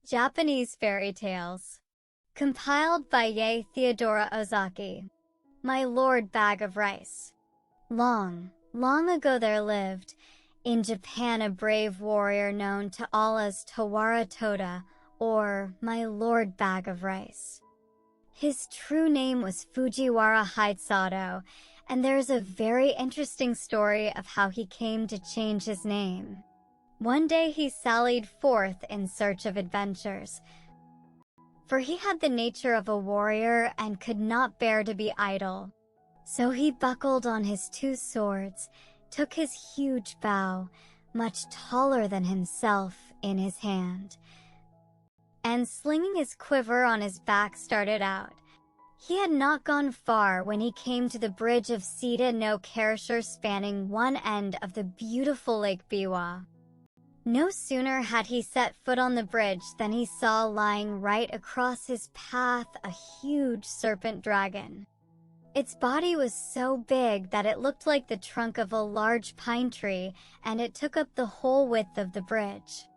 Japanese Fairy Tales. Compiled by Yae Theodora Ozaki. My Lord Bag of Rice. Long, long ago there lived, in Japan, a brave warrior known to all as Tawara Toda, or My Lord Bag of Rice. His true name was Fujiwara Hidesato, and there is a very interesting story of how he came to change his name. One day he sallied forth in search of adventures, for he had the nature of a warrior and could not bear to be idle. So he buckled on his two swords, took his huge bow, much taller than himself, in his hand, and slinging his quiver on his back started out. He had not gone far when he came to the bridge of Sita no Karashur spanning one end of the beautiful Lake Biwa. No sooner had he set foot on the bridge than he saw lying right across his path a huge serpent dragon. Its body was so big that it looked like the trunk of a large pine tree, and it took up the whole width of the bridge.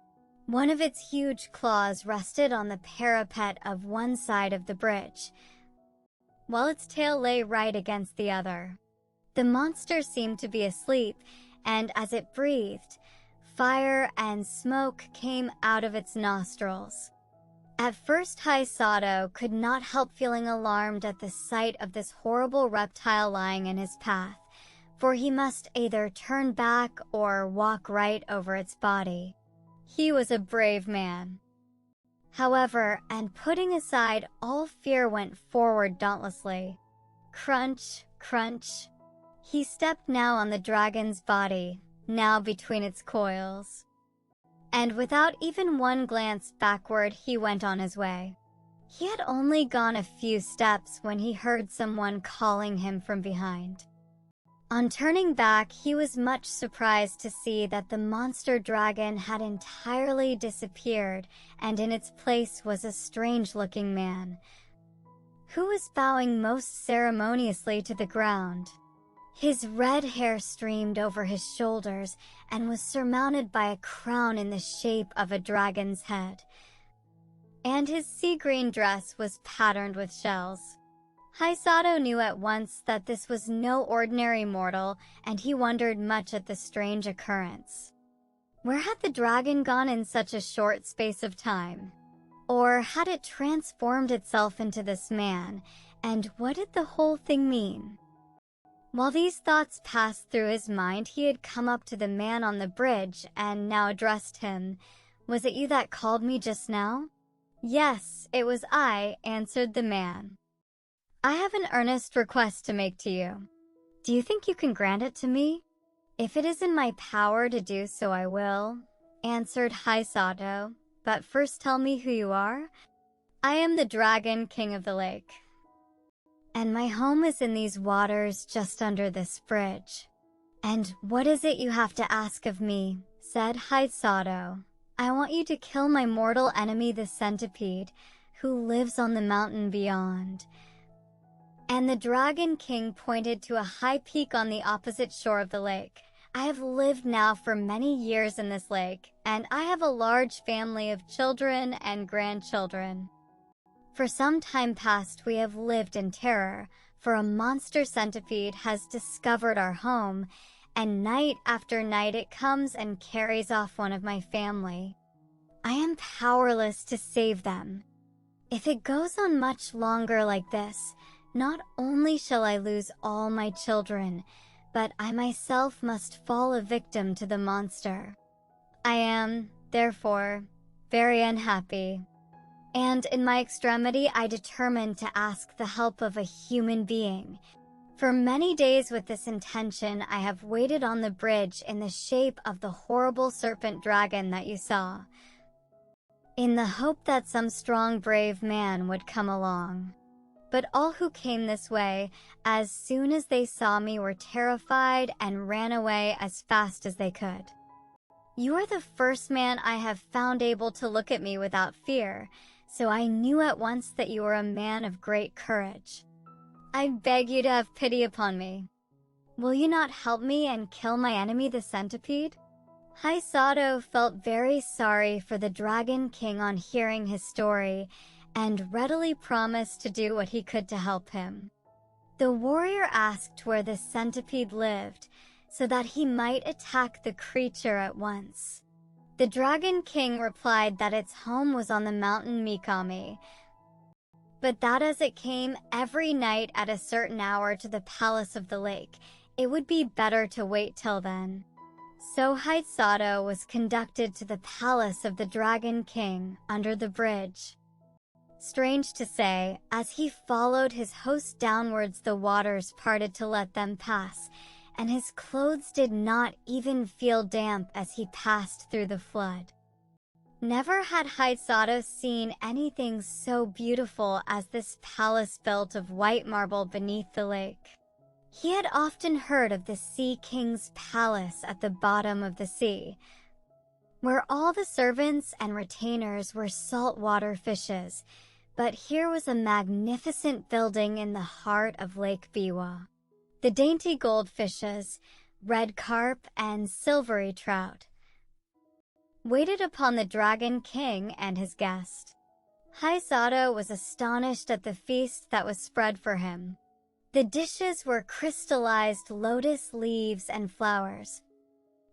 One of its huge claws rested on the parapet of one side of the bridge, while its tail lay right against the other. The monster seemed to be asleep, and as it breathed, fire and smoke came out of its nostrils. At first Hidesato could not help feeling alarmed at the sight of this horrible reptile lying in his path, for he must either turn back or walk right over its body. He was a brave man, however, and putting aside all fear went forward dauntlessly. Crunch, crunch. He stepped now on the dragon's body, now between its coils, and without even one glance backward he went on his way. He had only gone a few steps when he heard someone calling him from behind. On turning back, he was much surprised to see that the monster dragon had entirely disappeared, and in its place was a strange-looking man, who was bowing most ceremoniously to the ground. His red hair streamed over his shoulders and was surmounted by a crown in the shape of a dragon's head, and his sea-green dress was patterned with shells. Hidesato knew at once that this was no ordinary mortal, and he wondered much at the strange occurrence. Where had the dragon gone in such a short space of time? Or had it transformed itself into this man, and what did the whole thing mean? While these thoughts passed through his mind, he had come up to the man on the bridge and now addressed him. "Was it you that called me just now?" "Yes, it was I," answered the man. "I have an earnest request to make to you. Do you think you can grant it to me?" "If it is in my power to do so, I will," answered Hidesato. "But first tell me who you are." "I am the Dragon King of the Lake, and my home is in these waters just under this bridge." "And what is it you have to ask of me?" said Hidesato. "I want you to kill my mortal enemy, the centipede, who lives on the mountain beyond." And the Dragon King pointed to a high peak on the opposite shore of the lake. "I have lived now for many years in this lake, and I have a large family of children and grandchildren. For some time past we have lived in terror, for a monster centipede has discovered our home, and night after night it comes and carries off one of my family. I am powerless to save them. If it goes on much longer like this, not only shall I lose all my children, but I myself must fall a victim to the monster. I am, therefore, very unhappy. And in my extremity I determined to ask the help of a human being. For many days with this intention I have waited on the bridge in the shape of the horrible serpent dragon that you saw, in the hope that some strong brave man would come along. But all who came this way, as soon as they saw me, were terrified and ran away as fast as they could. You are the first man I have found able to look at me without fear, so I knew at once that you were a man of great courage. I beg you to have pity upon me. Will you not help me and kill my enemy, the centipede?" Hisato felt very sorry for the Dragon King on hearing his story and readily promised to do what he could to help him. The warrior asked where the centipede lived so that he might attack the creature at once. The Dragon King replied that its home was on the mountain Mikami, but that as it came every night at a certain hour to the palace of the lake, it would be better to wait till then. So Hisato was conducted to the palace of the Dragon King under the bridge. Strange to say, as he followed his host downwards, the waters parted to let them pass, and his clothes did not even feel damp as he passed through the flood. Never had Hisato seen anything so beautiful as this palace built of white marble beneath the lake. He had often heard of the Sea King's palace at the bottom of the sea, where all the servants and retainers were saltwater fishes, but here was a magnificent building in the heart of Lake Biwa. The dainty goldfishes, red carp, and silvery trout waited upon the Dragon King and his guest. Hisato was astonished at the feast that was spread for him. The dishes were crystallized lotus leaves and flowers,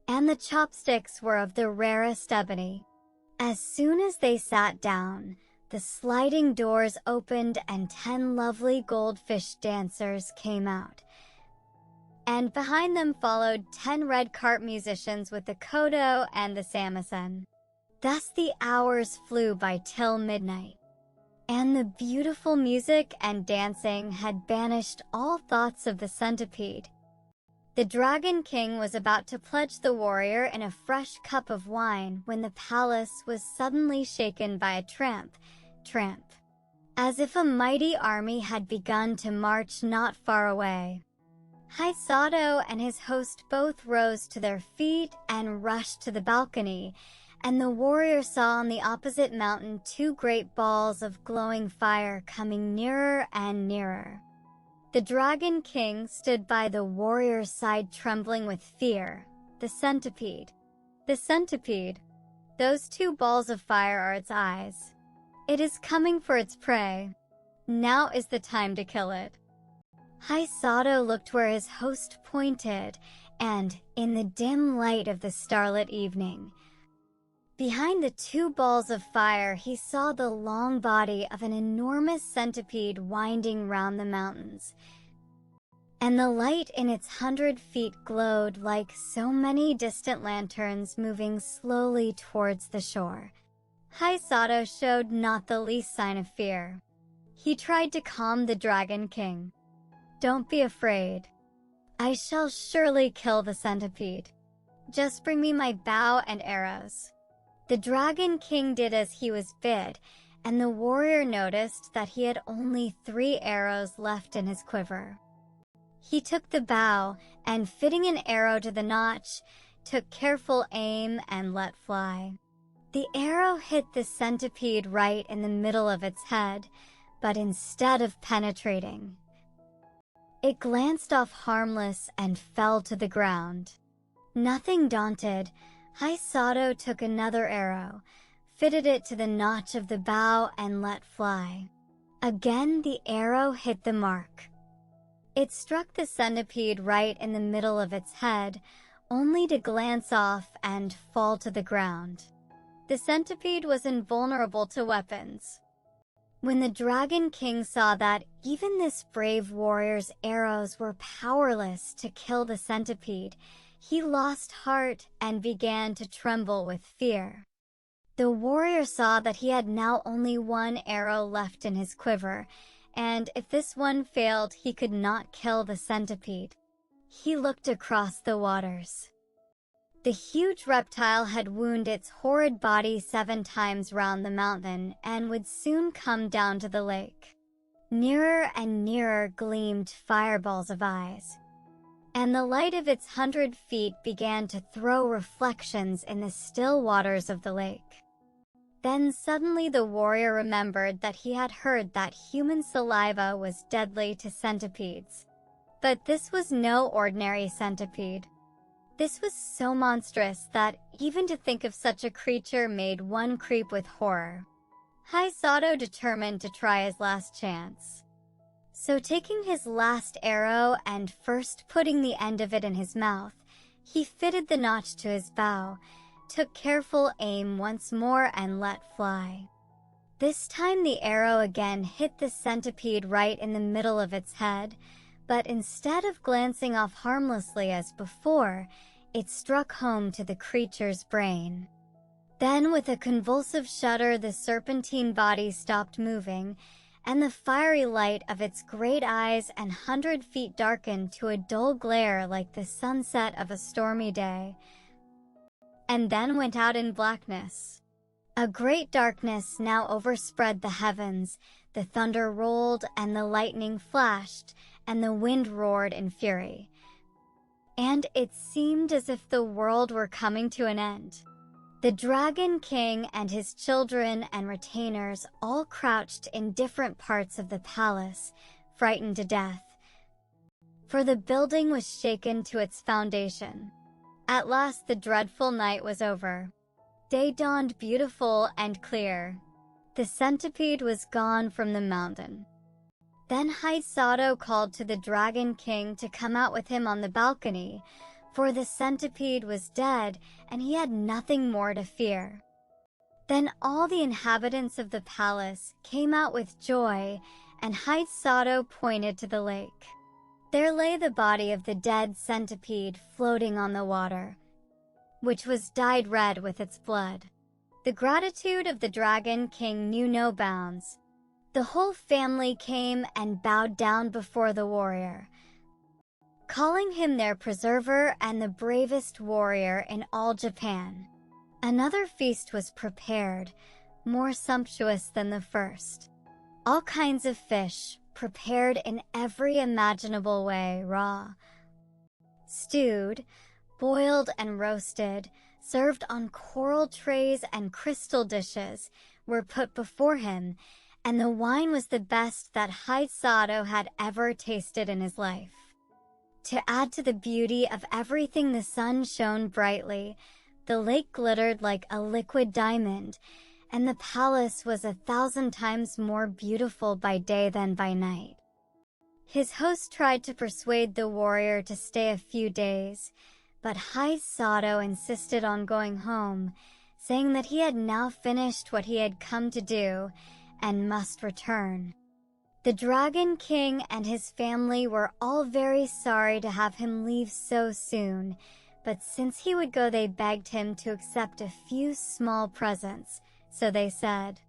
and the chopsticks were of the rarest ebony. As soon as they sat down, the sliding doors opened and 10 lovely goldfish dancers came out, and behind them followed 10 red carp musicians with the koto and the samisen. Thus the hours flew by till midnight, and the beautiful music and dancing had banished all thoughts of the centipede. The Dragon King was about to pledge the warrior in a fresh cup of wine when the palace was suddenly shaken by a tramp, as if a mighty army had begun to march not far away. Hisato and his host both rose to their feet and rushed to the balcony, and the warrior saw on the opposite mountain 2 great balls of glowing fire coming nearer and nearer. The Dragon King stood by the warrior's side trembling with fear. The centipede. The centipede. Those 2 balls of fire are its eyes. It is coming for its prey. Now is the time to kill it. Hisato looked where his host pointed, and, in the dim light of the starlit evening, behind the 2 balls of fire he saw the long body of an enormous centipede winding round the mountains, and the light in its 100 feet glowed like so many distant lanterns moving slowly towards the shore. Hisato showed not the least sign of fear. He tried to calm the Dragon King. "Don't be afraid. I shall surely kill the centipede. Just bring me my bow and arrows." The Dragon King did as he was bid, and the warrior noticed that he had only 3 arrows left in his quiver. He took the bow, and fitting an arrow to the notch, took careful aim and let fly. The arrow hit the centipede right in the middle of its head, but instead of penetrating, it glanced off harmless and fell to the ground. Nothing daunted, Hisato took another arrow, fitted it to the notch of the bow, and let fly. Again the arrow hit the mark. It struck the centipede right in the middle of its head, only to glance off and fall to the ground. The centipede was invulnerable to weapons. When the Dragon King saw that even this brave warrior's arrows were powerless to kill the centipede, he lost heart and began to tremble with fear. The warrior saw that he had now only 1 arrow left in his quiver, and if this one failed, he could not kill the centipede. He looked across the waters. The huge reptile had wounded its horrid body 7 times round the mountain and would soon come down to the lake. Nearer and nearer gleamed fireballs of eyes, and the light of its 100 feet began to throw reflections in the still waters of the lake. Then suddenly the warrior remembered that he had heard that human saliva was deadly to centipedes. But this was no ordinary centipede. This was so monstrous that even to think of such a creature made one creep with horror. Hisato determined to try his last chance. So taking his last arrow and first putting the end of it in his mouth, he fitted the notch to his bow, took careful aim once more and let fly. This time the arrow again hit the centipede right in the middle of its head, but instead of glancing off harmlessly as before, it struck home to the creature's brain. Then with a convulsive shudder the serpentine body stopped moving, and the fiery light of its great eyes and 100 feet darkened to a dull glare like the sunset of a stormy day, and then went out in blackness. A great darkness now overspread the heavens, the thunder rolled and the lightning flashed, and the wind roared in fury. And it seemed as if the world were coming to an end. The Dragon King and his children and retainers all crouched in different parts of the palace, frightened to death. For the building was shaken to its foundation. At last the dreadful night was over. Day dawned beautiful and clear. The centipede was gone from the mountain. Then Hisato called to the Dragon King to come out with him on the balcony, for the centipede was dead and he had nothing more to fear. Then all the inhabitants of the palace came out with joy, and Hisato pointed to the lake. There lay the body of the dead centipede floating on the water, which was dyed red with its blood. The gratitude of the Dragon King knew no bounds. The whole family came and bowed down before the warrior, calling him their preserver and the bravest warrior in all Japan. Another feast was prepared, more sumptuous than the first. All kinds of fish, prepared in every imaginable way, raw, stewed, boiled and roasted, served on coral trays and crystal dishes, were put before him, and the wine was the best that Hisato had ever tasted in his life. To add to the beauty of everything, the sun shone brightly, the lake glittered like a liquid diamond, and the palace was 1,000 times more beautiful by day than by night. His host tried to persuade the warrior to stay a few days, but Hisato insisted on going home, saying that he had now finished what he had come to do and must return. The Dragon King and his family were all very sorry to have him leave so soon, but since he would go, they begged him to accept a few small presents, so they said,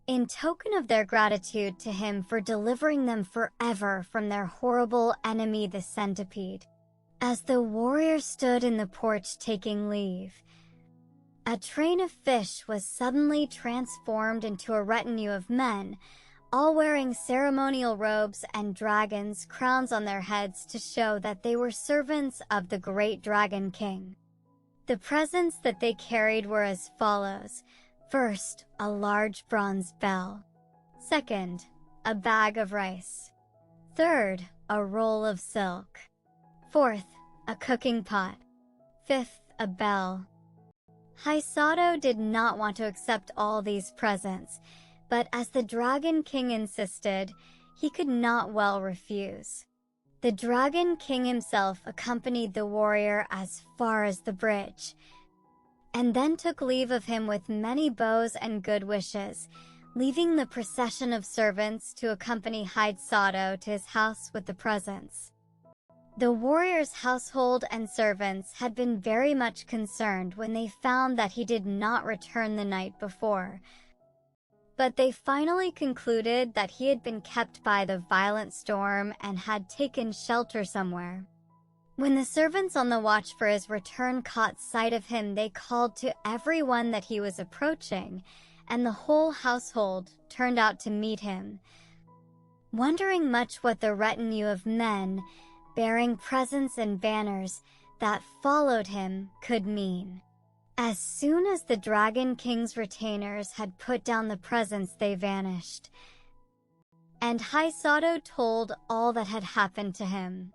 in token of their gratitude to him for delivering them forever from their horrible enemy, the centipede. As the warrior stood in the porch taking leave, a train of fish was suddenly transformed into a retinue of men, all wearing ceremonial robes and dragons' crowns on their heads to show that they were servants of the great Dragon King. The presents that they carried were as follows. First, a large bronze bell. Second, a bag of rice. Third, a roll of silk. Fourth, a cooking pot. Fifth, a bell. Hisato did not want to accept all these presents, but as the Dragon King insisted, he could not well refuse. The Dragon King himself accompanied the warrior as far as the bridge, and then took leave of him with many bows and good wishes, leaving the procession of servants to accompany Hisato to his house with the presents. The warrior's household and servants had been very much concerned when they found that he did not return the night before, but they finally concluded that he had been kept by the violent storm and had taken shelter somewhere. When the servants on the watch for his return caught sight of him, they called to everyone that he was approaching, and the whole household turned out to meet him, wondering much what the retinue of men, bearing presents and banners, that followed him could mean. As soon as the Dragon King's retainers had put down the presents, they vanished, and Hisato told all that had happened to him.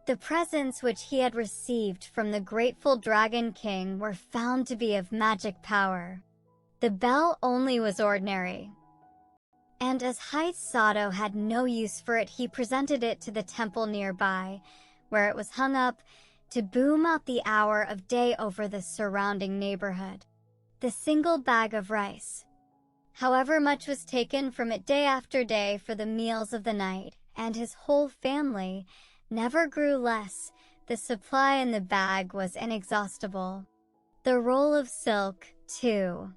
The presents which he had received from the grateful Dragon King were found to be of magic power. The bell only was ordinary, and as Haisato had no use for it, he presented it to the temple nearby, where it was hung up to boom out the hour of day over the surrounding neighborhood. The single bag of rice, however much was taken from it day after day for the meals of the night, and his whole family, never grew less. The supply in the bag was inexhaustible. The roll of silk, too,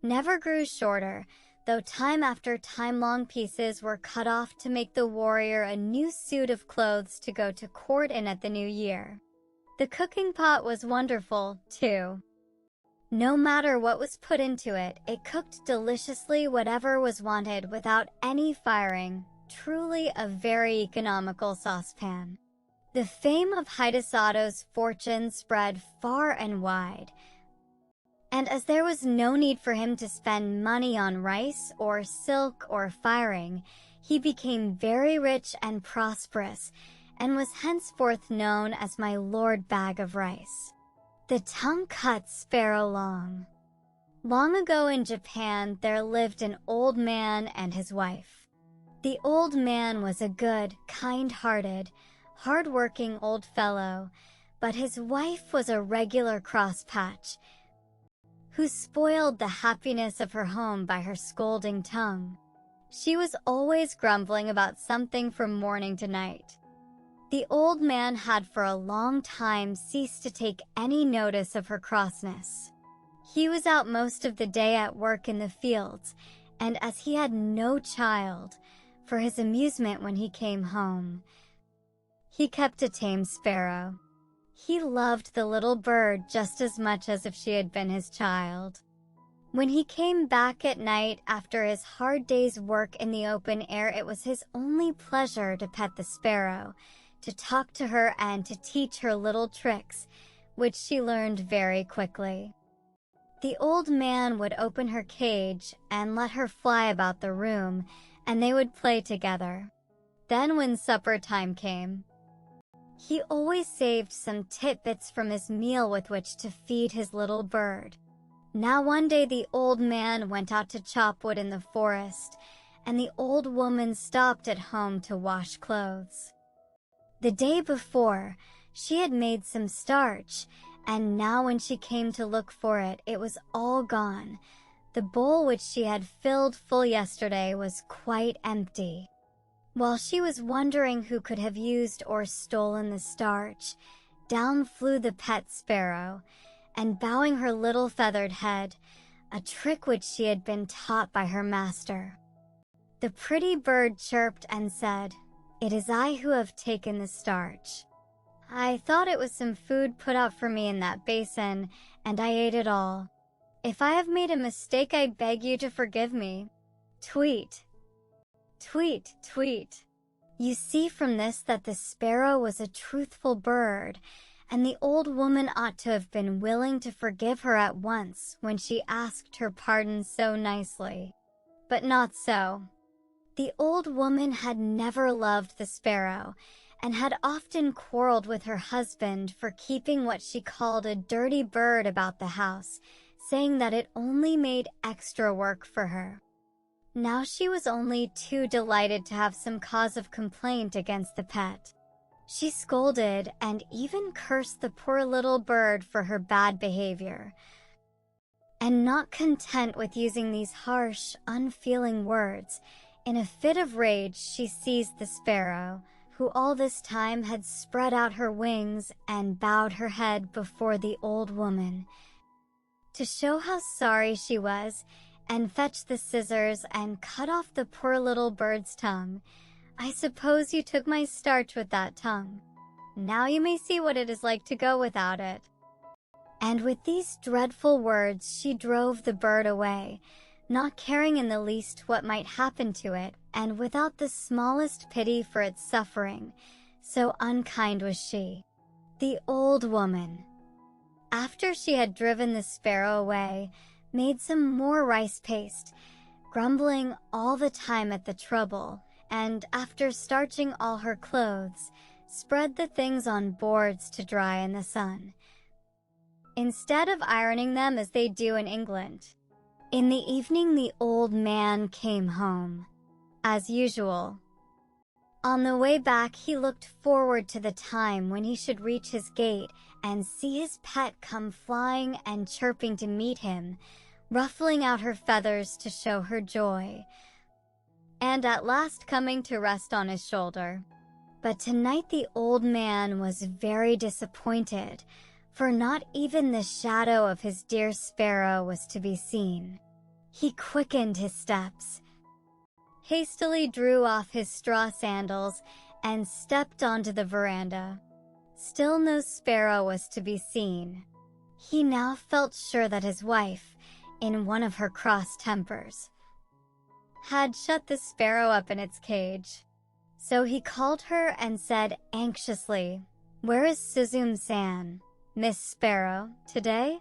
never grew shorter, though time after time long pieces were cut off to make the warrior a new suit of clothes to go to court in at the new year. The cooking pot was wonderful, too. No matter what was put into it, it cooked deliciously whatever was wanted without any firing. Truly a very economical saucepan. The fame of Hidesato's fortune spread far and wide, and as there was no need for him to spend money on rice or silk or firing, he became very rich and prosperous, and was henceforth known as my Lord Bag of Rice. The tongue-cut sparrow long. Long ago in Japan there lived an old man and his wife. The old man was a good, kind-hearted, hard-working old fellow, but his wife was a regular crosspatch, who spoiled the happiness of her home by her scolding tongue. She was always grumbling about something from morning to night. The old man had for a long time ceased to take any notice of her crossness. He was out most of the day at work in the fields, and as he had no child, for his amusement when he came home, he kept a tame sparrow. He loved the little bird just as much as if she had been his child. When he came back at night after his hard day's work in the open air, it was his only pleasure to pet the sparrow, to talk to her and to teach her little tricks, which she learned very quickly. The old man would open her cage and let her fly about the room, and they would play together. Then when supper time came, he always saved some tidbits from his meal with which to feed his little bird. Now one day the old man went out to chop wood in the forest, and the old woman stopped at home to wash clothes. The day before, she had made some starch, and now when she came to look for it, it was all gone. The bowl which she had filled full yesterday was quite empty. While she was wondering who could have used or stolen the starch, down flew the pet sparrow, and bowing her little feathered head, a trick which she had been taught by her master. The pretty bird chirped and said, "It is I who have taken the starch. I thought it was some food put out for me in that basin, and I ate it all. If I have made a mistake, I beg you to forgive me." Tweet. Tweet, tweet. You see from this that the sparrow was a truthful bird, and the old woman ought to have been willing to forgive her at once when she asked her pardon so nicely. But not so. The old woman had never loved the sparrow, and had often quarreled with her husband for keeping what she called a dirty bird about the house, saying that it only made extra work for her. Now she was only too delighted to have some cause of complaint against the pet. She scolded and even cursed the poor little bird for her bad behavior. And not content with using these harsh, unfeeling words, in a fit of rage she seized the sparrow, who all this time had spread out her wings and bowed her head before the old woman, to show how sorry she was, and fetched the scissors and cut off the poor little bird's tongue. "I suppose you took my starch with that tongue. Now you may see what it is like to go without it." And with these dreadful words she drove the bird away, not caring in the least what might happen to it, and without the smallest pity for its suffering, so unkind was she. The old woman, after she had driven the sparrow away, made some more rice paste, grumbling all the time at the trouble, and after starching all her clothes, spread the things on boards to dry in the sun, instead of ironing them as they do in England. In the evening, the old man came home, as usual. On the way back, he looked forward to the time when he should reach his gate and see his pet come flying and chirping to meet him, ruffling out her feathers to show her joy, and at last coming to rest on his shoulder. But tonight the old man was very disappointed, for not even the shadow of his dear sparrow was to be seen. He quickened his steps, hastily drew off his straw sandals, and stepped onto the veranda. Still no sparrow was to be seen. He now felt sure that his wife, in one of her cross tempers, had shut the sparrow up in its cage. So he called her and said anxiously, "Where is Suzum-san, Miss Sparrow, today?"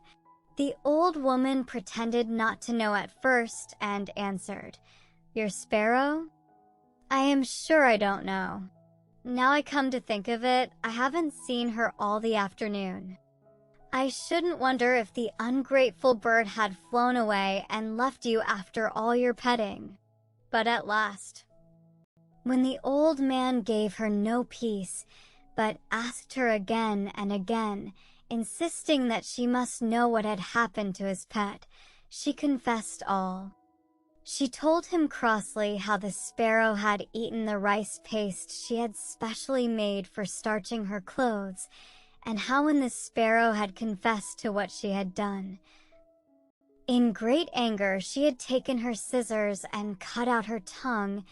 The old woman pretended not to know at first and answered, "Your sparrow? I am sure I don't know. Now I come to think of it, I haven't seen her all the afternoon. I shouldn't wonder if the ungrateful bird had flown away and left you after all your petting." But at last, when the old man gave her no peace, but asked her again and again, insisting that she must know what had happened to his pet, she confessed all. She told him crossly how the sparrow had eaten the rice paste she had specially made for starching her clothes, and how when the sparrow had confessed to what she had done, in great anger she had taken her scissors and cut out her tongue,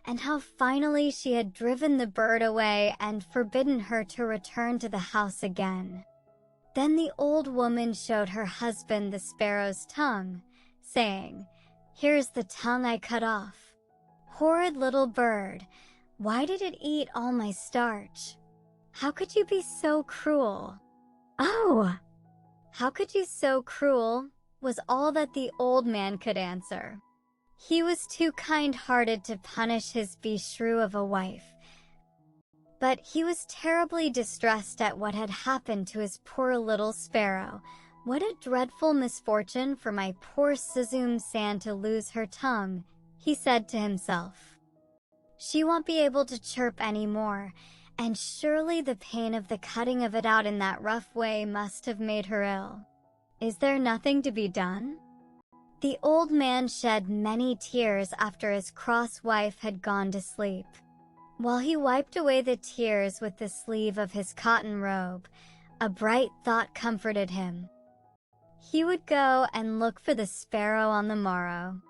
and how finally she had driven the bird away and forbidden her to return to the house again. Then the old woman showed her husband the sparrow's tongue, saying, "Here's the tongue I cut off. Horrid little bird, why did it eat all my starch? How could you be so cruel?" "Oh, how could you so cruel?" was all that the old man could answer. He was too kind-hearted to punish his beshrew of a wife, but he was terribly distressed at what had happened to his poor little sparrow. "What a dreadful misfortune for my poor Suzum-san to lose her tongue," he said to himself. "She won't be able to chirp any more, and surely the pain of the cutting of it out in that rough way must have made her ill. Is there nothing to be done?" The old man shed many tears after his cross wife had gone to sleep. While he wiped away the tears with the sleeve of his cotton robe, a bright thought comforted him. He would go and look for the sparrow on the morrow.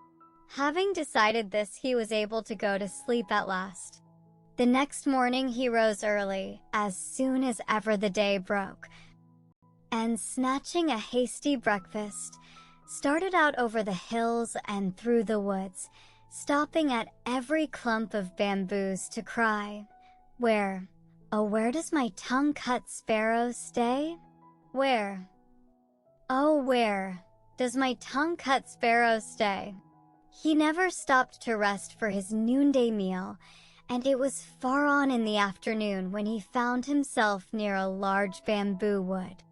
Having decided this, he was able to go to sleep at last. The next morning he rose early, as soon as ever the day broke, and snatching a hasty breakfast, started out over the hills and through the woods, stopping at every clump of bamboos to cry, "Where, oh where does my tongue-cut sparrow stay? Where, oh where does my tongue-cut sparrow stay?" He never stopped to rest for his noonday meal, and it was far on in the afternoon when he found himself near a large bamboo wood.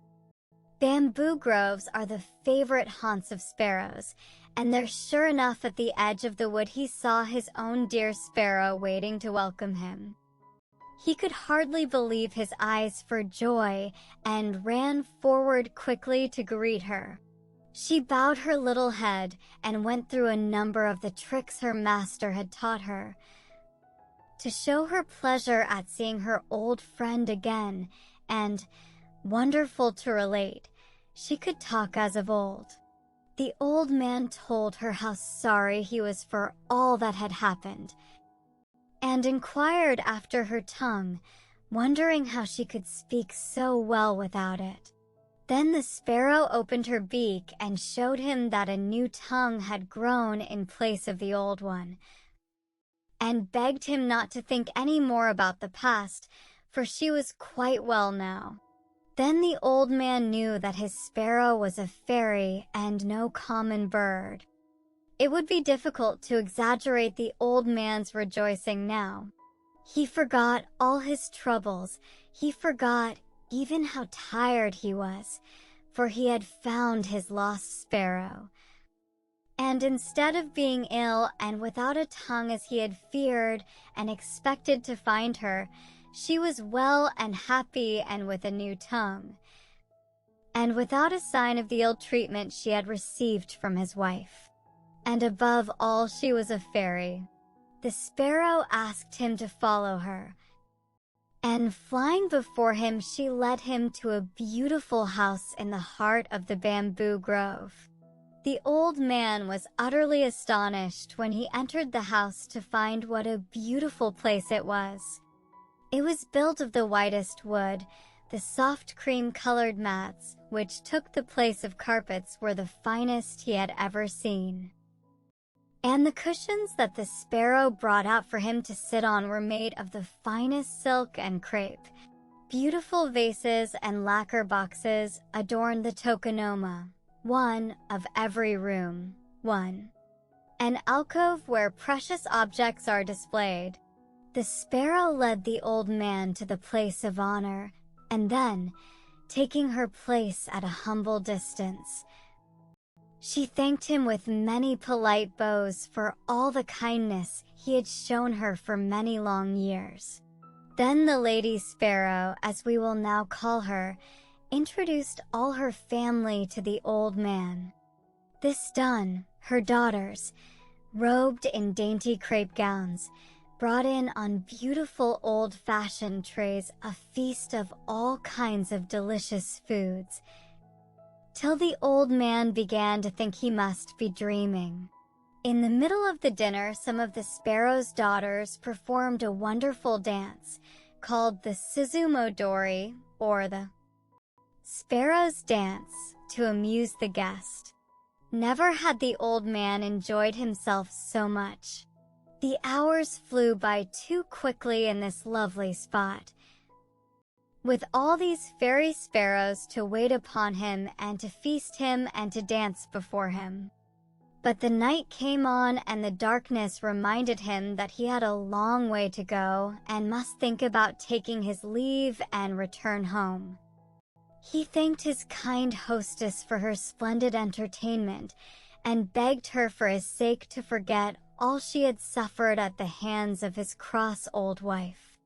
Bamboo groves are the favorite haunts of sparrows, and there sure enough at the edge of the wood he saw his own dear sparrow waiting to welcome him. He could hardly believe his eyes for joy and ran forward quickly to greet her. She bowed her little head and went through a number of the tricks her master had taught her, to show her pleasure at seeing her old friend again, and, wonderful to relate, she could talk as of old. The old man told her how sorry he was for all that had happened, and inquired after her tongue, wondering how she could speak so well without it. Then the sparrow opened her beak and showed him that a new tongue had grown in place of the old one, and begged him not to think any more about the past, for she was quite well now. Then the old man knew that his sparrow was a fairy and no common bird. It would be difficult to exaggerate the old man's rejoicing now. He forgot all his troubles. He forgot even how tired he was, for he had found his lost sparrow. And instead of being ill and without a tongue as he had feared and expected to find her, she was well and happy and with a new tongue, and without a sign of the ill treatment she had received from his wife. And above all, she was a fairy. The sparrow asked him to follow her, and flying before him, she led him to a beautiful house in the heart of the bamboo grove. The old man was utterly astonished when he entered the house to find what a beautiful place it was. It was built of the whitest wood. The soft cream-colored mats, which took the place of carpets, were the finest he had ever seen. And the cushions that the sparrow brought out for him to sit on were made of the finest silk and crepe. Beautiful vases and lacquer boxes adorned the tokonoma, one of every room, one. An alcove where precious objects are displayed. The sparrow led the old man to the place of honor, and then, taking her place at a humble distance, she thanked him with many polite bows for all the kindness he had shown her for many long years. Then the Lady Sparrow, as we will now call her, introduced all her family to the old man. This done, her daughters, robed in dainty crepe gowns, brought in on beautiful old-fashioned trays a feast of all kinds of delicious foods, till the old man began to think he must be dreaming. In the middle of the dinner, some of the sparrow's daughters performed a wonderful dance called the Suzumodori, or the sparrow's dance, to amuse the guest. Never had the old man enjoyed himself so much. The hours flew by too quickly in this lovely spot, with all these fairy sparrows to wait upon him and to feast him and to dance before him. But the night came on, and the darkness reminded him that he had a long way to go and must think about taking his leave and return home. He thanked his kind hostess for her splendid entertainment and begged her for his sake to forget all she had suffered at the hands of his cross old wife.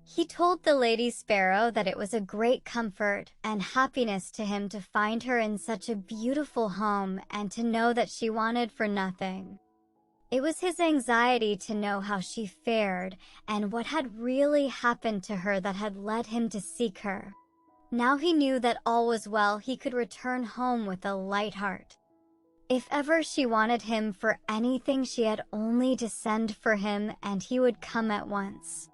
He told the Lady Sparrow that it was a great comfort and happiness to him to find her in such a beautiful home and to know that she wanted for nothing. It was his anxiety to know how she fared and what had really happened to her that had led him to seek her. Now he knew that all was well. He could return home with a light heart. If ever she wanted him for anything, she had only to send for him and he would come at once.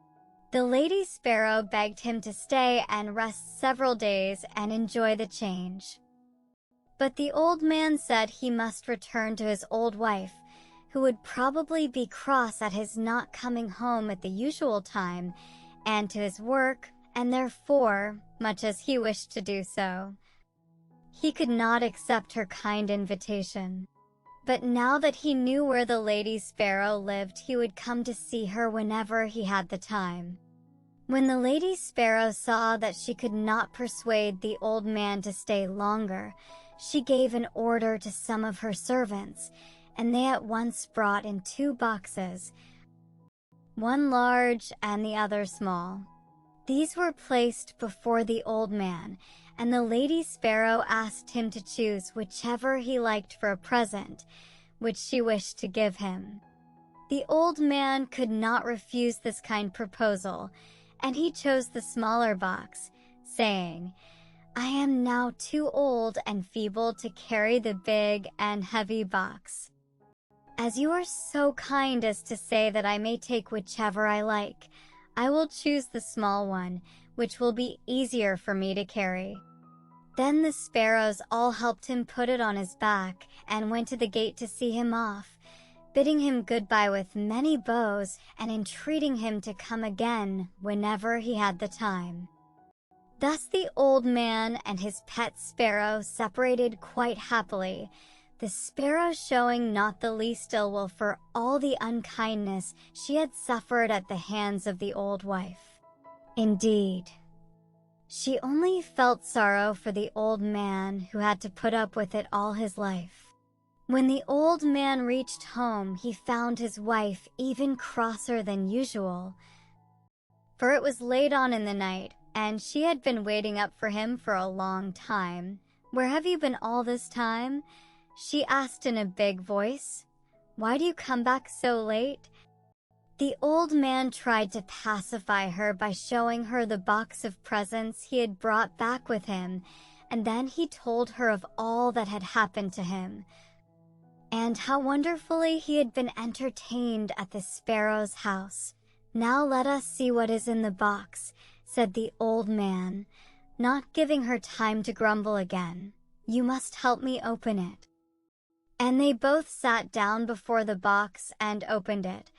The Lady Sparrow begged him to stay and rest several days and enjoy the change. But the old man said he must return to his old wife, who would probably be cross at his not coming home at the usual time, and to his work, and therefore, much as he wished to do so, he could not accept her kind invitation. But now that he knew where the Lady Sparrow lived, he would come to see her whenever he had the time. When the Lady Sparrow saw that she could not persuade the old man to stay longer, she gave an order to some of her servants, and they at once brought in 2 boxes, one large and the other small. These were placed before the old man, and the Lady Sparrow asked him to choose whichever he liked for a present, which she wished to give him. The old man could not refuse this kind proposal, and he chose the smaller box, saying, "I am now too old and feeble to carry the big and heavy box. As you are so kind as to say that I may take whichever I like, I will choose the small one, which will be easier for me to carry." Then the sparrows all helped him put it on his back and went to the gate to see him off, bidding him goodbye with many bows and entreating him to come again whenever he had the time. Thus the old man and his pet sparrow separated quite happily, the sparrow showing not the least ill will for all the unkindness she had suffered at the hands of the old wife. Indeed, she only felt sorrow for the old man who had to put up with it all his life. When the old man reached home, he found his wife even crosser than usual, for it was late on in the night, and she had been waiting up for him for a long time. "Where have you been all this time?" she asked in a big voice. "Why do you come back so late?" The old man tried to pacify her by showing her the box of presents he had brought back with him, and then he told her of all that had happened to him, and how wonderfully he had been entertained at the sparrow's house. "Now let us see what is in the box," said the old man, not giving her time to grumble again. "You must help me open it." And they both sat down before the box and opened it.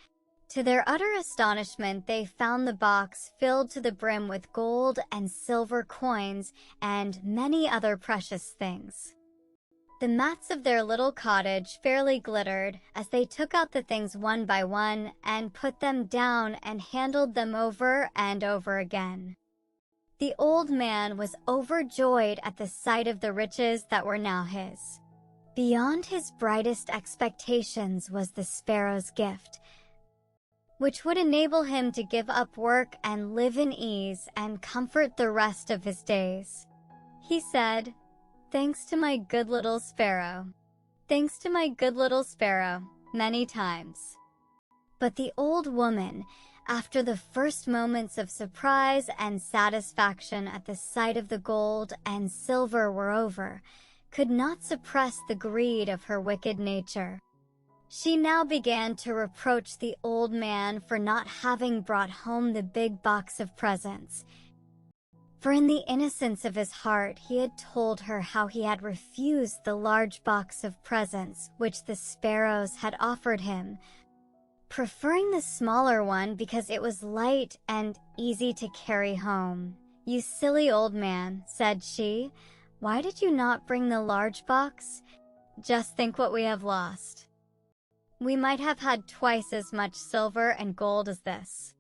To their utter astonishment, they found the box filled to the brim with gold and silver coins and many other precious things. The mats of their little cottage fairly glittered as they took out the things one by one and put them down and handled them over and over again. The old man was overjoyed at the sight of the riches that were now his. Beyond his brightest expectations was the sparrow's gift, which would enable him to give up work and live in ease and comfort the rest of his days. He said, "Thanks to my good little sparrow. Thanks to my good little sparrow," many times. But the old woman, after the first moments of surprise and satisfaction at the sight of the gold and silver were over, could not suppress the greed of her wicked nature. She now began to reproach the old man for not having brought home the big box of presents. For in the innocence of his heart he had told her how he had refused the large box of presents which the sparrows had offered him, preferring the smaller one because it was light and easy to carry home. "You silly old man," said she, "why did you not bring the large box? Just think what we have lost. We might have had twice as much silver and gold as this."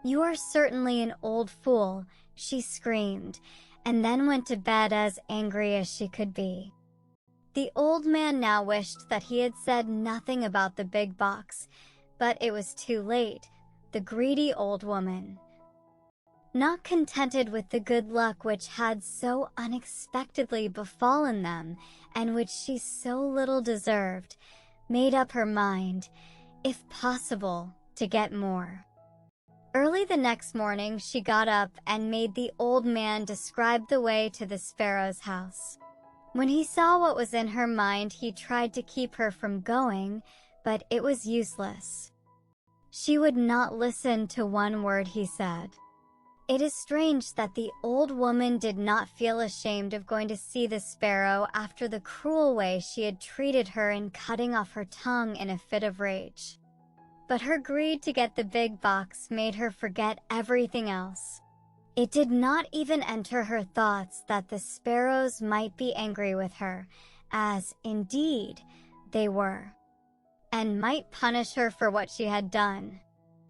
"You are certainly an old fool," she screamed, and then went to bed as angry as she could be. The old man now wished that he had said nothing about the big box, but it was too late. The greedy old woman, not contented with the good luck which had so unexpectedly befallen them, and which she so little deserved, made up her mind, if possible, to get more. Early the next morning she got up and made the old man describe the way to the sparrow's house. When he saw what was in her mind, he tried to keep her from going, but it was useless. She would not listen to one word he said. It is strange that the old woman did not feel ashamed of going to see the sparrow after the cruel way she had treated her in cutting off her tongue in a fit of rage. But her greed to get the big box made her forget everything else. It did not even enter her thoughts that the sparrows might be angry with her, as, indeed, they were, and might punish her for what she had done.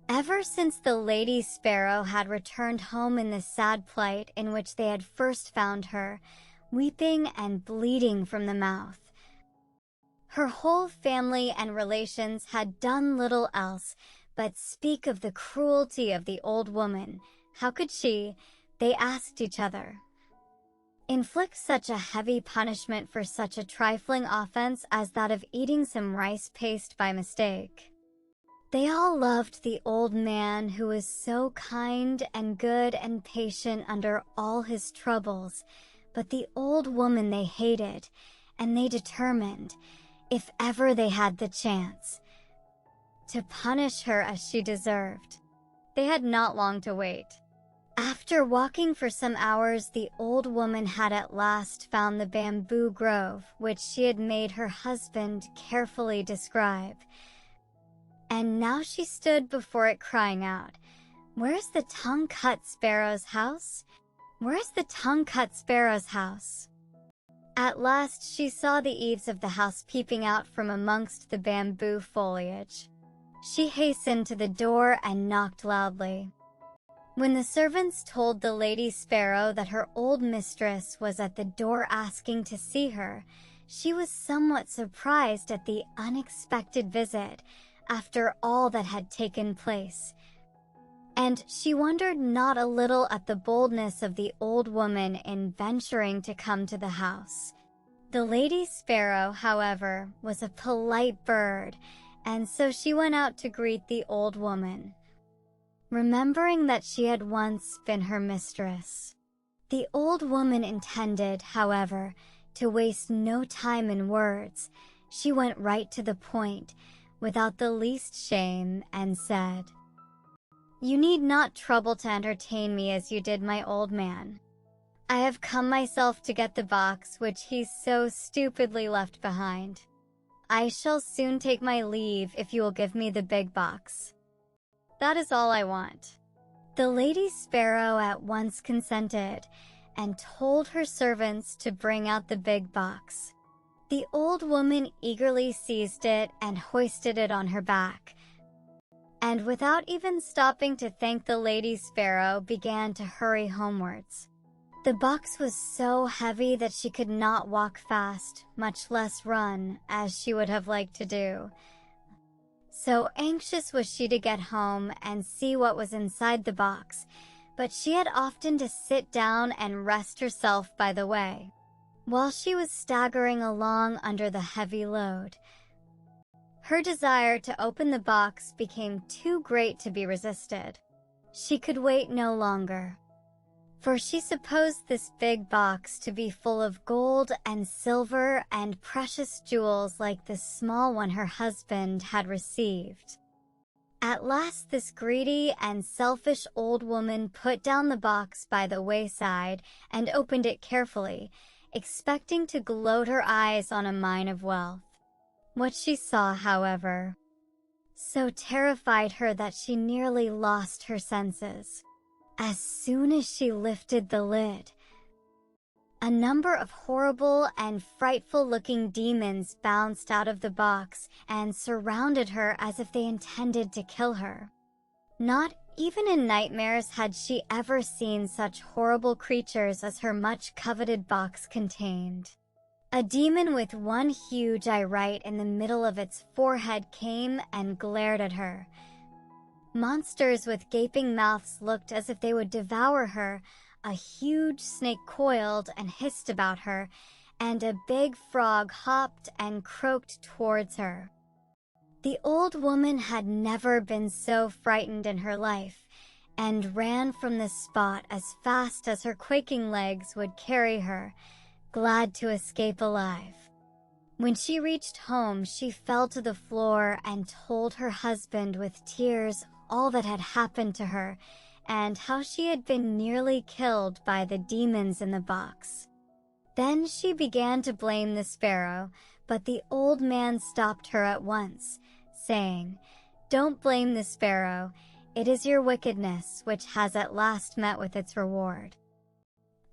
Ever since the lady sparrow had returned home in the sad plight in which they had first found her, weeping and bleeding from the mouth, her whole family and relations had done little else but speak of the cruelty of the old woman. How could she, they asked each other, inflict such a heavy punishment for such a trifling offense as that of eating some rice paste by mistake? They all loved the old man who was so kind and good and patient under all his troubles, but the old woman they hated, and they determined, if ever they had the chance, to punish her as she deserved. They had not long to wait. After walking for some hours, the old woman had at last found the bamboo grove which she had made her husband carefully describe. And now she stood before it crying out, "Where's the tongue-cut sparrow's house? Where's the tongue-cut sparrow's house?" At last she saw the eaves of the house peeping out from amongst the bamboo foliage. She hastened to the door and knocked loudly. When the servants told the Lady Sparrow that her old mistress was at the door asking to see her, she was somewhat surprised at the unexpected visit after all that had taken place. And she wondered not a little at the boldness of the old woman in venturing to come to the house. The Lady Sparrow, however, was a polite bird, and so she went out to greet the old woman, remembering that she had once been her mistress. The old woman intended, however, to waste no time in words. She went right to the point, without the least shame, and said, "You need not trouble to entertain me as you did my old man. I have come myself to get the box which he so stupidly left behind. I shall soon take my leave if you will give me the big box. That is all I want." The Lady Sparrow at once consented, and told her servants to bring out the big box. The old woman eagerly seized it and hoisted it on her back, and without even stopping to thank the Lady Sparrow, began to hurry homewards. The box was so heavy that she could not walk fast, much less run, as she would have liked to do. So anxious was she to get home and see what was inside the box, but she had often to sit down and rest herself by the way, while she was staggering along under the heavy load. Her desire to open the box became too great to be resisted. She could wait no longer, for she supposed this big box to be full of gold and silver and precious jewels like the small one her husband had received. At last this greedy and selfish old woman put down the box by the wayside and opened it carefully, expecting to gloat her eyes on a mine of wealth. What she saw, however, so terrified her that she nearly lost her senses. As soon as she lifted the lid, a number of horrible and frightful-looking demons bounced out of the box and surrounded her as if they intended to kill her. Not even in nightmares had she ever seen such horrible creatures as her much-coveted box contained. A demon with one huge eye right in the middle of its forehead came and glared at her. Monsters with gaping mouths looked as if they would devour her. A huge snake coiled and hissed about her, and a big frog hopped and croaked towards her. The old woman had never been so frightened in her life, and ran from the spot as fast as her quaking legs would carry her, glad to escape alive. When she reached home, she fell to the floor and told her husband with tears all that had happened to her, and how she had been nearly killed by the demons in the box. Then she began to blame the sparrow, but the old man stopped her at once, saying, "Don't blame the sparrow. It is your wickedness which has at last met with its reward.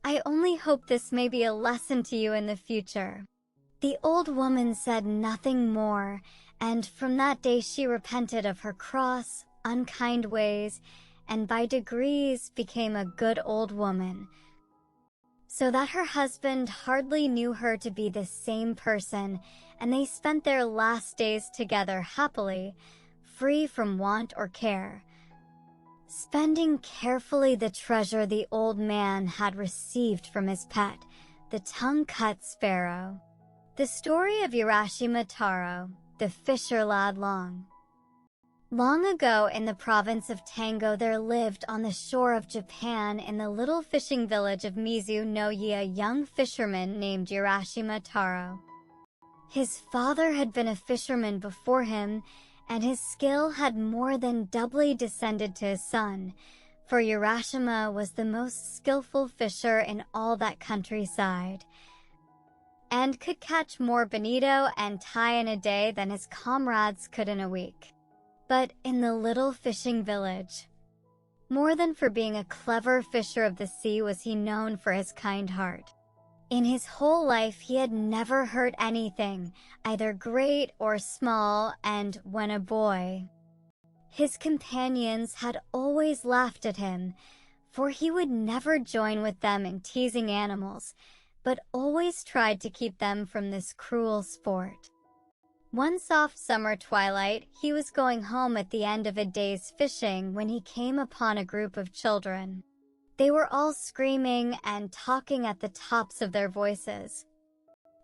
I only hope this may be a lesson to you in the future." The old woman said nothing more, and from that day she repented of her cross, unkind ways, and by degrees became a good old woman, so that her husband hardly knew her to be the same person, and they spent their last days together happily, free from want or care, spending carefully the treasure the old man had received from his pet, the tongue-cut sparrow. The story of Urashima Taro, the fisher lad long. Long ago in the province of Tango there lived on the shore of Japan in the little fishing village of Mizu no Yi a young fisherman named Urashima Taro. His father had been a fisherman before him, and his skill had more than doubly descended to his son, for Urashima was the most skillful fisher in all that countryside, and could catch more bonito and tai in a day than his comrades could in a week. But in the little fishing village, more than for being a clever fisher of the sea was he known for his kind heart. In his whole life, he had never heard anything, either great or small, and when a boy, his companions had always laughed at him, for he would never join with them in teasing animals, but always tried to keep them from this cruel sport. One soft summer twilight, he was going home at the end of a day's fishing when he came upon a group of children. They were all screaming and talking at the tops of their voices,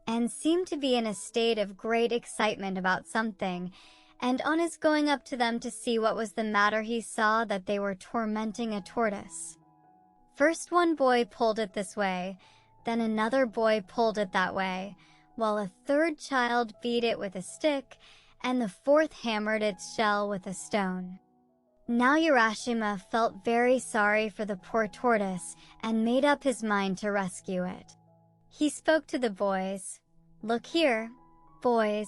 and seemed to be in a state of great excitement about something, and on his going up to them to see what was the matter, he saw that they were tormenting a tortoise. First one boy pulled it this way, then another boy pulled it that way, while a third child beat it with a stick, and the fourth hammered its shell with a stone. Now Urashima felt very sorry for the poor tortoise and made up his mind to rescue it. He spoke to the boys. "Look here, boys,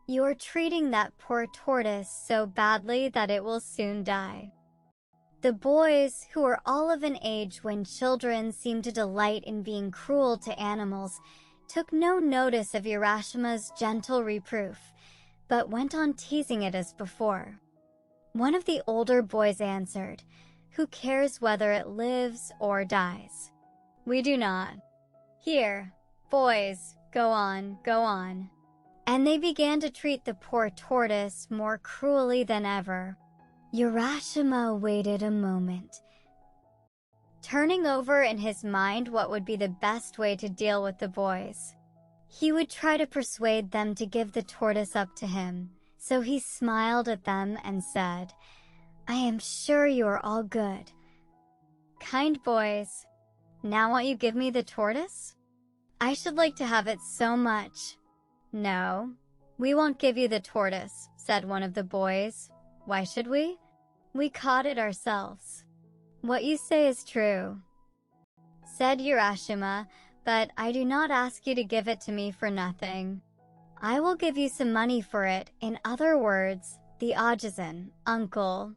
you are treating that poor tortoise so badly that it will soon die." The boys, who were all of an age when children seem to delight in being cruel to animals, took no notice of Urashima's gentle reproof, but went on teasing it as before. One of the older boys answered, "Who cares whether it lives or dies? We do not. Here, boys, go on, go on." And they began to treat the poor tortoise more cruelly than ever. Urashima waited a moment, turning over in his mind what would be the best way to deal with the boys. He would try to persuade them to give the tortoise up to him. So he smiled at them and said, "I am sure you are all good, kind boys. Now won't you give me the tortoise? I should like to have it so much." "No, we won't give you the tortoise," said one of the boys. "Why should we? We caught it ourselves." "What you say is true," said Urashima, "but I do not ask you to give it to me for nothing. I will give you some money for it. In other words, the Ajizan, uncle,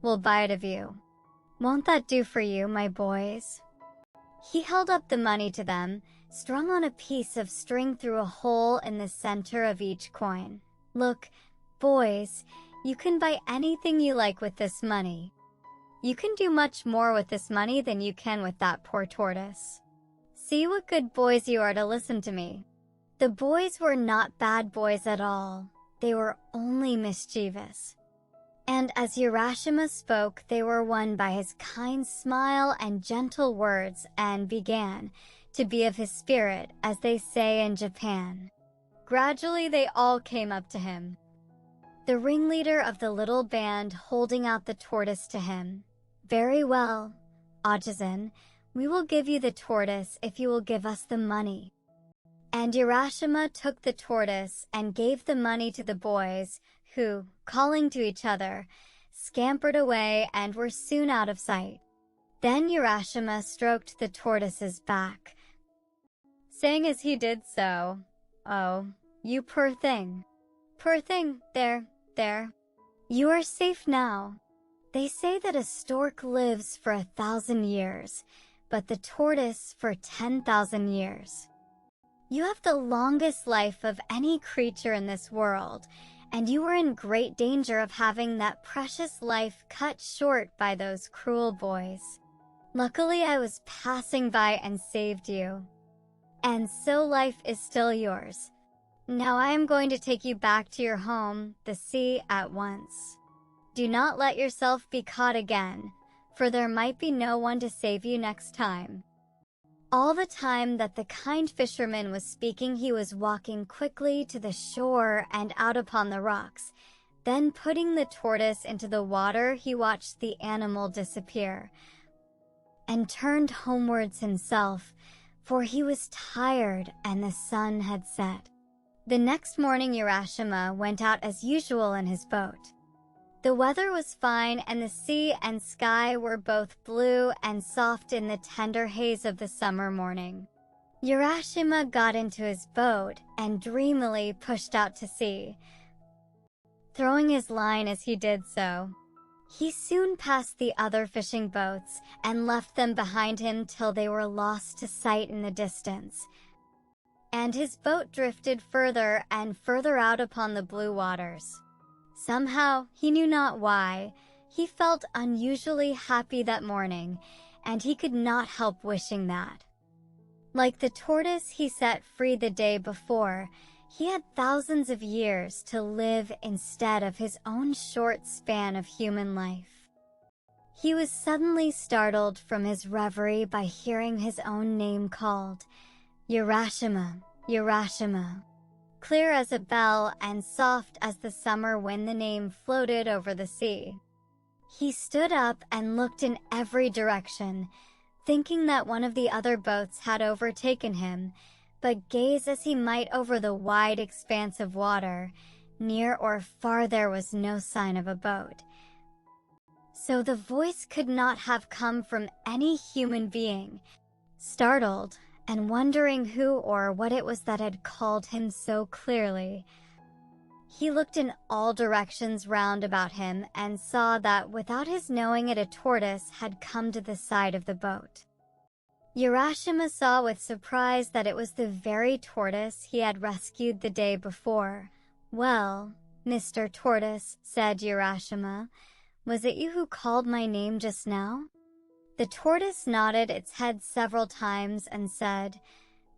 will buy it of you. Won't that do for you, my boys?" He held up the money to them, strung on a piece of string through a hole in the center of each coin. "Look, boys, you can buy anything you like with this money. You can do much more with this money than you can with that poor tortoise. See what good boys you are to listen to me." The boys were not bad boys at all. They were only mischievous. And as Urashima spoke, they were won by his kind smile and gentle words and began to be of his spirit, as they say in Japan. Gradually, they all came up to him, the ringleader of the little band holding out the tortoise to him. "Very well, Ajizan, we will give you the tortoise if you will give us the money." And Urashima took the tortoise and gave the money to the boys, who, calling to each other, scampered away and were soon out of sight. Then Urashima stroked the tortoise's back, saying as he did so, "Oh, you poor thing. Poor thing, there, there. You are safe now. They say that a stork lives for 1,000 years, but the tortoise for 10,000 years. You have the longest life of any creature in this world, and you were in great danger of having that precious life cut short by those cruel boys. Luckily, I was passing by and saved you. And so life is still yours. Now I am going to take you back to your home, the sea, at once. Do not let yourself be caught again, for there might be no one to save you next time." All the time that the kind fisherman was speaking, he was walking quickly to the shore and out upon the rocks. Then, putting the tortoise into the water, he watched the animal disappear and turned homewards himself, for he was tired and the sun had set. The next morning, Urashima went out as usual in his boat. The weather was fine, and the sea and sky were both blue and soft in the tender haze of the summer morning. Urashima got into his boat and dreamily pushed out to sea, throwing his line as he did so. He soon passed the other fishing boats and left them behind him till they were lost to sight in the distance. and his boat drifted further and further out upon the blue waters. Somehow, he knew not why, he felt unusually happy that morning, and he could not help wishing that. Like the tortoise he set free the day before, he had thousands of years to live instead of his own short span of human life. He was suddenly startled from his reverie by hearing his own name called, Urashima, Urashima. Clear as a bell and soft as the summer wind the name floated over the sea. He stood up and looked in every direction, thinking that one of the other boats had overtaken him, but gaze as he might over the wide expanse of water, near or far there was no sign of a boat. So the voice could not have come from any human being. Startled, and wondering who or what it was that had called him so clearly, he looked in all directions round about him and saw that without his knowing it a tortoise had come to the side of the boat. Urashima saw with surprise that it was the very tortoise he had rescued the day before. "Well, Mr. Tortoise," said Urashima, "was it you who called my name just now?" The tortoise nodded its head several times and said,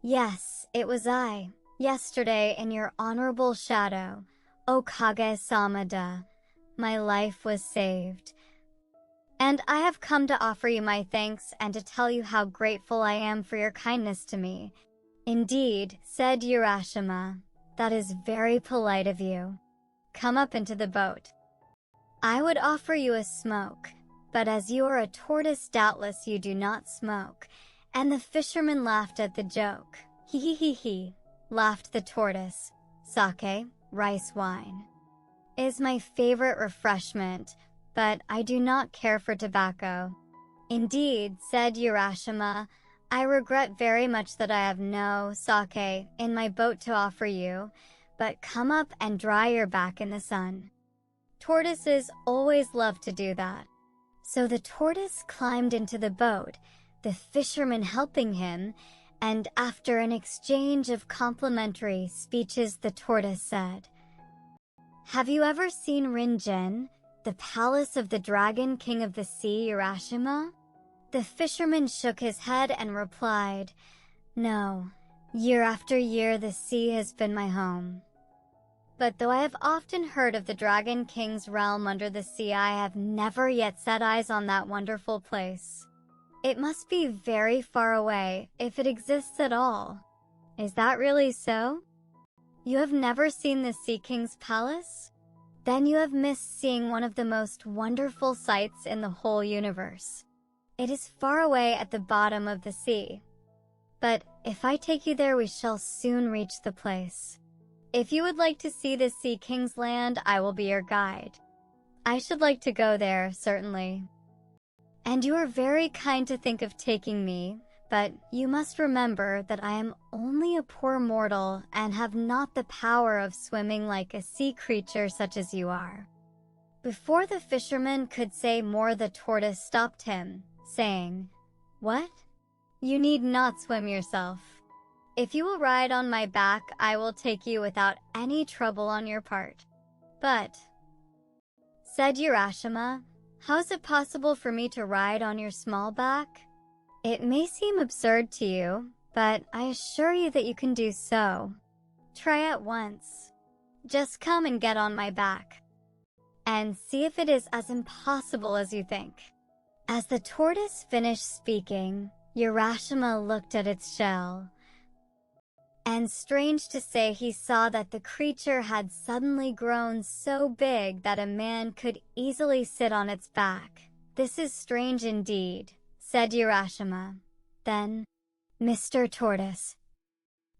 "Yes, it was I, yesterday in your honorable shadow, O Kage-sama-da. My life was saved. And I have come to offer you my thanks and to tell you how grateful I am for your kindness to me." "Indeed," said Urashima, "that is very polite of you. Come up into the boat. I would offer you a smoke, but as you are a tortoise doubtless you do not smoke." And the fisherman laughed at the joke. "He he he he," laughed the tortoise. "Sake, rice wine, is my favorite refreshment, but I do not care for tobacco." "Indeed," said Urashima, "I regret very much that I have no sake in my boat to offer you, but come up and dry your back in the sun." Tortoises always love to do that. So the tortoise climbed into the boat, the fisherman helping him, and after an exchange of complimentary speeches the tortoise said, "Have you ever seen Rinjin, the palace of the dragon king of the sea, Urashima?" The fisherman shook his head and replied, "No, year after year the sea has been my home. But though I have often heard of the Dragon King's realm under the sea, I have never yet set eyes on that wonderful place. It must be very far away, if it exists at all. Is that really so? You have never seen the Sea King's palace? Then you have missed seeing one of the most wonderful sights in the whole universe. It is far away at the bottom of the sea. But if I take you there, we shall soon reach the place. If you would like to see the Sea King's land, I will be your guide. I should like to go there, certainly. And you are very kind to think of taking me, but you must remember that I am only a poor mortal and have not the power of swimming like a sea creature such as you are." Before the fisherman could say more, the tortoise stopped him, saying, "What? You need not swim yourself. If you will ride on my back, I will take you without any trouble on your part." "But," said Urashima, "how is it possible for me to ride on your small back? It may seem absurd to you, but I assure you that you can do so. Try at once. Just come and get on my back, and see if it is as impossible as you think." As the tortoise finished speaking, Urashima looked at its shell. And strange to say, he saw that the creature had suddenly grown so big that a man could easily sit on its back. "This is strange indeed," said Urashima. Then, "Mr. Tortoise,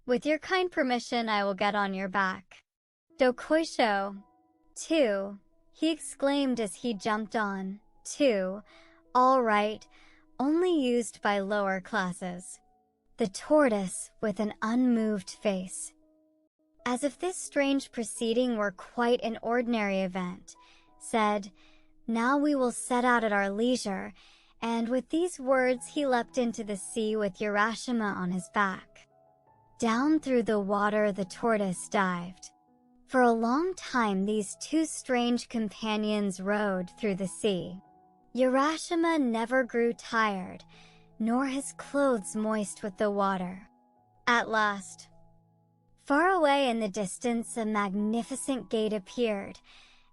with your kind permission, I will get on your back." "Dokoisho, too," he exclaimed as he jumped on. "Too, all right, only used by lower classes." The tortoise, with an unmoved face, as if this strange proceeding were quite an ordinary event, said, "Now we will set out at our leisure," and with these words he leapt into the sea with Urashima on his back. Down through the water the tortoise dived. For a long time these two strange companions rowed through the sea. Urashima never grew tired, nor his clothes moist with the water. At last, far away in the distance, a magnificent gate appeared,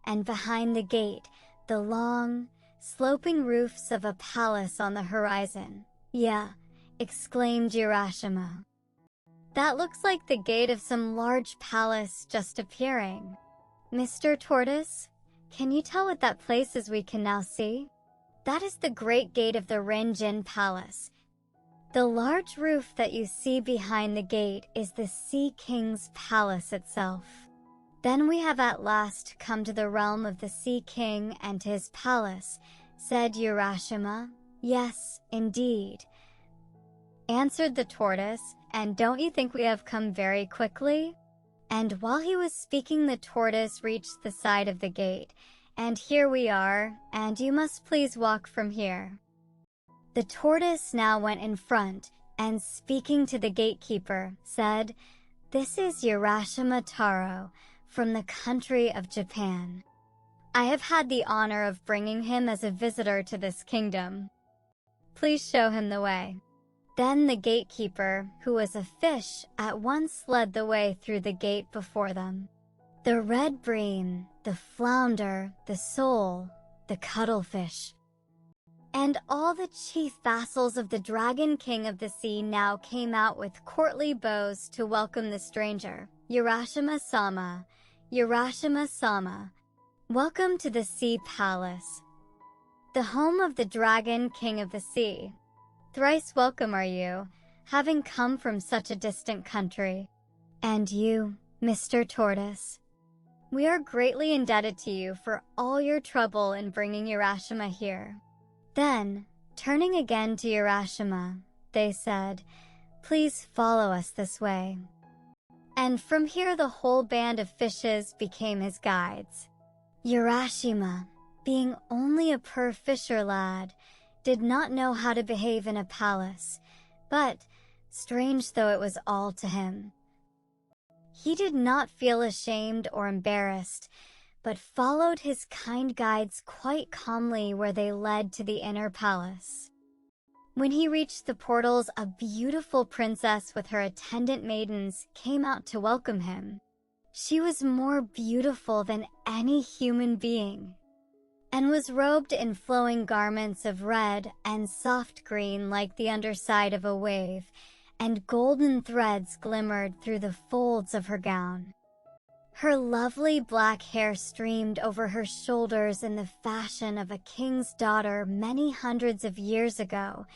and behind the gate, the long, sloping roofs of a palace on the horizon. "Yeah," exclaimed Urashima. "That looks like the gate of some large palace just appearing. Mr. Tortoise, can you tell what that place is we can now see?" "That is the great gate of the Renjin Palace. The large roof that you see behind the gate is the Sea King's palace itself." "Then we have at last come to the realm of the Sea King and to his palace," said Urashima. "Yes, indeed," answered the tortoise, "and don't you think we have come very quickly?" And while he was speaking, the tortoise reached the side of the gate. "And here we are, and you must please walk from here." The tortoise now went in front, and speaking to the gatekeeper, said, "This is Urashima Taro, from the country of Japan. I have had the honor of bringing him as a visitor to this kingdom. Please show him the way." Then the gatekeeper, who was a fish, at once led the way through the gate before them. The red bream, the flounder, the sole, the cuttlefish, and all the chief vassals of the Dragon King of the Sea now came out with courtly bows to welcome the stranger. "Urashima-sama, Urashima-sama, welcome to the Sea Palace, the home of the Dragon King of the Sea. Thrice welcome are you, having come from such a distant country. And you, Mr. Tortoise, we are greatly indebted to you for all your trouble in bringing Urashima here." Then, turning again to Urashima, they said, "Please follow us this way." And from here the whole band of fishes became his guides. Urashima, being only a poor fisher lad, did not know how to behave in a palace, but, strange though it was all to him, he did not feel ashamed or embarrassed, but followed his kind guides quite calmly where they led to the inner palace. When he reached the portals, a beautiful princess with her attendant maidens came out to welcome him. She was more beautiful than any human being, and was robed in flowing garments of red and soft green like the underside of a wave, and golden threads glimmered through the folds of her gown. Her lovely black hair streamed over her shoulders in the fashion of a king's daughter many hundreds of years ago,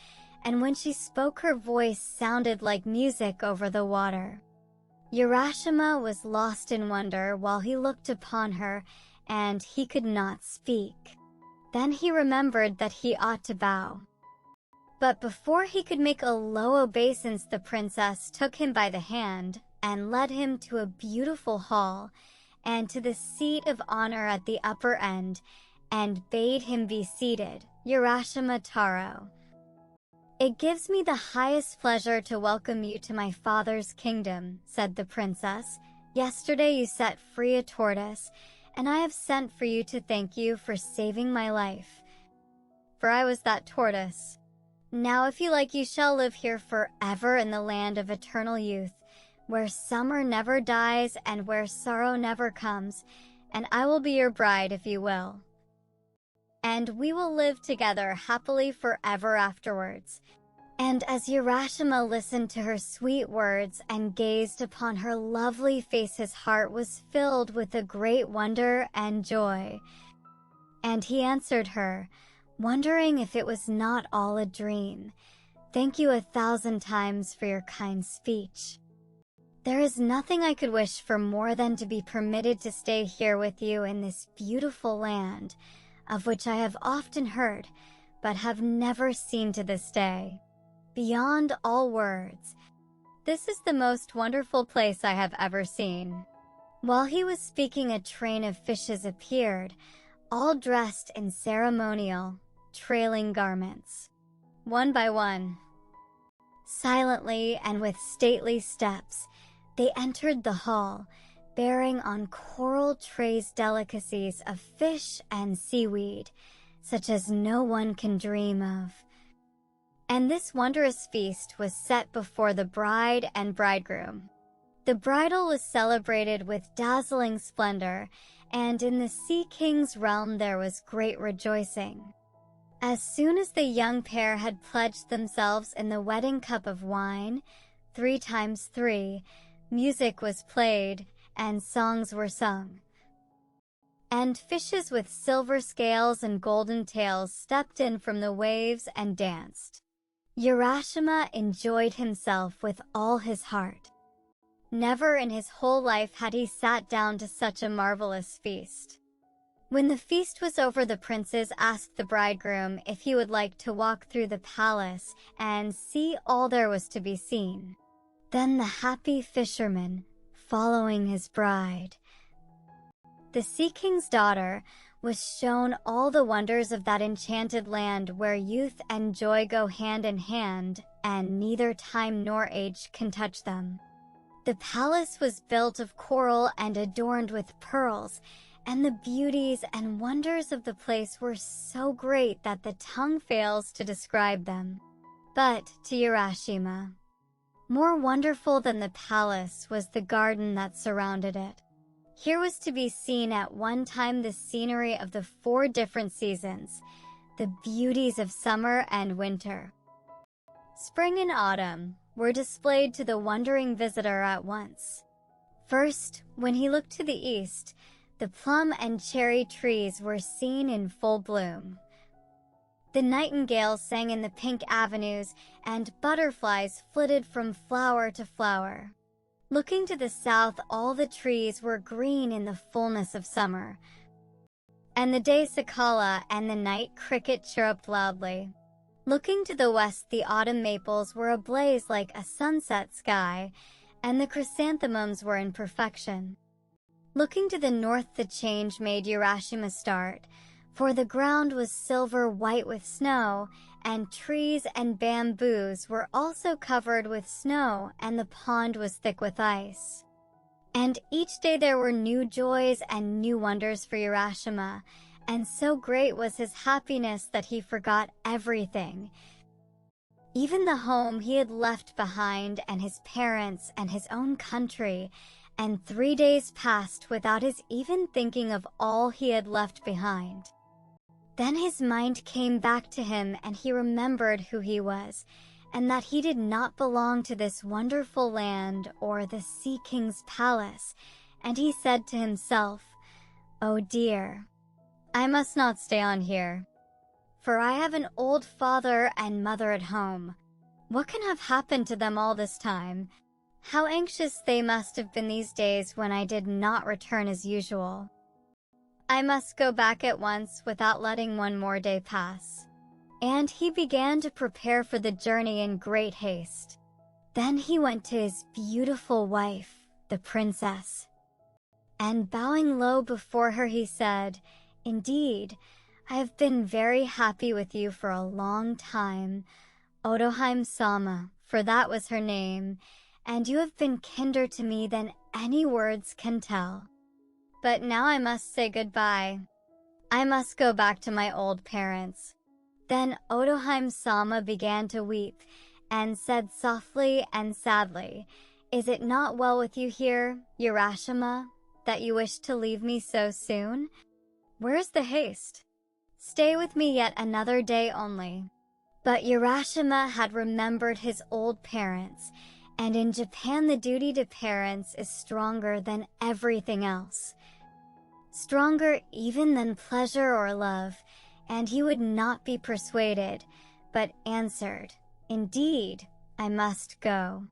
and when she spoke her voice sounded like music over the water. Urashima was lost in wonder while he looked upon her, and he could not speak. Then he remembered that he ought to bow. But before he could make a low obeisance, the princess took him by the hand and led him to a beautiful hall and to the seat of honor at the upper end, and bade him be seated. "Urashima Taro, it gives me the highest pleasure to welcome you to my father's kingdom," said the princess. "Yesterday you set free a tortoise, and I have sent for you to thank you for saving my life, for I was that tortoise. Now if you like, you shall live here forever in the land of eternal youth, where summer never dies and where sorrow never comes, and I will be your bride if you will. And we will live together happily forever afterwards." And as Urashima listened to her sweet words and gazed upon her lovely face, his heart was filled with a great wonder and joy. And he answered her, wondering if it was not all a dream, "Thank you 1,000 times for your kind speech. There is nothing I could wish for more than to be permitted to stay here with you in this beautiful land, of which I have often heard, but have never seen to this day. Beyond all words, this is the most wonderful place I have ever seen." While he was speaking, a train of fishes appeared, all dressed in ceremonial, trailing garments. One by one, Silently and with stately steps, they entered the hall, bearing on coral trays delicacies of fish and seaweed, such as no one can dream of. And this wondrous feast was set before the bride and bridegroom. The bridal was celebrated with dazzling splendor, and in the Sea King's realm there was great rejoicing. As soon as the young pair had pledged themselves in the wedding cup of wine, 3 times 3, music was played, and songs were sung. And fishes with silver scales and golden tails stepped in from the waves and danced. Urashima enjoyed himself with all his heart. Never in his whole life had he sat down to such a marvelous feast. When the feast was over, the princes asked the bridegroom if he would like to walk through the palace and see all there was to be seen. Then the happy fisherman, following his bride, the Sea King's daughter, was shown all the wonders of that enchanted land where youth and joy go hand in hand, and neither time nor age can touch them. The palace was built of coral and adorned with pearls, and the beauties and wonders of the place were so great that the tongue fails to describe them. But to Urashima, more wonderful than the palace was the garden that surrounded it. Here was to be seen at one time the scenery of the 4 different seasons, the beauties of summer and winter. Spring and autumn were displayed to the wondering visitor at once. First, when he looked to the east, the plum and cherry trees were seen in full bloom. The nightingales sang in the pink avenues, and butterflies flitted from flower to flower. Looking to the south, all the trees were green in the fullness of summer, and the day cicala and the night cricket chirruped loudly. Looking to the west, the autumn maples were ablaze like a sunset sky, and the chrysanthemums were in perfection. Looking to the north, the change made Urashima start, for the ground was silver white with snow, and trees and bamboos were also covered with snow, and the pond was thick with ice. And each day there were new joys and new wonders for Urashima, and so great was his happiness that he forgot everything, even the home he had left behind, and his parents and his own country, and 3 days passed without his even thinking of all he had left behind. Then his mind came back to him, and he remembered who he was, and that he did not belong to this wonderful land or the Sea King's palace, and he said to himself, "Oh dear, I must not stay on here, for I have an old father and mother at home. What can have happened to them all this time? How anxious they must have been these days when I did not return as usual. I must go back at once without letting one more day pass." And he began to prepare for the journey in great haste. Then he went to his beautiful wife, the princess, and bowing low before her, he said, "Indeed, I have been very happy with you for a long time, Otohime-sama," for that was her name, "and you have been kinder to me than any words can tell. But now I must say goodbye. I must go back to my old parents." Then Otohime-sama began to weep, and said softly and sadly, "Is it not well with you here, Urashima, that you wish to leave me so soon? Where's the haste? Stay with me yet another day only." But Urashima had remembered his old parents, and in Japan the duty to parents is stronger than everything else, stronger even than pleasure or love, and he would not be persuaded, but answered, "Indeed, I must go.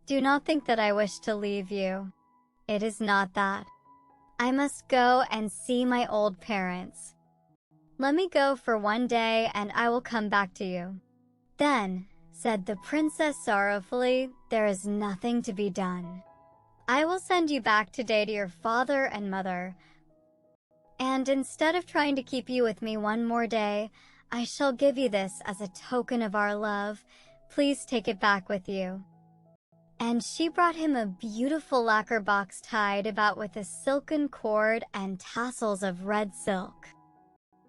Do not think that I wish to leave you. It is not that. I must go and see my old parents. Let me go for one day, and I will come back to you." "Then," said the princess sorrowfully, "there is nothing to be done. I will send you back today to your father and mother, and instead of trying to keep you with me one more day, I shall give you this as a token of our love. Please take it back with you." And she brought him a beautiful lacquer box tied about with a silken cord and tassels of red silk.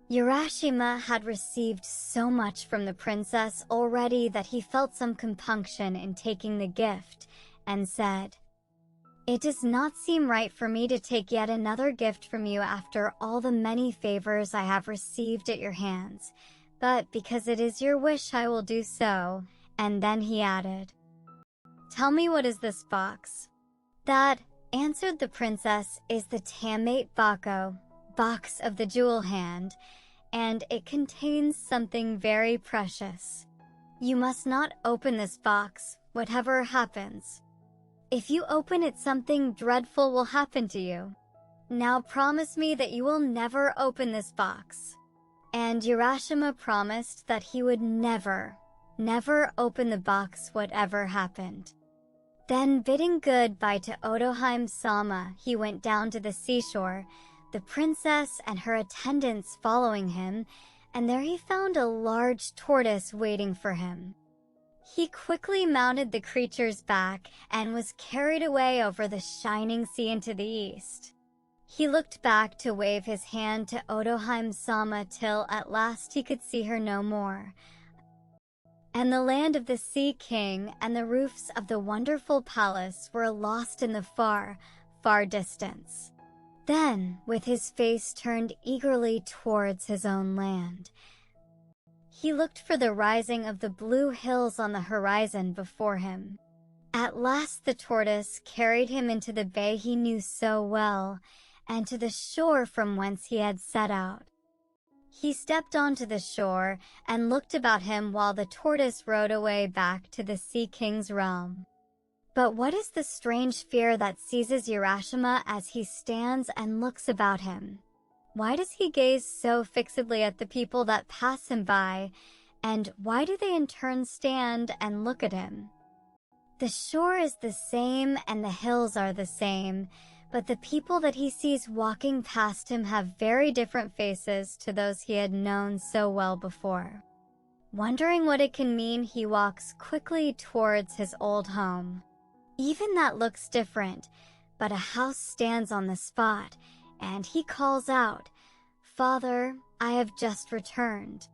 Urashima had received so much from the princess already that he felt some compunction in taking the gift, and said, "It does not seem right for me to take yet another gift from you after all the many favors I have received at your hands, but because it is your wish I will do so." And then he added, "Tell me, what is this box?" "That," answered the princess, "is the Tamate Bako, box of the jewel hand, and it contains something very precious. You must not open this box, whatever happens. If you open it, something dreadful will happen to you. Now promise me that you will never open this box." And Urashima promised that he would never open the box, whatever happened. Then, bidding goodbye to Otohime-sama, he went down to the seashore, the princess and her attendants following him, and there he found a large tortoise waiting for him. He quickly mounted the creature's back and was carried away over the shining sea into the east. He looked back to wave his hand to Otohime-sama till at last he could see her no more. And the land of the Sea King and the roofs of the wonderful palace were lost in the far, far distance. Then, with his face turned eagerly towards his own land, he looked for the rising of the blue hills on the horizon before him. At last the tortoise carried him into the bay he knew so well, and to the shore from whence he had set out. He stepped onto the shore and looked about him while the tortoise rode away back to the Sea King's realm. But what is the strange fear that seizes Urashima as he stands and looks about him? Why does he gaze so fixedly at the people that pass him by, and why do they in turn stand and look at him? The shore is the same and the hills are the same, but the people that he sees walking past him have very different faces to those he had known so well before. Wondering what it can mean, he walks quickly towards his old home. Even that looks different, but a house stands on the spot, and he calls out, "Father, I have just returned."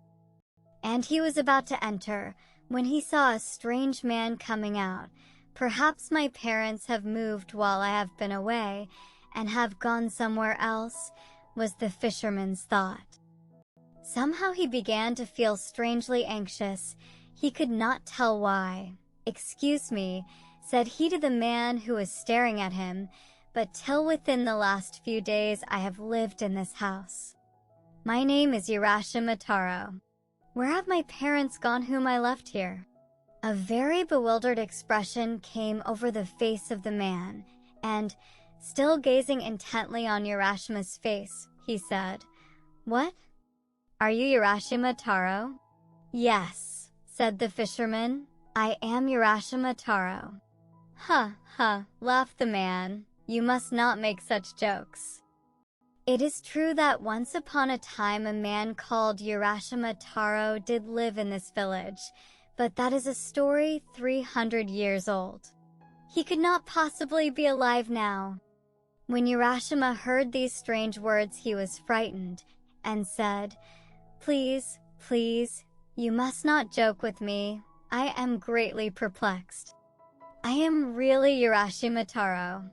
And he was about to enter, when he saw a strange man coming out. "Perhaps my parents have moved while I have been away, and have gone somewhere else," was the fisherman's thought. Somehow he began to feel strangely anxious. He could not tell why. "Excuse me," said he to the man who was staring at him, "but till within the last few days I have lived in this house. My name is Urashima Taro. Where have my parents gone whom I left here?" A very bewildered expression came over the face of the man, and, still gazing intently on Urashima's face, he said, "What? Are you Urashima Taro?" "Yes," said the fisherman, "I am Urashima Taro." "Huh, huh," laughed the man, "you must not make such jokes. It is true that once upon a time a man called Urashima Taro did live in this village, but that is a story 300 years old. He could not possibly be alive now." When Urashima heard these strange words, he was frightened, and said, "Please, please, you must not joke with me. I am greatly perplexed. I am really Urashima Taro,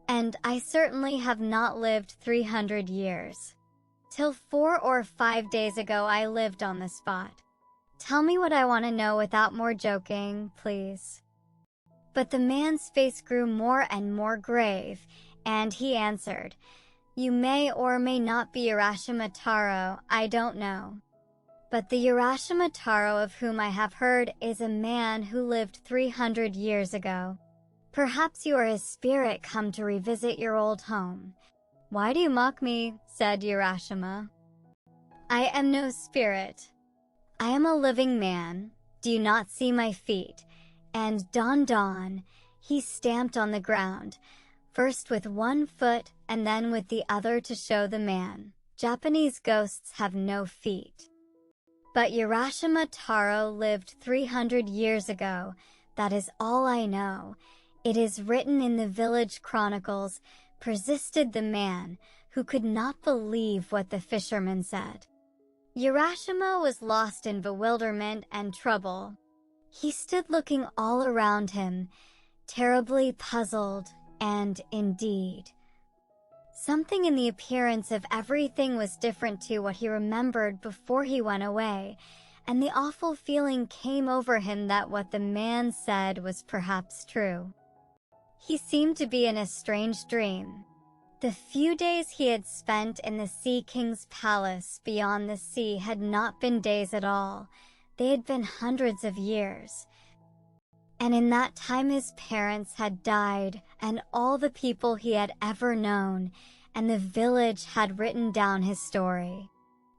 and I certainly have not lived 300 years. Till 4 or 5 days ago I lived on the spot. Tell me what I want to know without more joking, please." But the man's face grew more and more grave, and he answered, "You may or may not be Urashima Taro, I don't know. But the Urashima Taro of whom I have heard is a man who lived 300 years ago. Perhaps you are his spirit come to revisit your old home." "Why do you mock me?" said Urashima. "I am no spirit. I am a living man. Do you not see my feet?" And dawn, he stamped on the ground, first with one foot and then with the other to show the man, "Japanese ghosts have no feet." But Urashima Taro lived 300 years ago. That is all I know. It is written in the village chronicles, persisted the man, who could not believe what the fisherman said. Urashima was lost in bewilderment and trouble. He stood looking all around him, terribly puzzled, and, indeed, something in the appearance of everything was different to what he remembered before he went away, and the awful feeling came over him that what the man said was perhaps true. He seemed to be in a strange dream. The few days he had spent in the Sea King's palace beyond the sea had not been days at all. They had been hundreds of years. And in that time his parents had died, and all the people he had ever known, and the village had written down his story.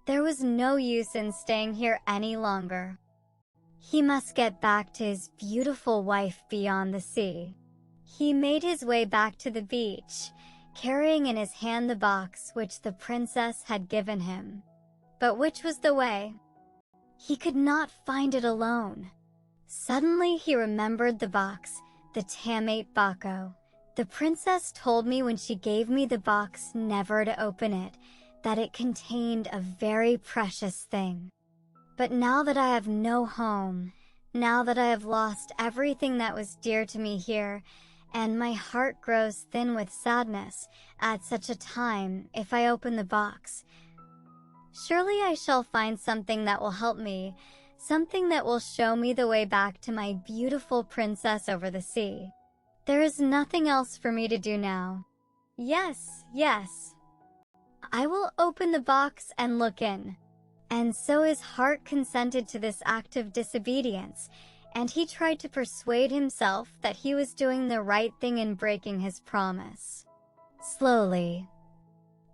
There was no use in staying here any longer. He must get back to his beautiful wife beyond the sea. He made his way back to the beach, carrying in his hand the box which the princess had given him. But which was the way? He could not find it alone. Suddenly he remembered the box, the Tamate Bako. The princess told me when she gave me the box never to open it, that it contained a very precious thing. But now that I have no home, now that I have lost everything that was dear to me here, and my heart grows thin with sadness at such a time, if I open the box, surely I shall find something that will help me, something that will show me the way back to my beautiful princess over the sea. There is nothing else for me to do now. Yes, yes. I will open the box and look in. And so his heart consented to this act of disobedience, and he tried to persuade himself that he was doing the right thing in breaking his promise. Slowly,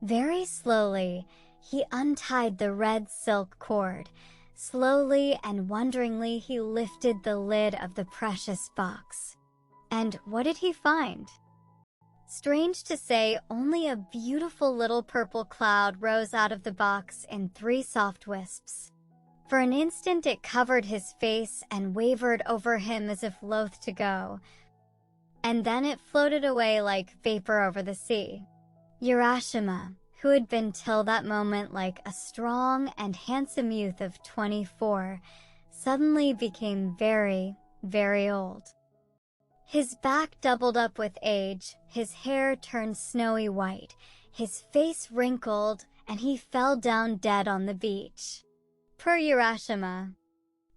very slowly, he untied the red silk cord. Slowly and wonderingly he lifted the lid of the precious box. And what did he find? Strange to say, only a beautiful little purple cloud rose out of the box in 3 soft wisps. For an instant it covered his face and wavered over him as if loath to go. And then it floated away like vapor over the sea. Urashima, who had been till that moment like a strong and handsome youth of 24, suddenly became very, very old. His back doubled up with age, his hair turned snowy white, his face wrinkled, and he fell down dead on the beach. Poor Urashima.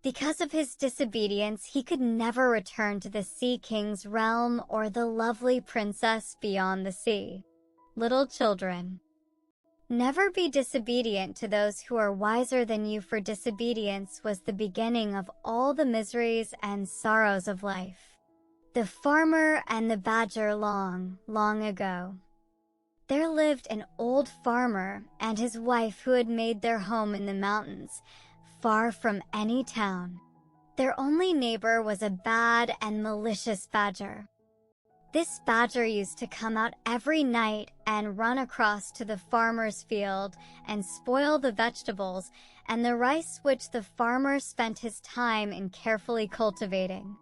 Because of his disobedience, he could never return to the Sea King's realm or the lovely princess beyond the sea. Little children, never be disobedient to those who are wiser than you, for disobedience was the beginning of all the miseries and sorrows of life. The farmer and the badger long, long ago. There lived an old farmer and his wife who had made their home in the mountains, far from any town. Their only neighbor was a bad and malicious badger. This badger used to come out every night and run across to the farmer's field and spoil the vegetables and the rice which the farmer spent his time in carefully cultivating.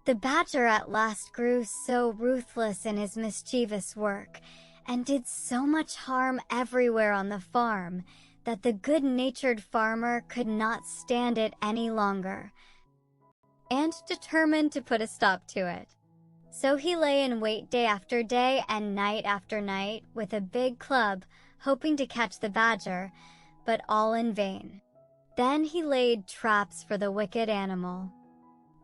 The badger at last grew so ruthless in his mischievous work, and did so much harm everywhere on the farm, that the good-natured farmer could not stand it any longer, and determined to put a stop to it. So he lay in wait day after day and night after night with a big club, hoping to catch the badger, but all in vain. Then he laid traps for the wicked animal.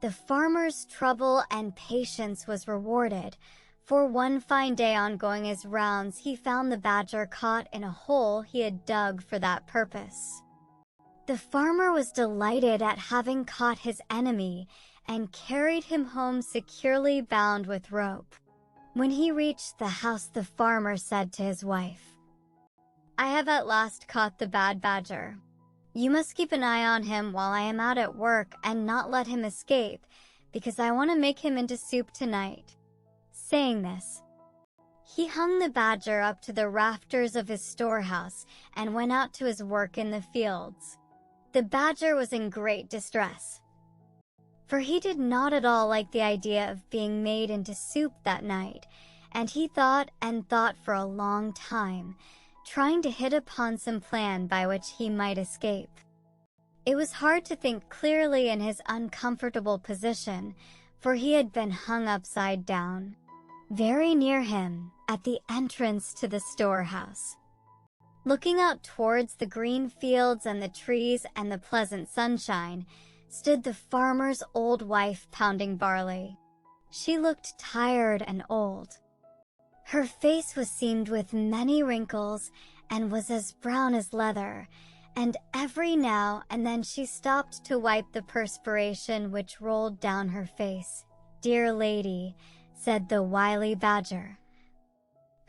The farmer's trouble and patience was rewarded, for one fine day on going his rounds he found the badger caught in a hole he had dug for that purpose. The farmer was delighted at having caught his enemy, and carried him home securely bound with rope. When he reached the house, the farmer said to his wife, "I have at last caught the bad badger. You must keep an eye on him while I am out at work and not let him escape, because I want to make him into soup tonight." Saying this, he hung the badger up to the rafters of his storehouse and went out to his work in the fields. The badger was in great distress, for he did not at all like the idea of being made into soup that night, and he thought and thought for a long time, trying to hit upon some plan by which he might escape. It was hard to think clearly in his uncomfortable position, for he had been hung upside down. Very near him, at the entrance to the storehouse, looking out towards the green fields and the trees and the pleasant sunshine, stood the farmer's old wife pounding barley. She looked tired and old. Her face was seamed with many wrinkles and was as brown as leather, and every now and then she stopped to wipe the perspiration which rolled down her face. "Dear lady," said the wily badger.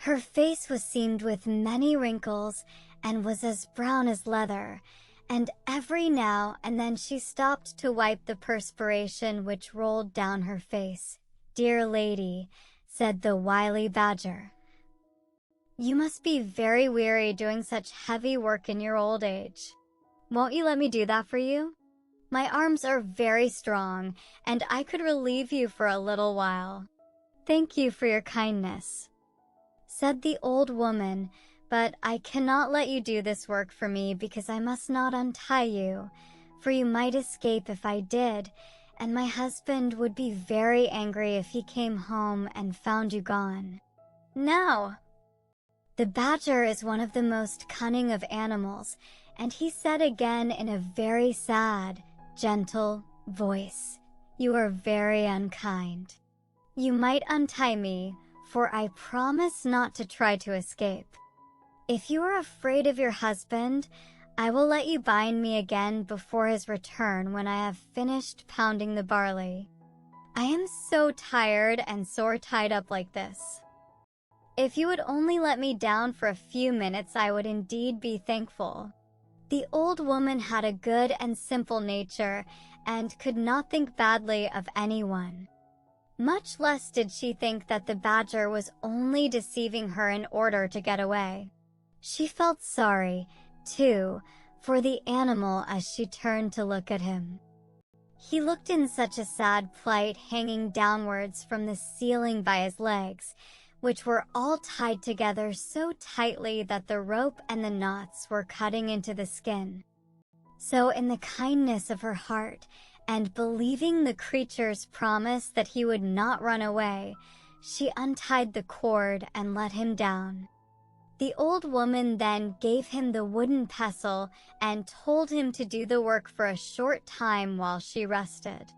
Her face was seamed with many wrinkles and was as brown as leather, and every now and then she stopped to wipe the perspiration which rolled down her face. "Dear lady," said the wily badger, "you must be very weary doing such heavy work in your old age. Won't you let me do that for you? My arms are very strong, and I could relieve you for a little while." "Thank you for your kindness," said the old woman, "but I cannot let you do this work for me because I must not untie you, for you might escape if I did, and my husband would be very angry if he came home and found you gone." Now, the badger is one of the most cunning of animals, and he said again in a very sad, gentle voice, "You are very unkind. You might untie me, for I promise not to try to escape. If you are afraid of your husband, I will let you bind me again before his return when I have finished pounding the barley. I am so tired and sore tied up like this. If you would only let me down for a few minutes, I would indeed be thankful." The old woman had a good and simple nature and could not think badly of anyone. Much less did she think that the badger was only deceiving her in order to get away. She felt sorry, too, for the animal as she turned to look at him. He looked in such a sad plight, hanging downwards from the ceiling by his legs, which were all tied together so tightly that the rope and the knots were cutting into the skin. So in the kindness of her heart, and believing the creature's promise that he would not run away, she untied the cord and let him down. The old woman then gave him the wooden pestle and told him to do the work for a short time while she rested.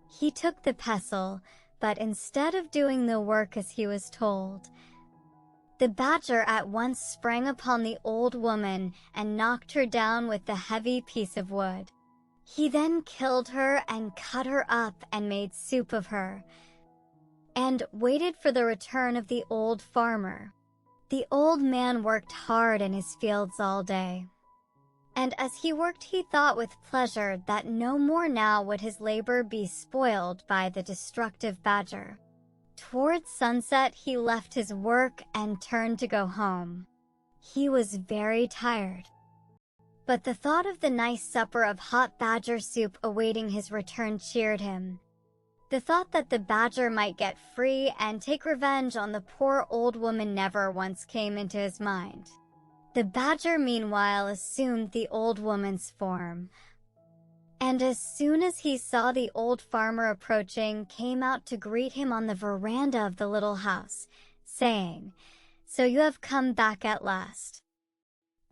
He took the pestle, but instead of doing the work as he was told, the badger at once sprang upon the old woman and knocked her down with the heavy piece of wood. He then killed her and cut her up and made soup of her, and waited for the return of the old farmer. The old man worked hard in his fields all day, and as he worked he thought with pleasure that no more now would his labor be spoiled by the destructive badger. Towards sunset he left his work and turned to go home. He was very tired, but the thought of the nice supper of hot badger soup awaiting his return cheered him. The thought that the badger might get free and take revenge on the poor old woman never once came into his mind. The badger meanwhile assumed the old woman's form, and as soon as he saw the old farmer approaching, came out to greet him on the veranda of the little house, saying, "So you have come back at last.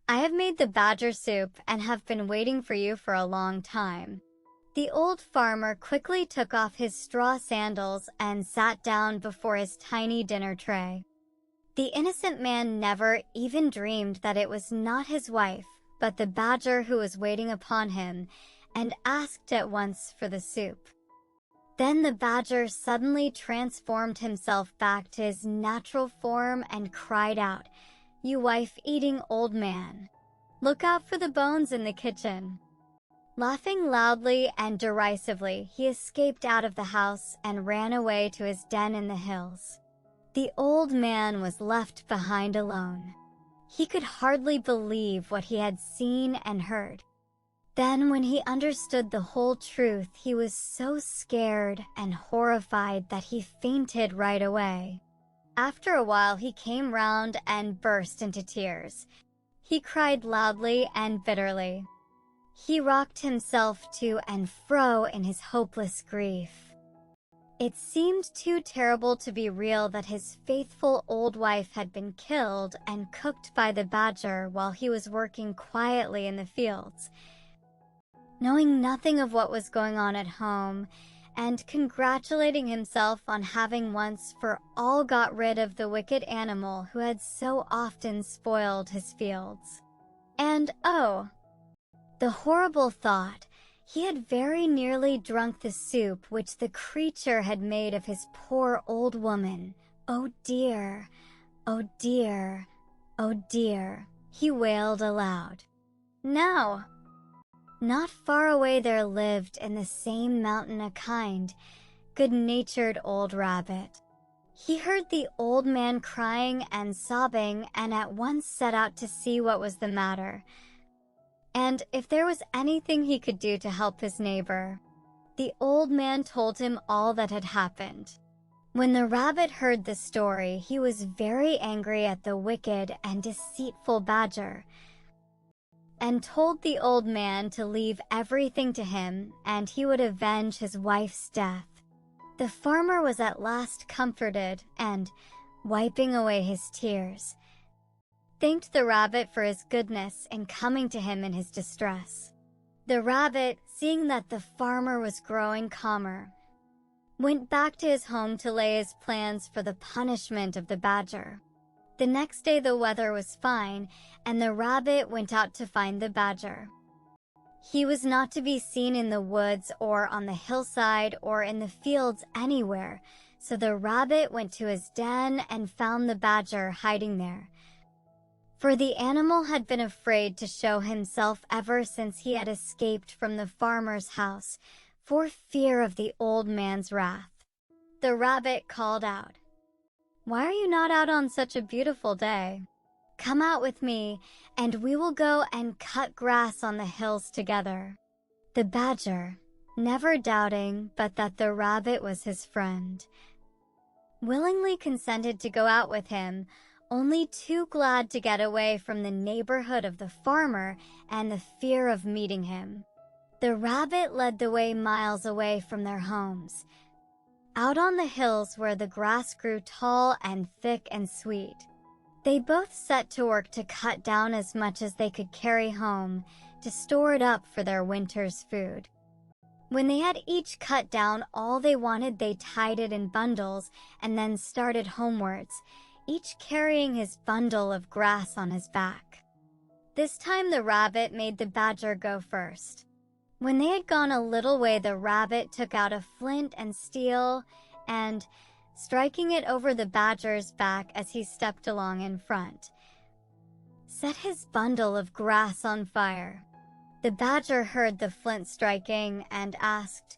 I have made the badger soup and have been waiting for you for a long time." The old farmer quickly took off his straw sandals and sat down before his tiny dinner tray. The innocent man never even dreamed that it was not his wife, but the badger who was waiting upon him, and asked at once for the soup. Then the badger suddenly transformed himself back to his natural form and cried out, "You wife-eating old man, look out for the bones in the kitchen." Laughing loudly and derisively, he escaped out of the house and ran away to his den in the hills. The old man was left behind alone. He could hardly believe what he had seen and heard. Then when he understood the whole truth, he was so scared and horrified that he fainted right away. After a while, he came round and burst into tears. He cried loudly and bitterly. He rocked himself to and fro in his hopeless grief. It seemed too terrible to be real that his faithful old wife had been killed and cooked by the badger while he was working quietly in the fields. Knowing nothing of what was going on at home, and congratulating himself on having once for all got rid of the wicked animal who had so often spoiled his fields. And oh, the horrible thought, he had very nearly drunk the soup which the creature had made of his poor old woman. Oh dear, oh dear, oh dear, he wailed aloud. Now, not far away there lived in the same mountain a kind, good-natured old rabbit. He heard the old man crying and sobbing and at once set out to see what was the matter, and if there was anything he could do to help his neighbor. The old man told him all that had happened. When the rabbit heard the story, he was very angry at the wicked and deceitful badger, and told the old man to leave everything to him, and he would avenge his wife's death. The farmer was at last comforted, and, wiping away his tears, thanked the rabbit for his goodness in coming to him in his distress. The rabbit, seeing that the farmer was growing calmer, went back to his home to lay his plans for the punishment of the badger. The next day the weather was fine, and the rabbit went out to find the badger. He was not to be seen in the woods or on the hillside or in the fields anywhere, so the rabbit went to his den and found the badger hiding there. For the animal had been afraid to show himself ever since he had escaped from the farmer's house, for fear of the old man's wrath. The rabbit called out, "Why are you not out on such a beautiful day? Come out with me, and we will go and cut grass on the hills together." The badger, never doubting but that the rabbit was his friend, willingly consented to go out with him, only too glad to get away from the neighborhood of the farmer and the fear of meeting him. The rabbit led the way miles away from their homes, out on the hills where the grass grew tall and thick and sweet. They both set to work to cut down as much as they could carry home, to store it up for their winter's food. When they had each cut down all they wanted, they tied it in bundles and then started homewards, each carrying his bundle of grass on his back. This time the rabbit made the badger go first. When they had gone a little way, the rabbit took out a flint and steel and, striking it over the badger's back as he stepped along in front, set his bundle of grass on fire. The badger heard the flint striking and asked,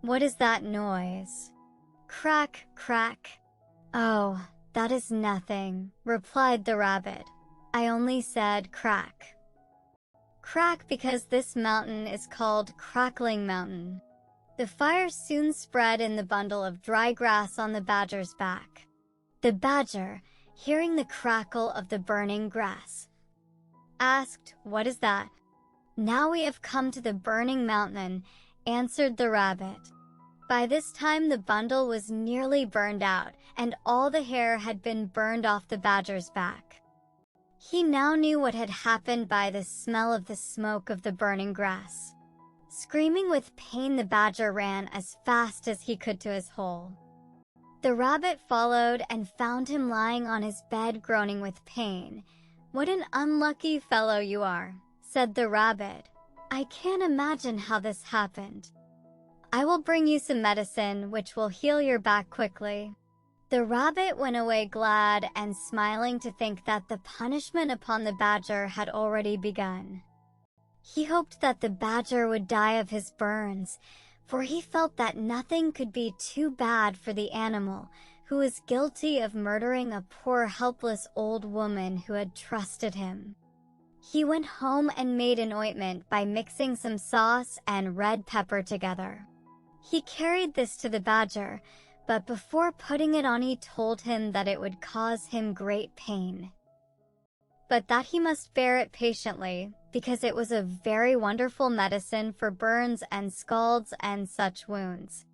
"What is that noise?" "Crack, crack." "Oh, that is nothing," replied the rabbit. "I only said crack. Crack because this mountain is called Crackling Mountain." The fire soon spread in the bundle of dry grass on the badger's back. The badger, hearing the crackle of the burning grass, asked, "What is that?" "Now we have come to the burning mountain," answered the rabbit. By this time the bundle was nearly burned out, and all the hair had been burned off the badger's back. He now knew what had happened by the smell of the smoke of the burning grass. Screaming with pain, the badger ran as fast as he could to his hole. The rabbit followed and found him lying on his bed groaning with pain. "What an unlucky fellow you are," said the rabbit. "I can't imagine how this happened. I will bring you some medicine which will heal your back quickly." The rabbit went away glad and smiling to think that the punishment upon the badger had already begun. He hoped that the badger would die of his burns, for he felt that nothing could be too bad for the animal who was guilty of murdering a poor helpless old woman who had trusted him. He went home and made an ointment by mixing some sauce and red pepper together. He carried this to the badger, but before putting it on he told him that it would cause him great pain, but that he must bear it patiently, because it was a very wonderful medicine for burns and scalds and such wounds.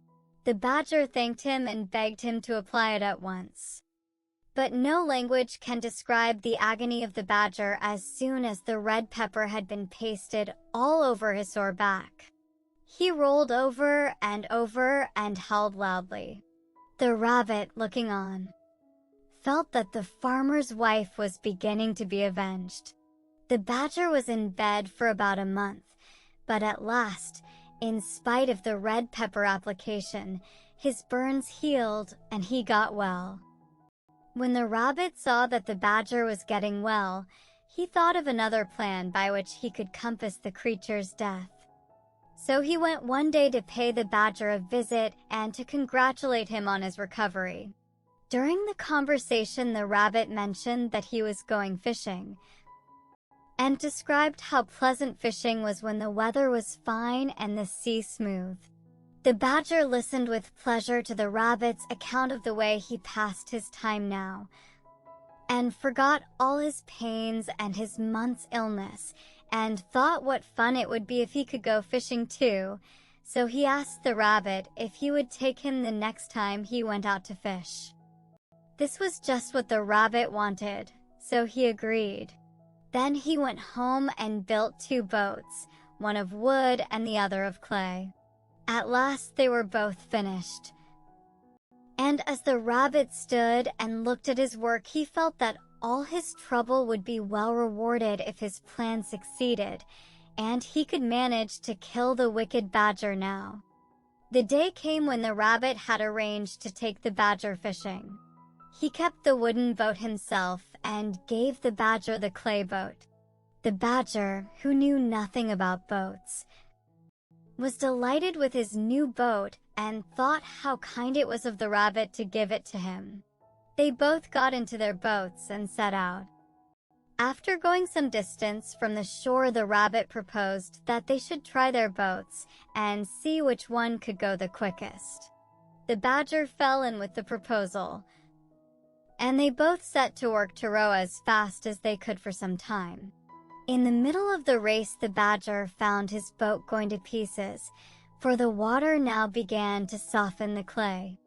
The badger thanked him and begged him to apply it at once. But no language can describe the agony of the badger as soon as the red pepper had been pasted all over his sore back. He rolled over and howled loudly. The rabbit, looking on, felt that the farmer's wife was beginning to be avenged. The badger was in bed for about a month, but at last, in spite of the red pepper application, his burns healed and he got well. When the rabbit saw that the badger was getting well, he thought of another plan by which he could compass the creature's death. So he went one day to pay the badger a visit and to congratulate him on his recovery. During the conversation, the rabbit mentioned that he was going fishing, and described how pleasant fishing was when the weather was fine and the sea smooth. The badger listened with pleasure to the rabbit's account of the way he passed his time now, and forgot all his pains and his month's illness, and thought what fun it would be if he could go fishing too. So he asked the rabbit if he would take him the next time he went out to fish. This was just what the rabbit wanted, so he agreed. Then he went home and built 2 boats, one of wood and the other of clay. At last they were both finished. And as the rabbit stood and looked at his work, he felt that all his trouble would be well rewarded if his plan succeeded, and he could manage to kill the wicked badger now. The day came when the rabbit had arranged to take the badger fishing. He kept the wooden boat himself and gave the badger the clay boat. The badger, who knew nothing about boats, was delighted with his new boat and thought how kind it was of the rabbit to give it to him. They both got into their boats and set out. After going some distance from the shore, the rabbit proposed that they should try their boats and see which one could go the quickest. The badger fell in with the proposal, and they both set to work to row as fast as they could for some time. In the middle of the race, the badger found his boat going to pieces, for the water now began to soften the clay.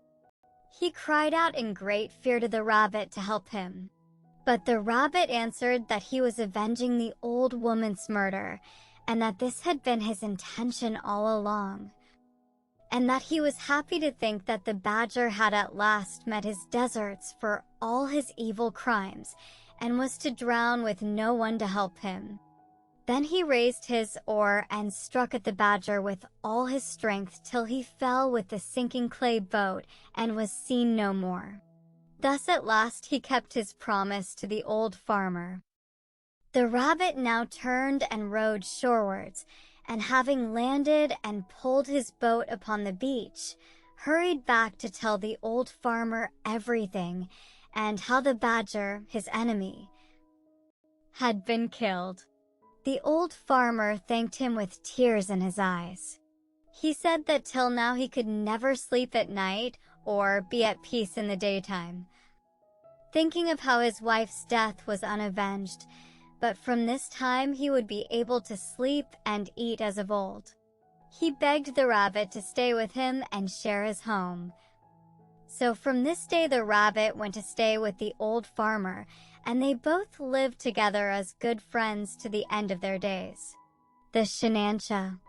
He cried out in great fear to the rabbit to help him. But the rabbit answered that he was avenging the old woman's murder, and that this had been his intention all along, and that he was happy to think that the badger had at last met his deserts for all his evil crimes, and was to drown with no one to help him. Then he raised his oar and struck at the badger with all his strength till he fell with the sinking clay boat and was seen no more. Thus at last he kept his promise to the old farmer. The rabbit now turned and rowed shorewards, and having landed and pulled his boat upon the beach, hurried back to tell the old farmer everything, and how the badger, his enemy, had been killed. The old farmer thanked him with tears in his eyes. He said that till now he could never sleep at night or be at peace in the daytime, thinking of how his wife's death was unavenged, but from this time he would be able to sleep and eat as of old. He begged the rabbit to stay with him and share his home. So from this day the rabbit went to stay with the old farmer, and they both lived together as good friends to the end of their days. The Shinancha,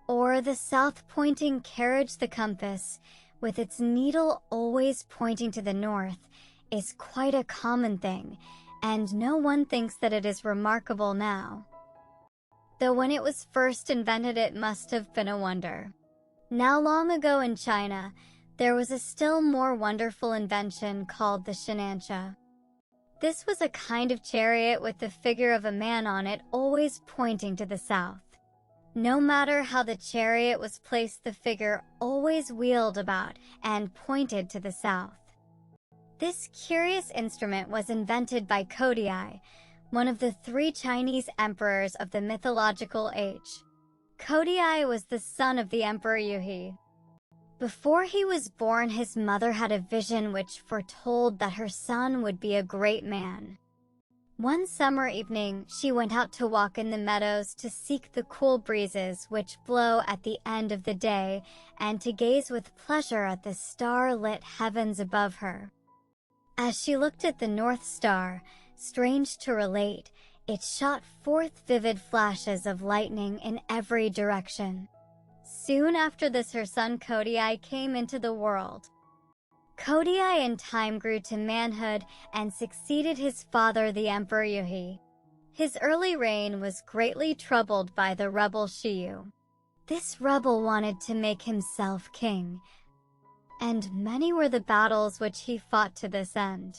or the south-pointing carriage, the compass, with its needle always pointing to the north, is quite a common thing, and no one thinks that it is remarkable now, though when it was first invented it must have been a wonder. Now long ago in China, there was a still more wonderful invention called the Shinancha. This was a kind of chariot with the figure of a man on it always pointing to the south. No matter how the chariot was placed, the figure always wheeled about and pointed to the south. This curious instrument was invented by Kodai, one of the 3 Chinese emperors of the mythological age. Kodai was the son of the Emperor Yuhi. Before he was born, his mother had a vision which foretold that her son would be a great man. One summer evening, she went out to walk in the meadows to seek the cool breezes which blow at the end of the day and to gaze with pleasure at the star-lit heavens above her. As she looked at the North Star, strange to relate, it shot forth vivid flashes of lightning in every direction. Soon after this, her son Kodai came into the world. Kodai in time grew to manhood and succeeded his father, the Emperor Yuhi. His early reign was greatly troubled by the rebel Shiyu. This rebel wanted to make himself king, and many were the battles which he fought to this end.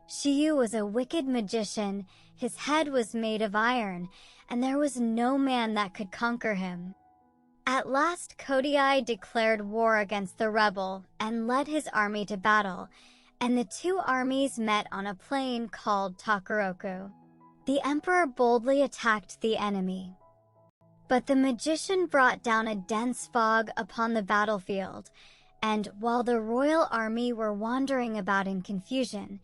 Shiyu was a wicked magician, his head was made of iron, and there was no man that could conquer him. At last, Kodai declared war against the rebel and led his army to battle, and the 2 armies met on a plain called Takaroku. The emperor boldly attacked the enemy, but the magician brought down a dense fog upon the battlefield, and while the royal army were wandering about in confusion,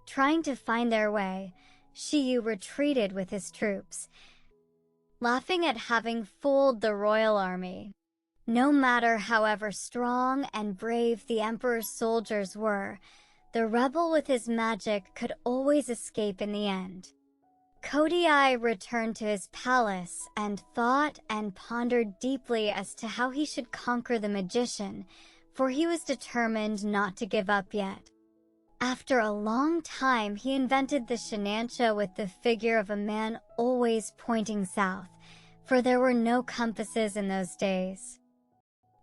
trying to find their way, Shiyu retreated with his troops, laughing at having fooled the royal army. No matter however strong and brave the emperor's soldiers were, the rebel with his magic could always escape in the end. Kodai returned to his palace and thought and pondered deeply as to how he should conquer the magician, for he was determined not to give up yet. After a long time, he invented the shinancha with the figure of a man always pointing south, for there were no compasses in those days.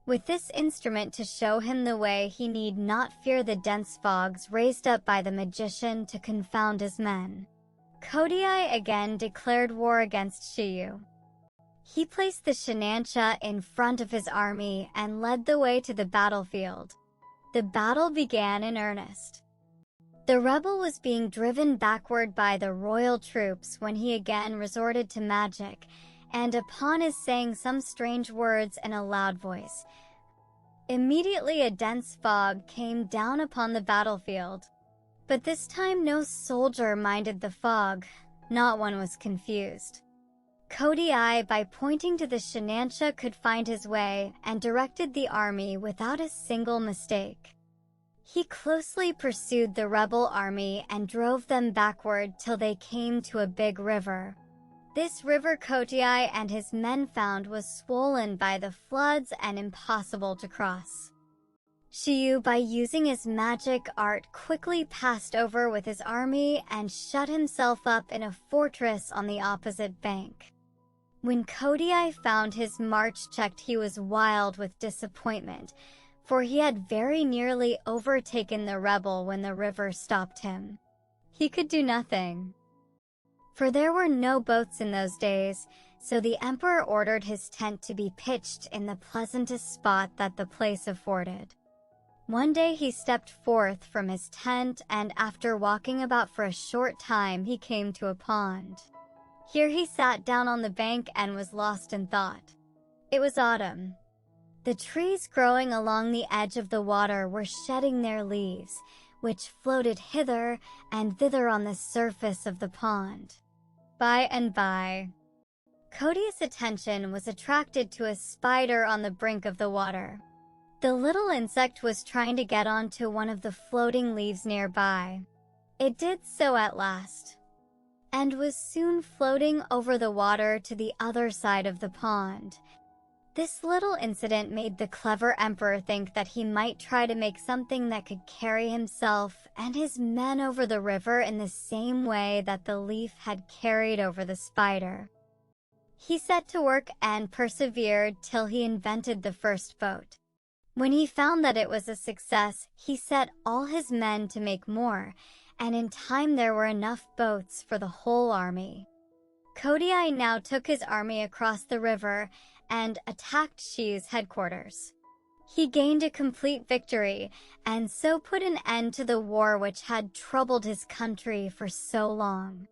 With this instrument to show him the way, he need not fear the dense fogs raised up by the magician to confound his men. Kodai again declared war against Shiyu. He placed the shinancha in front of his army and led the way to the battlefield. The battle began in earnest. The rebel was being driven backward by the royal troops when he again resorted to magic, and upon his saying some strange words in a loud voice, immediately a dense fog came down upon the battlefield. But this time no soldier minded the fog, not one was confused. Kodai, by pointing to the shinancha, could find his way and directed the army without a single mistake. He closely pursued the rebel army and drove them backward till they came to a big river. This river Kodai and his men found was swollen by the floods and impossible to cross. Shiyu, by using his magic art, quickly passed over with his army and shut himself up in a fortress on the opposite bank. When Kodai found his march checked, he was wild with disappointment, for he had very nearly overtaken the rebel when the river stopped him. He could do nothing, for there were no boats in those days, so the emperor ordered his tent to be pitched in the pleasantest spot that the place afforded. One day he stepped forth from his tent, and after walking about for a short time, he came to a pond. Here he sat down on the bank and was lost in thought. It was autumn. The trees growing along the edge of the water were shedding their leaves, which floated hither and thither on the surface of the pond. By and by, Kodai's attention was attracted to a spider on the brink of the water. The little insect was trying to get onto one of the floating leaves nearby. It did so at last, and was soon floating over the water to the other side of the pond. This little incident made the clever emperor think that he might try to make something that could carry himself and his men over the river in the same way that the leaf had carried over the spider. He set to work and persevered till he invented the first boat. When he found that it was a success, he set all his men to make more, and in time there were enough boats for the whole army. Kodai now took his army across the river and attacked Shiyu's headquarters. He gained a complete victory, and so put an end to the war which had troubled his country for so long.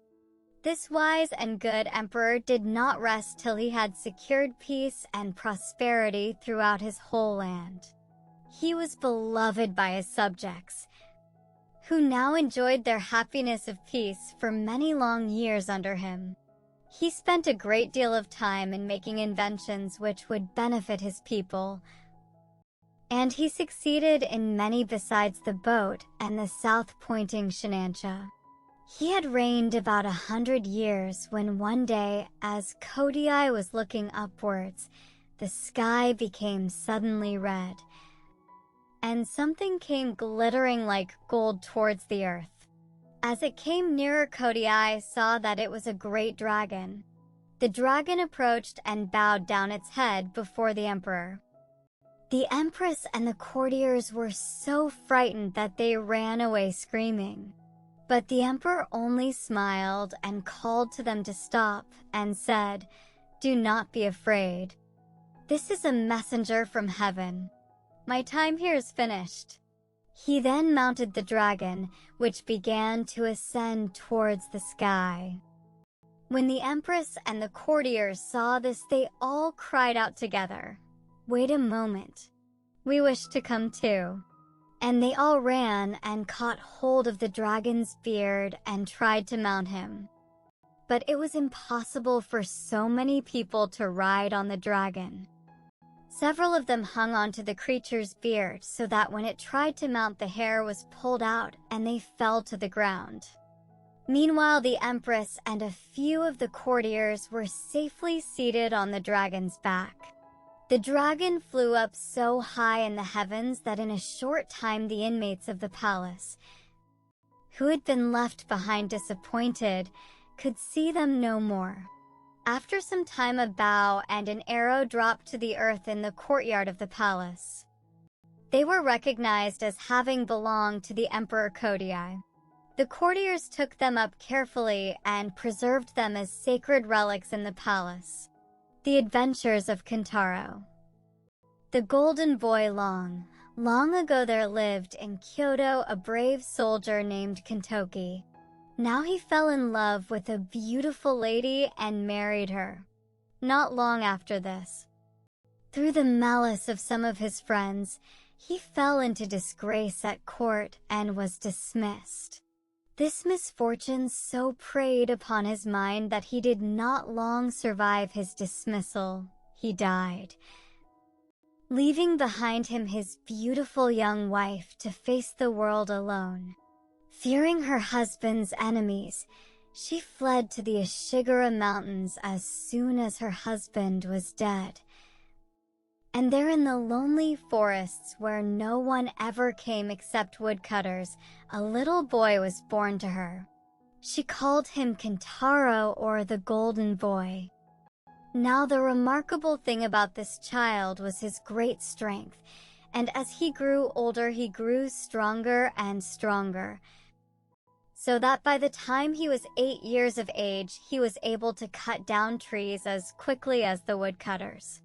This wise and good emperor did not rest till he had secured peace and prosperity throughout his whole land. He was beloved by his subjects, who now enjoyed their happiness of peace for many long years under him. He spent a great deal of time in making inventions which would benefit his people, and he succeeded in many besides the boat and the south-pointing Shinancha. He had reigned about 100 years when one day, as Kodai was looking upwards, the sky became suddenly red, and something came glittering like gold towards the earth. As it came nearer, Kodai saw that it was a great dragon. The dragon approached and bowed down its head before the emperor. The empress and the courtiers were so frightened that they ran away screaming. But the emperor only smiled and called to them to stop and said, "Do not be afraid. This is a messenger from heaven. My time here is finished." He then mounted the dragon, which began to ascend towards the sky. When the empress and the courtiers saw this, they all cried out together, "Wait a moment. We wish to come too." And they all ran and caught hold of the dragon's beard and tried to mount him. But it was impossible for so many people to ride on the dragon. Several of them hung onto the creature's beard so that when it tried to mount, the hair was pulled out and they fell to the ground. Meanwhile, the empress and a few of the courtiers were safely seated on the dragon's back. The dragon flew up so high in the heavens that in a short time the inmates of the palace, who had been left behind disappointed, could see them no more. After some time, a bow and an arrow dropped to the earth in the courtyard of the palace. They were recognized as having belonged to the Emperor Kodai. The courtiers took them up carefully and preserved them as sacred relics in the palace. The Adventures of Kintaro. The Golden Boy. Long, long ago there lived in Kyoto a brave soldier named Kintoki. Now he fell in love with a beautiful lady and married her. Not long after this, through the malice of some of his friends, he fell into disgrace at court and was dismissed. This misfortune so preyed upon his mind that he did not long survive his dismissal. He died, leaving behind him his beautiful young wife to face the world alone. Fearing her husband's enemies, she fled to the Ashigara Mountains as soon as her husband was dead. And there in the lonely forests where no one ever came except woodcutters, a little boy was born to her. She called him Kintaro, or the Golden Boy. Now the remarkable thing about this child was his great strength, and as he grew older he grew stronger and stronger, so that by the time he was 8 years of age he was able to cut down trees as quickly as the woodcutters.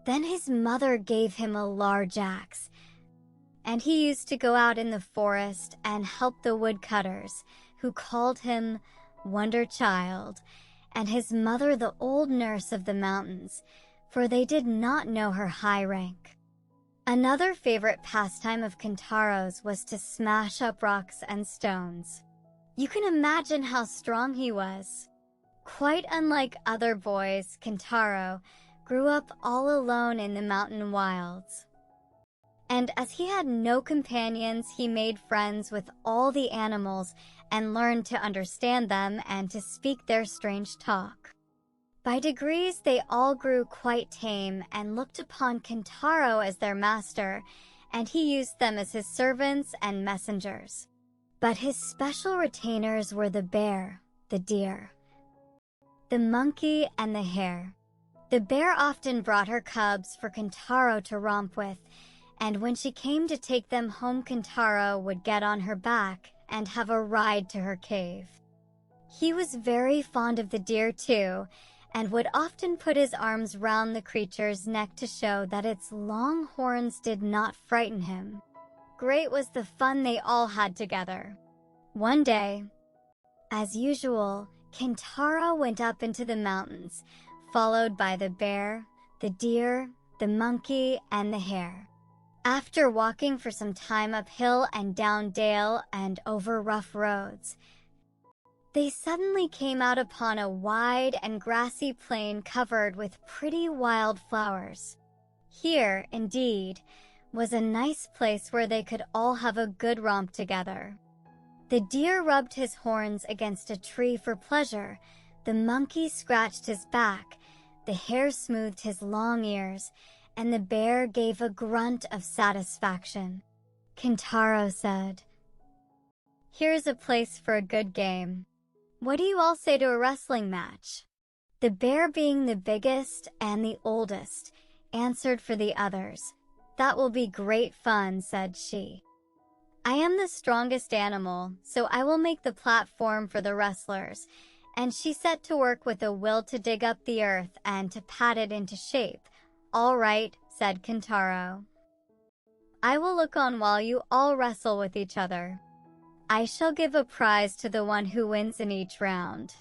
Then his mother gave him a large axe, and he used to go out in the forest and help the woodcutters, who called him Wonder Child, and his mother the old nurse of the mountains, for they did not know her high rank. Another favorite pastime of Kintaro's was to smash up rocks and stones. You can imagine how strong he was. Quite unlike other boys, Kintaro grew up all alone in the mountain wilds. And as he had no companions, he made friends with all the animals and learned to understand them and to speak their strange talk. By degrees, they all grew quite tame and looked upon Kintaro as their master, and he used them as his servants and messengers. But his special retainers were the bear, the deer, the monkey, and the hare. The bear often brought her cubs for Kintaro to romp with, and when she came to take them home, Kintaro would get on her back and have a ride to her cave. He was very fond of the deer too, and would often put his arms round the creature's neck to show that its long horns did not frighten him. Great was the fun they all had together. One day, as usual, Kintaro went up into the mountains, followed by the bear, the deer, the monkey, and the hare. After walking for some time uphill and down dale and over rough roads, they suddenly came out upon a wide and grassy plain covered with pretty wild flowers. Here, indeed, was a nice place where they could all have a good romp together. The deer rubbed his horns against a tree for pleasure, the monkey scratched his back, the hare smoothed his long ears, and the bear gave a grunt of satisfaction. Kintaro said, "Here's a place for a good game. What do you all say to a wrestling match?" The bear, being the biggest and the oldest, answered for the others. "That will be great fun," said she. "I am the strongest animal, so I will make the platform for the wrestlers," and she set to work with a will to dig up the earth and to pat it into shape. "All right," said Kintaro. "I will look on while you all wrestle with each other. I shall give a prize to the one who wins in each round."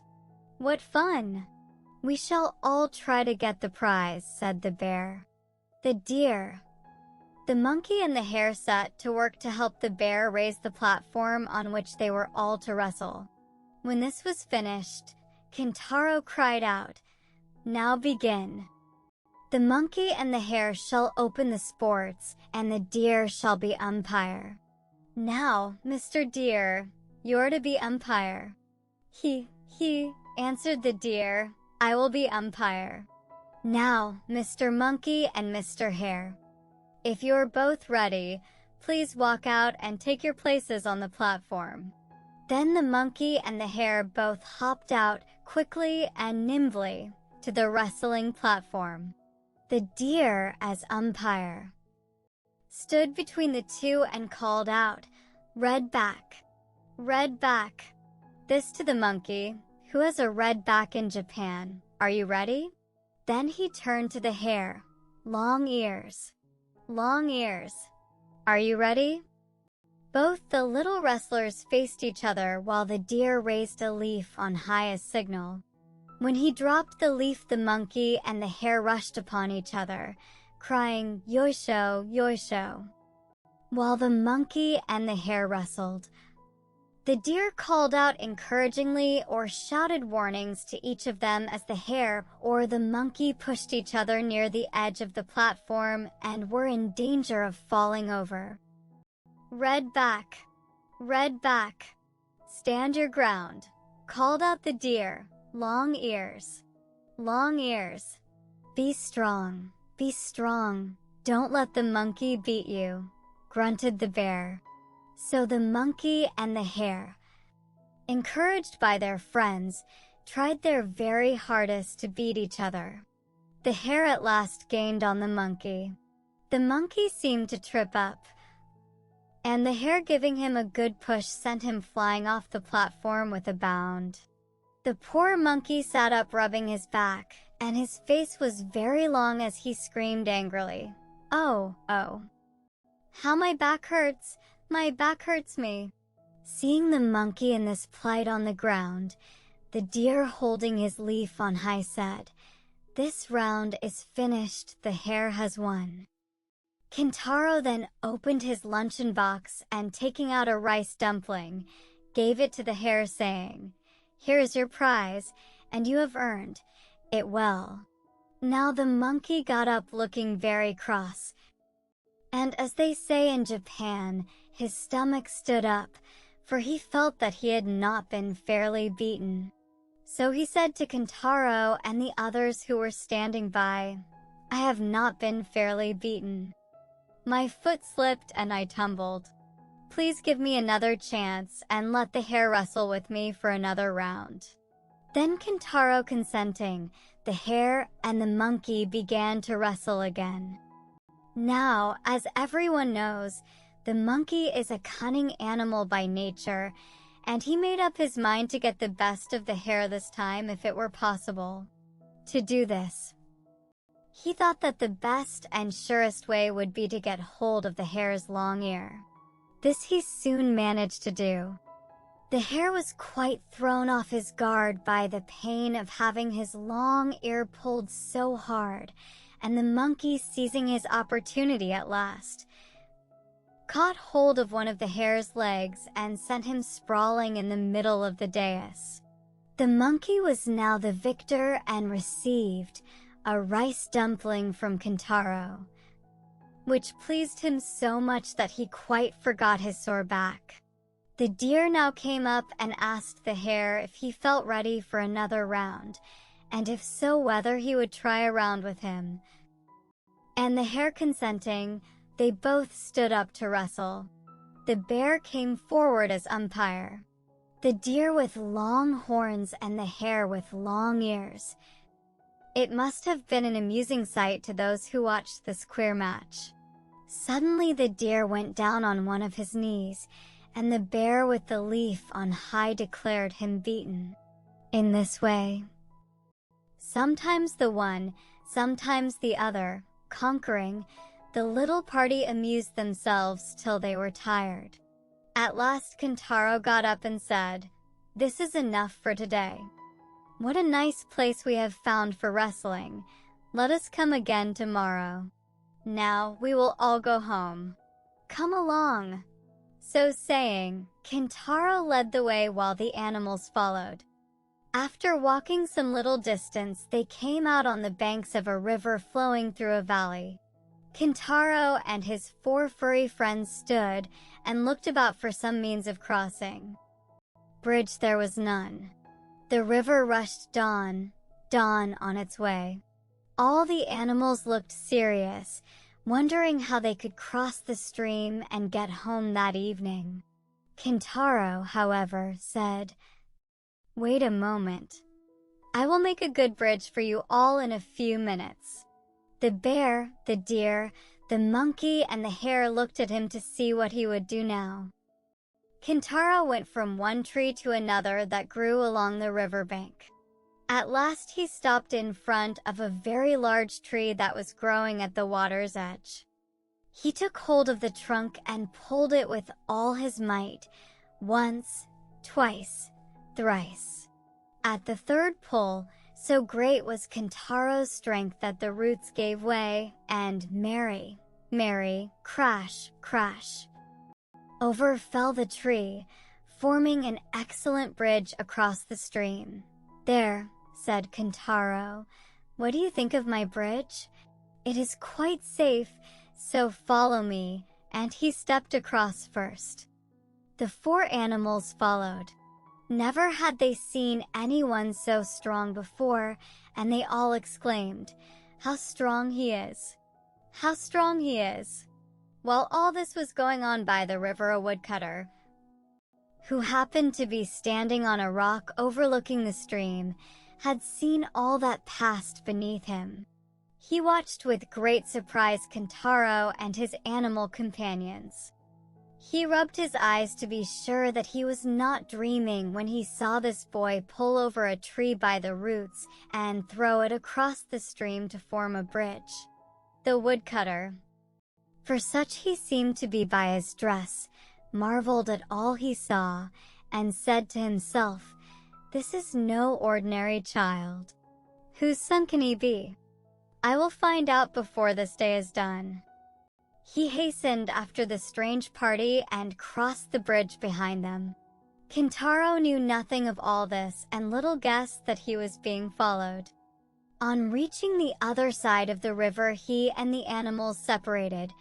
"What fun! We shall all try to get the prize," said the bear. The deer, the monkey, and the hare set to work to help the bear raise the platform on which they were all to wrestle. When this was finished, Kintaro cried out, "Now begin. The monkey and the hare shall open the sports, and the deer shall be umpire. Now, Mr. Deer, you're to be umpire." He, answered the deer, "I will be umpire." "Now, Mr. Monkey and Mr. Hare, if you're both ready, please walk out and take your places on the platform." Then the monkey and the hare both hopped out quickly and nimbly to the wrestling platform. The deer, as umpire, stood between the two and called out, "Red back, red back." This to the monkey, who has a red back in Japan. "Are you ready?" Then he turned to the hare, "Long ears, long ears. Are you ready?" Both the little wrestlers faced each other while the deer raised a leaf on high as signal. When he dropped the leaf, the monkey and the hare rushed upon each other, crying, "Yoisho, yoisho," while the monkey and the hare wrestled. The deer called out encouragingly or shouted warnings to each of them as the hare or the monkey pushed each other near the edge of the platform and were in danger of falling over. "Red back, stand your ground," called out the deer. "Long ears, long ears. Be strong, don't let the monkey beat you," grunted the bear. So the monkey and the hare, encouraged by their friends, tried their very hardest to beat each other. The hare at last gained on the monkey. The monkey seemed to trip up, and the hare, giving him a good push, sent him flying off the platform with a bound. The poor monkey sat up rubbing his back, and his face was very long as he screamed angrily, "Oh, oh! How my back hurts! My back hurts me!" Seeing the monkey in this plight on the ground, the deer, holding his leaf on high, said, "This round is finished, the hare has won." Kintaro then opened his luncheon box and, taking out a rice dumpling, gave it to the hare, saying, "Here is your prize, and you have earned it well." Now the monkey got up looking very cross, and as they say in Japan, his stomach stood up, for he felt that he had not been fairly beaten. So he said to Kintaro and the others who were standing by, "I have not been fairly beaten. My foot slipped and I tumbled. Please give me another chance and let the hare wrestle with me for another round." Then Kintaro consenting, the hare and the monkey began to wrestle again. Now, as everyone knows, the monkey is a cunning animal by nature, and he made up his mind to get the best of the hare this time if it were possible. To do this, he thought that the best and surest way would be to get hold of the hare's long ear. This he soon managed to do. The hare was quite thrown off his guard by the pain of having his long ear pulled so hard, and the monkey, seizing his opportunity at last, caught hold of one of the hare's legs and sent him sprawling in the middle of the dais. The monkey was now the victor and received a rice dumpling from Kintaro, which pleased him so much that he quite forgot his sore back. The deer now came up and asked the hare if he felt ready for another round, and if so, whether he would try a round with him. And the hare consenting, they both stood up to wrestle. The bear came forward as umpire, the deer with long horns and the hare with long ears. It must have been an amusing sight to those who watched this queer match. Suddenly the deer went down on one of his knees, and the bear with the leaf on high declared him beaten. In this way, sometimes the one, sometimes the other, conquering, the little party amused themselves till they were tired. At last Kintaro got up and said, "This is enough for today. What a nice place we have found for wrestling. Let us come again tomorrow. Now we will all go home. Come along." So saying, Kintaro led the way while the animals followed. After walking some little distance, they came out on the banks of a river flowing through a valley. Kintaro and his 4 furry friends stood and looked about for some means of crossing. Bridge there was none. The river rushed dawn on its way. All the animals looked serious, wondering how they could cross the stream and get home that evening. Kintaro, however, said, "Wait a moment. I will make a good bridge for you all in a few minutes." The bear, the deer, the monkey, and the hare looked at him to see what he would do now. Kintaro went from one tree to another that grew along the riverbank. At last he stopped in front of a very large tree that was growing at the water's edge. He took hold of the trunk and pulled it with all his might, once, twice, thrice. At the third pull, so great was Kintaro's strength that the roots gave way, and merry, crash, crash, over fell the tree, forming an excellent bridge across the stream. "There," said Kintaro, "what do you think of my bridge? It is quite safe, so follow me," and he stepped across first. The 4 animals followed. Never had they seen anyone so strong before, and they all exclaimed, "How strong he is! How strong he is!" While all this was going on by the river, a woodcutter, who happened to be standing on a rock overlooking the stream, had seen all that passed beneath him. He watched with great surprise Kintaro and his animal companions. He rubbed his eyes to be sure that he was not dreaming when he saw this boy pull over a tree by the roots and throw it across the stream to form a bridge. The woodcutter, for such he seemed to be by his dress, marveled at all he saw, and said to himself, "This is no ordinary child. Whose son can he be? I will find out before this day is done." He hastened after the strange party and crossed the bridge behind them. Kintaro knew nothing of all this and little guessed that he was being followed. On reaching the other side of the river, he and the animals separated.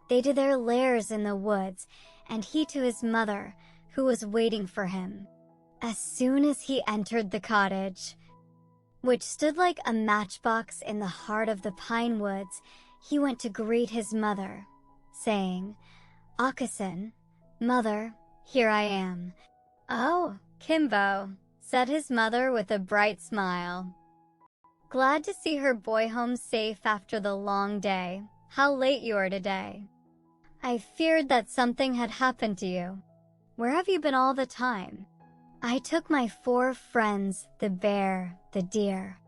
They to their lairs in the woods, and he to his mother, who was waiting for him. As soon as he entered the cottage, which stood like a matchbox in the heart of the pine woods, he went to greet his mother, saying, "Akasan, mother, here I am." "Oh, Kimbo," said his mother with a bright smile. Glad to see her boy home safe after the long day. "How late you are today. I feared that something had happened to you. Where have you been all the time?" "I took my 4 friends, the bear, the deer,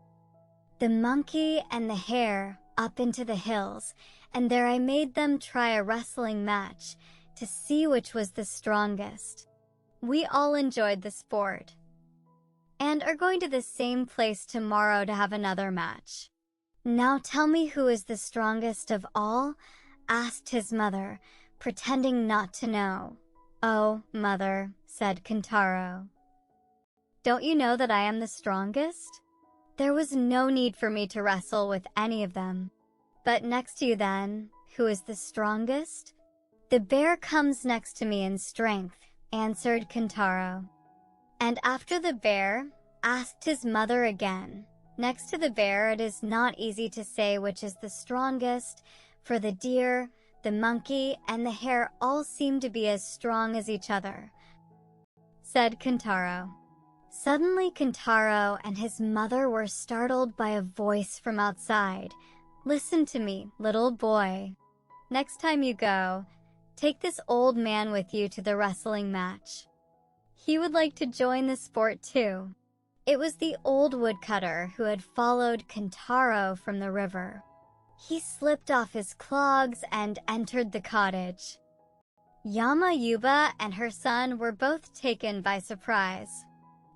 the monkey, and the hare, up into the hills, and there I made them try a wrestling match to see which was the strongest. We all enjoyed the sport and are going to the same place tomorrow to have another match. Now tell me who is the strongest of all? Asked his mother, pretending not to know. Oh, mother, said Kentaro. Don't you know that I am the strongest? There was no need for me to wrestle with any of them. But next to you then, who is the strongest? The bear comes next to me in strength, answered Kentaro. And after the bear, asked his mother again. Next to the bear, it is not easy to say which is the strongest, for the deer, the monkey, and the hare all seem to be as strong as each other, said Kentaro. Suddenly Kentaro and his mother were startled by a voice from outside. Listen to me, little boy. Next time you go, take this old man with you to the wrestling match. He would like to join the sport too. It was the old woodcutter who had followed Kentaro from the river. He slipped off his clogs and entered the cottage. Yama Yuba and her son were both taken by surprise.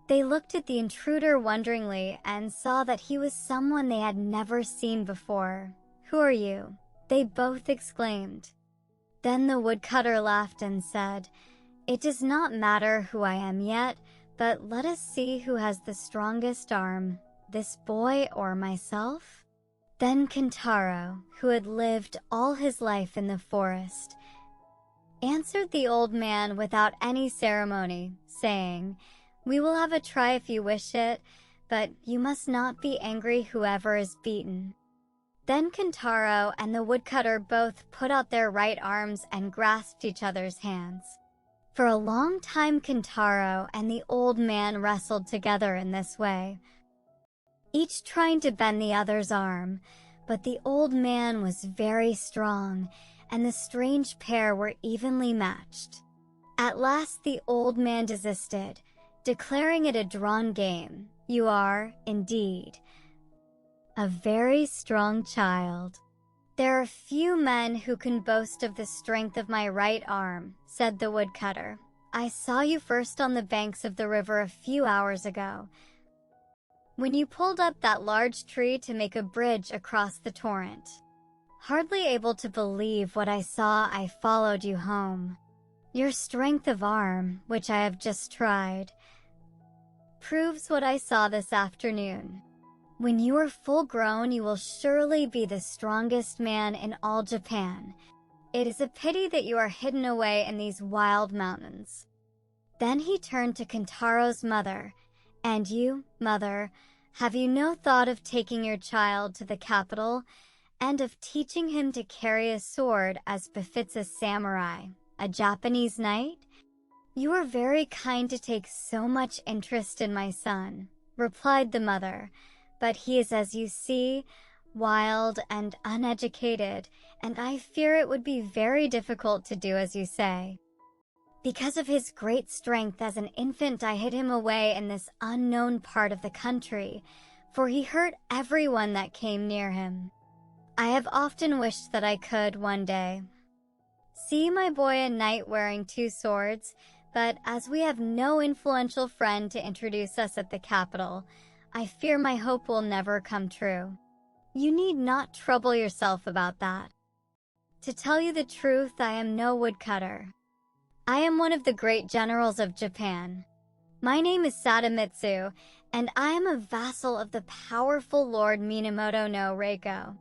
They looked at the intruder wonderingly and saw that he was someone they had never seen before. Who are you? They both exclaimed. Then the woodcutter laughed and said, It does not matter who I am yet, but let us see who has the strongest arm, this boy or myself? Then Kentaro, who had lived all his life in the forest, answered the old man without any ceremony, saying, We will have a try if you wish it, but you must not be angry whoever is beaten. Then Kentaro and the woodcutter both put out their right arms and grasped each other's hands. For a long time Kentaro and the old man wrestled together in this way, each trying to bend the other's arm, but the old man was very strong, and the strange pair were evenly matched. At last the old man desisted, declaring it a drawn game. You are, indeed, a very strong child. There are few men who can boast of the strength of my right arm, said the woodcutter. I saw you first on the banks of the river a few hours ago, when you pulled up that large tree to make a bridge across the torrent. Hardly able to believe what I saw, I followed you home. Your strength of arm, which I have just tried, proves what I saw this afternoon. When you are full grown, you will surely be the strongest man in all Japan. It is a pity that you are hidden away in these wild mountains. Then he turned to Kentaro's mother. And you, mother, have you no thought of taking your child to the capital and of teaching him to carry a sword as befits a samurai, a Japanese knight? You are very kind to take so much interest in my son, replied the mother, but he is, as you see, wild and uneducated, and I fear it would be very difficult to do as you say. Because of his great strength as an infant, I hid him away in this unknown part of the country, for he hurt everyone that came near him. I have often wished that I could one day see my boy a knight wearing two swords, but as we have no influential friend to introduce us at the capital, I fear my hope will never come true. You need not trouble yourself about that. To tell you the truth, I am no woodcutter. I am one of the great generals of Japan. My name is Sadamitsu, and I am a vassal of the powerful Lord Minamoto no Reiko.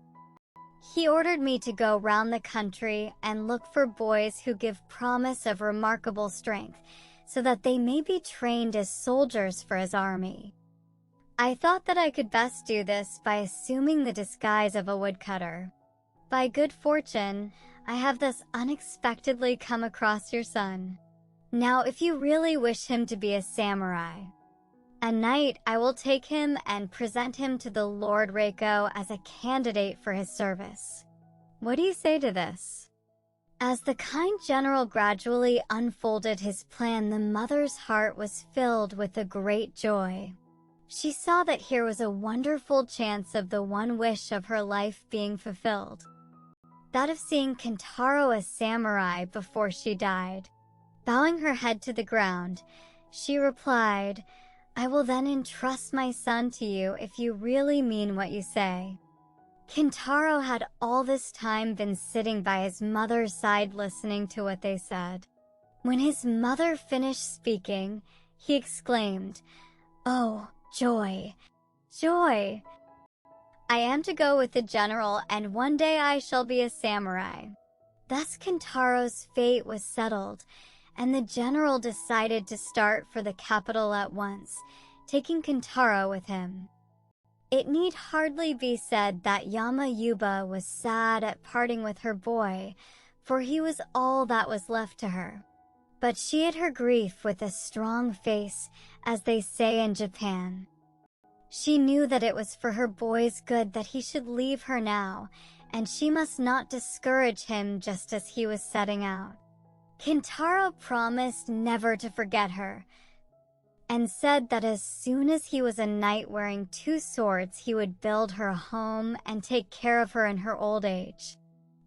He ordered me to go round the country and look for boys who give promise of remarkable strength, so that they may be trained as soldiers for his army. I thought that I could best do this by assuming the disguise of a woodcutter. By good fortune, I have thus unexpectedly come across your son. Now, if you really wish him to be a samurai, a knight, I will take him and present him to the Lord Reiko as a candidate for his service. What do you say to this? As the kind general gradually unfolded his plan, the mother's heart was filled with a great joy. She saw that here was a wonderful chance of the one wish of her life being fulfilled, that of seeing Kentaro a samurai before she died. Bowing her head to the ground, she replied, "I will then entrust my son to you if you really mean what you say." Kintaro had all this time been sitting by his mother's side listening to what they said. When his mother finished speaking, he exclaimed, "Oh, joy, joy! I am to go with the general, and one day I shall be a samurai." Thus Kintaro's fate was settled, and the general decided to start for the capital at once, taking Kintaro with him. It need hardly be said that Yama Yuba was sad at parting with her boy, for he was all that was left to her. But she hid her grief with a strong face, as they say in Japan. She knew that it was for her boy's good that he should leave her now, and she must not discourage him just as he was setting out. Kintaro promised never to forget her, and said that as soon as he was a knight wearing 2 swords, he would build her a home and take care of her in her old age.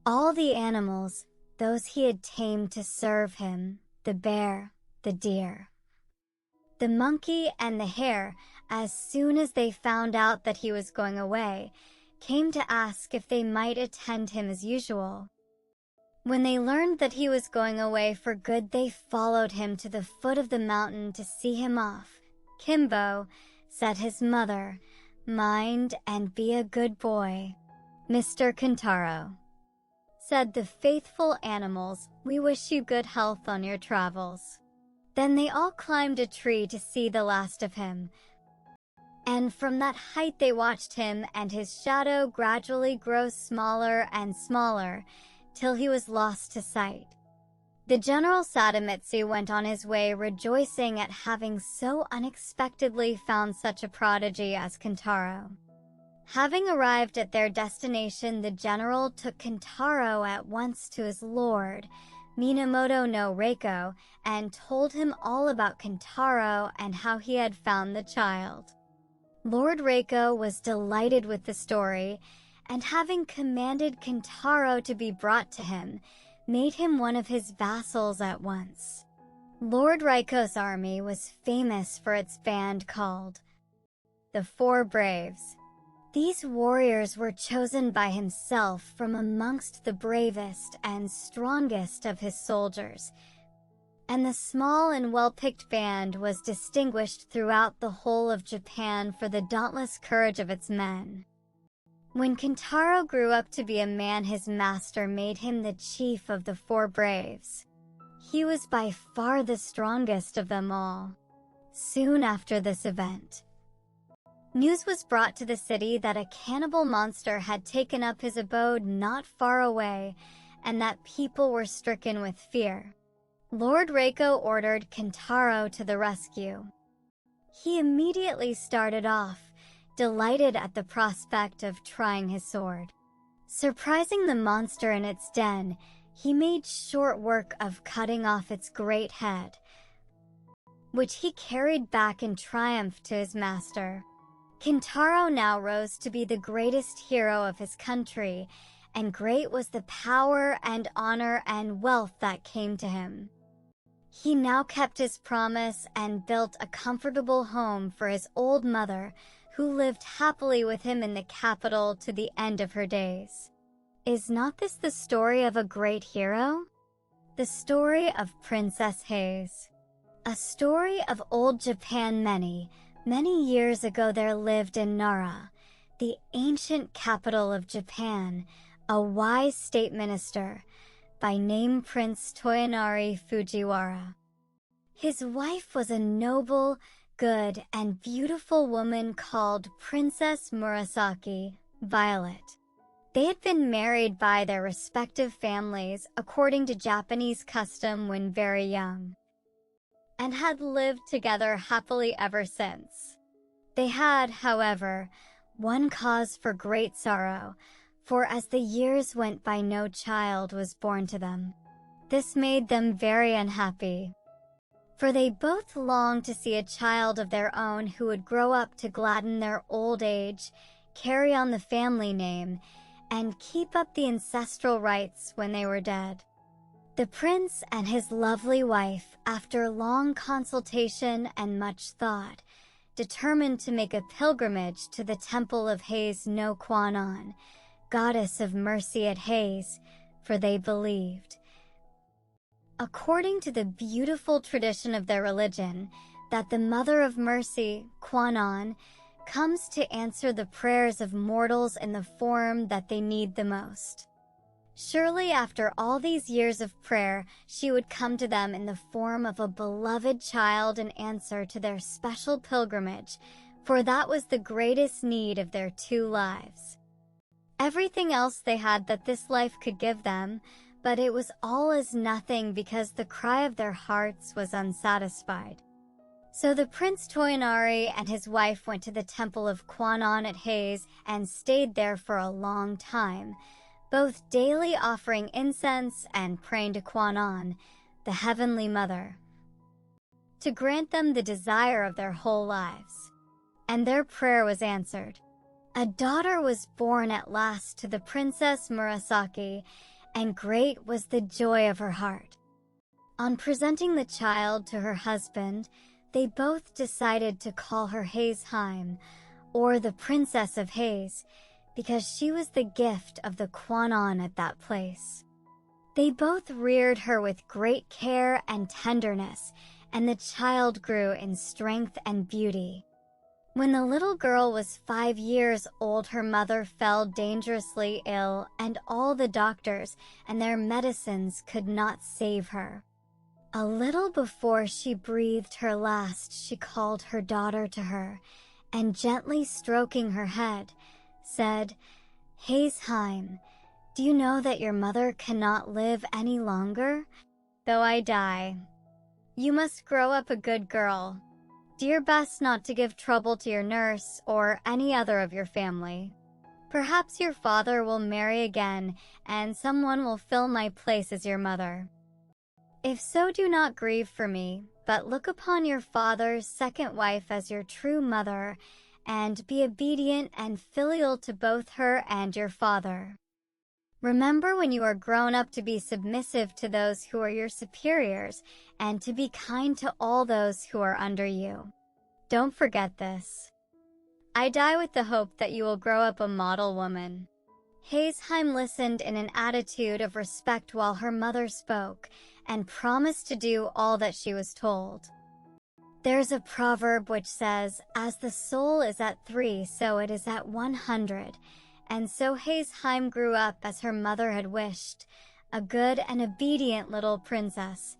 All the animals, those he had tamed to serve him, the bear, the deer, the monkey, and the hare, as soon as they found out that he was going away, came to ask if they might attend him as usual. When they learned that he was going away for good, they followed him to the foot of the mountain to see him off. "Kimbo," said his mother, "mind and be a good boy." "Mr. Kintaro," said the faithful animals, "we wish you good health on your travels." Then they all climbed a tree to see the last of him, and from that height they watched him and his shadow gradually grow smaller and smaller, till he was lost to sight. The General Sadamitsu went on his way rejoicing at having so unexpectedly found such a prodigy as Kintaro. Having arrived at their destination, the general took Kintaro at once to his lord, Minamoto no Reiko, and told him all about Kintaro and how he had found the child. Lord Reiko was delighted with the story, and having commanded Kintaro to be brought to him, made him one of his vassals at once. Lord Reiko's army was famous for its band called the 4 Braves. These warriors were chosen by himself from amongst the bravest and strongest of his soldiers, and the small and well-picked band was distinguished throughout the whole of Japan for the dauntless courage of its men. When Kintaro grew up to be a man, his master made him the chief of the 4 Braves. He was by far the strongest of them all. Soon after this event, news was brought to the city that a cannibal monster had taken up his abode not far away, and that people were stricken with fear. Lord Reiko ordered Kintaro to the rescue. He immediately started off, delighted at the prospect of trying his sword. Surprising the monster in its den, he made short work of cutting off its great head, which he carried back in triumph to his master. Kintaro now rose to be the greatest hero of his country, and great was the power and honor and wealth that came to him. He now kept his promise and built a comfortable home for his old mother, who lived happily with him in the capital to the end of her days. Is not this the story of a great hero? The story of Princess Hayes. A story of old Japan. Many, many years ago there lived in Nara, the ancient capital of Japan, a wise state minister, by name Prince Toyonari Fujiwara. His wife was a noble, good, and beautiful woman called Princess Murasaki, Violet. They had been married by their respective families according to Japanese custom when very young, and had lived together happily ever since. They had, however, one cause for great sorrow, for as the years went by no child was born to them. This made them very unhappy, for they both longed to see a child of their own who would grow up to gladden their old age, carry on the family name, and keep up the ancestral rights when they were dead. The prince and his lovely wife, after long consultation and much thought, determined to make a pilgrimage to the temple of Hase no Kwannon, goddess of mercy at Hase, for they believed, according to the beautiful tradition of their religion, that the Mother of Mercy, Kwannon, comes to answer the prayers of mortals in the form that they need the most. Surely after all these years of prayer, she would come to them in the form of a beloved child in answer to their special pilgrimage, for that was the greatest need of their 2 lives. Everything else they had that this life could give them, but it was all as nothing because the cry of their hearts was unsatisfied. So the Prince Toyonari and his wife went to the temple of Kwannon at Hase and stayed there for a long time, both daily offering incense and praying to Kwannon, the Heavenly Mother, to grant them the desire of their whole lives. And their prayer was answered. A daughter was born at last to the Princess Murasaki, and great was the joy of her heart. On presenting the child to her husband, they both decided to call her Hazeheim, or the Princess of Hase, because she was the gift of the Kwannon at that place. They both reared her with great care and tenderness, and the child grew in strength and beauty. When the little girl was 5 years old, her mother fell dangerously ill, and all the doctors and their medicines could not save her. A little before she breathed her last, she called her daughter to her, and gently stroking her head, said, "Hazeheim, do you know that your mother cannot live any longer? Though I die, you must grow up a good girl. Do your best not to give trouble to your nurse or any other of your family. Perhaps your father will marry again, and someone will fill my place as your mother. If so, do not grieve for me, but look upon your father's second wife as your true mother, and be obedient and filial to both her and your father. Remember when you are grown up to be submissive to those who are your superiors, and to be kind to all those who are under you. Don't forget this. I die with the hope that you will grow up a model woman." Hazeheim listened in an attitude of respect while her mother spoke, and promised to do all that she was told. There's a proverb which says, "As the soul is at 3, so it is at 100, and so Hazeheim grew up as her mother had wished, a good and obedient little princess,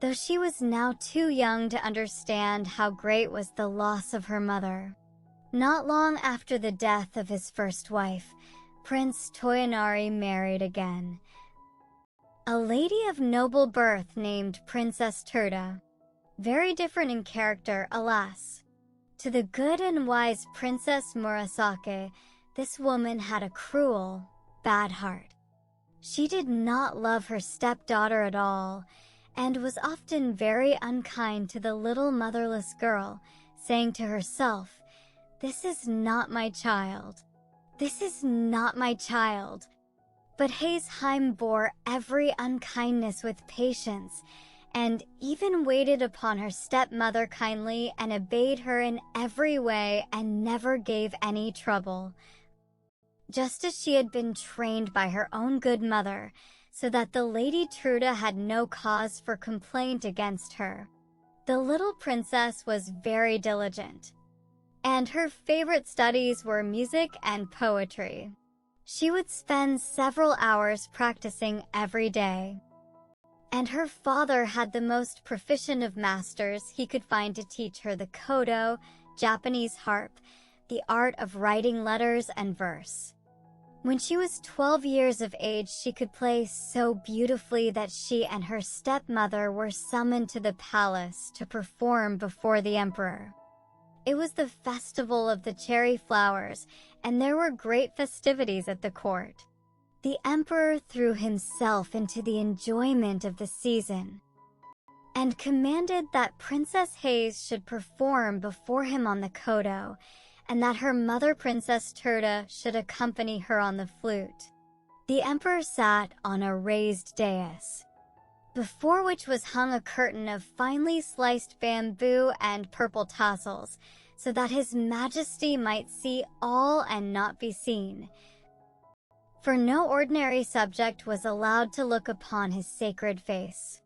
though she was now too young to understand how great was the loss of her mother. Not long after the death of his first wife, Prince Toyonari married again, a lady of noble birth named Princess Turda. Very different in character, alas. To the good and wise Princess Murasaki, this woman had a cruel, bad heart. She did not love her stepdaughter at all, and was often very unkind to the little motherless girl, saying to herself, "This is not my child. This is not my child." But Hazeheim bore every unkindness with patience, and even waited upon her stepmother kindly and obeyed her in every way and never gave any trouble, just as she had been trained by her own good mother, so that the Lady Truda had no cause for complaint against her. The little princess was very diligent, and her favorite studies were music and poetry. She would spend several hours practicing every day. And her father had the most proficient of masters he could find to teach her the kodo, Japanese harp, the art of writing letters and verse. When she was 12 years of age, she could play so beautifully that she and her stepmother were summoned to the palace to perform before the emperor. It was the festival of the cherry flowers, and there were great festivities at the court. The emperor threw himself into the enjoyment of the season, and commanded that Princess Hase should perform before him on the kodo, and that her mother Princess Turda should accompany her on the flute. The emperor sat on a raised dais, before which was hung a curtain of finely sliced bamboo and purple tassels, so that His Majesty might see all and not be seen. For no ordinary subject was allowed to look upon his sacred face.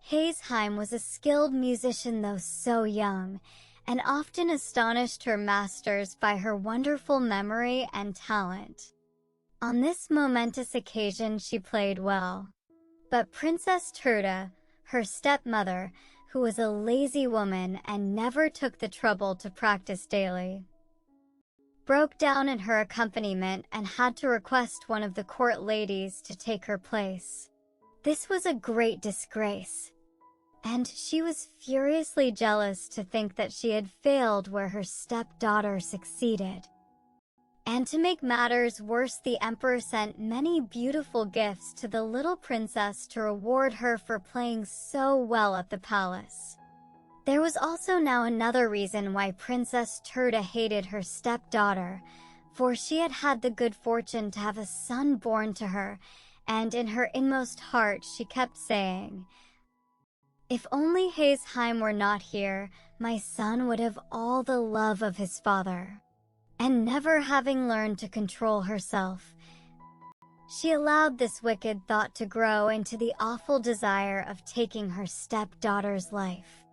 Haesheim was a skilled musician, though so young, and often astonished her masters by her wonderful memory and talent. On this momentous occasion she played well. But Princess Truda, her stepmother, who was a lazy woman and never took the trouble to practice daily, broke down in her accompaniment and had to request one of the court ladies to take her place. This was a great disgrace, and she was furiously jealous to think that she had failed where her stepdaughter succeeded. And to make matters worse, the emperor sent many beautiful gifts to the little princess to reward her for playing so well at the palace. There was also now another reason why Princess Truda hated her stepdaughter, for she had had the good fortune to have a son born to her, and in her inmost heart she kept saying, "If only Haesheim were not here, my son would have all the love of his father." And never having learned to control herself, she allowed this wicked thought to grow into the awful desire of taking her stepdaughter's life.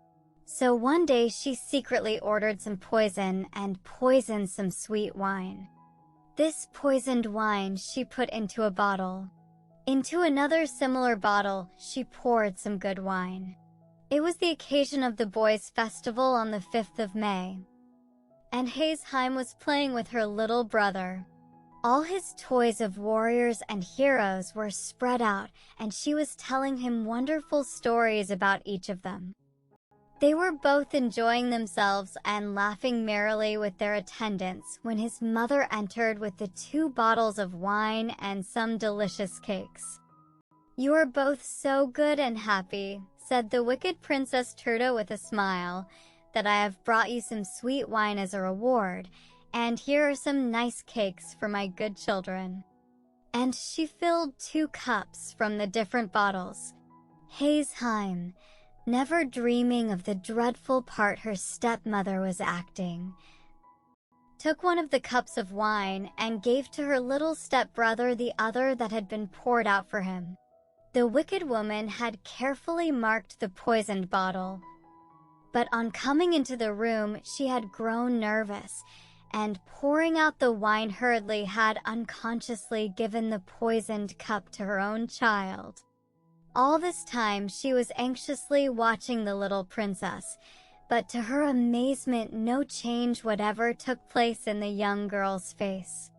So one day she secretly ordered some poison and poisoned some sweet wine. This poisoned wine she put into a bottle. Into another similar bottle she poured some good wine. It was the occasion of the boys' festival on the 5th of May. And Haesheim was playing with her little brother. All his toys of warriors and heroes were spread out, and she was telling him wonderful stories about each of them. They were both enjoying themselves and laughing merrily with their attendants when his mother entered with the 2 bottles of wine and some delicious cakes. "You are both so good and happy," said the wicked Princess Truda with a smile, "that I have brought you some sweet wine as a reward, and here are some nice cakes for my good children." And she filled 2 cups from the different bottles. Haesheim, never dreaming of the dreadful part her stepmother was acting, took one of the cups of wine and gave to her little stepbrother the other that had been poured out for him. The wicked woman had carefully marked the poisoned bottle, but on coming into the room she had grown nervous, and pouring out the wine hurriedly had unconsciously given the poisoned cup to her own child. All this time she was anxiously watching the little princess, but to her amazement no change whatever took place in the young girl's face.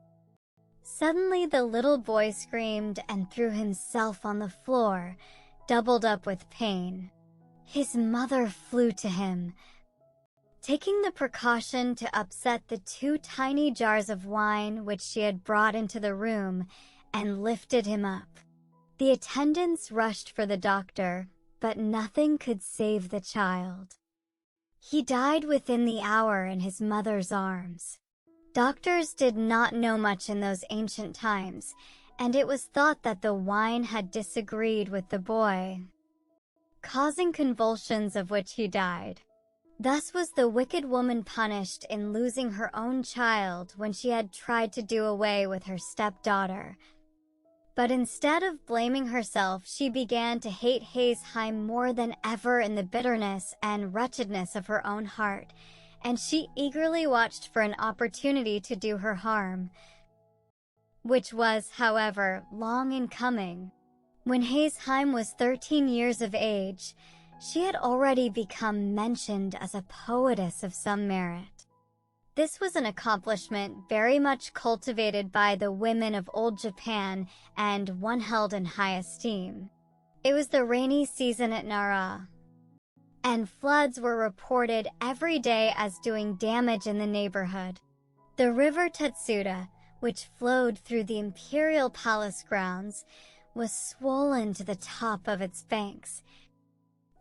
Suddenly the little boy screamed and threw himself on the floor, doubled up with pain. His mother flew to him, taking the precaution to upset the 2 tiny jars of wine which she had brought into the room, and lifted him up. The attendants rushed for the doctor, but nothing could save the child. He died within the hour in his mother's arms. Doctors did not know much in those ancient times, and it was thought that the wine had disagreed with the boy, causing convulsions of which he died. Thus was the wicked woman punished in losing her own child when she had tried to do away with her stepdaughter. But instead of blaming herself, she began to hate Haesheim more than ever in the bitterness and wretchedness of her own heart, and she eagerly watched for an opportunity to do her harm, which was, however, long in coming. When Haesheim was 13 years of age, she had already become mentioned as a poetess of some merit. This was an accomplishment very much cultivated by the women of old Japan and one held in high esteem. It was the rainy season at Nara, and floods were reported every day as doing damage in the neighborhood. The river Tetsuda, which flowed through the imperial palace grounds, was swollen to the top of its banks,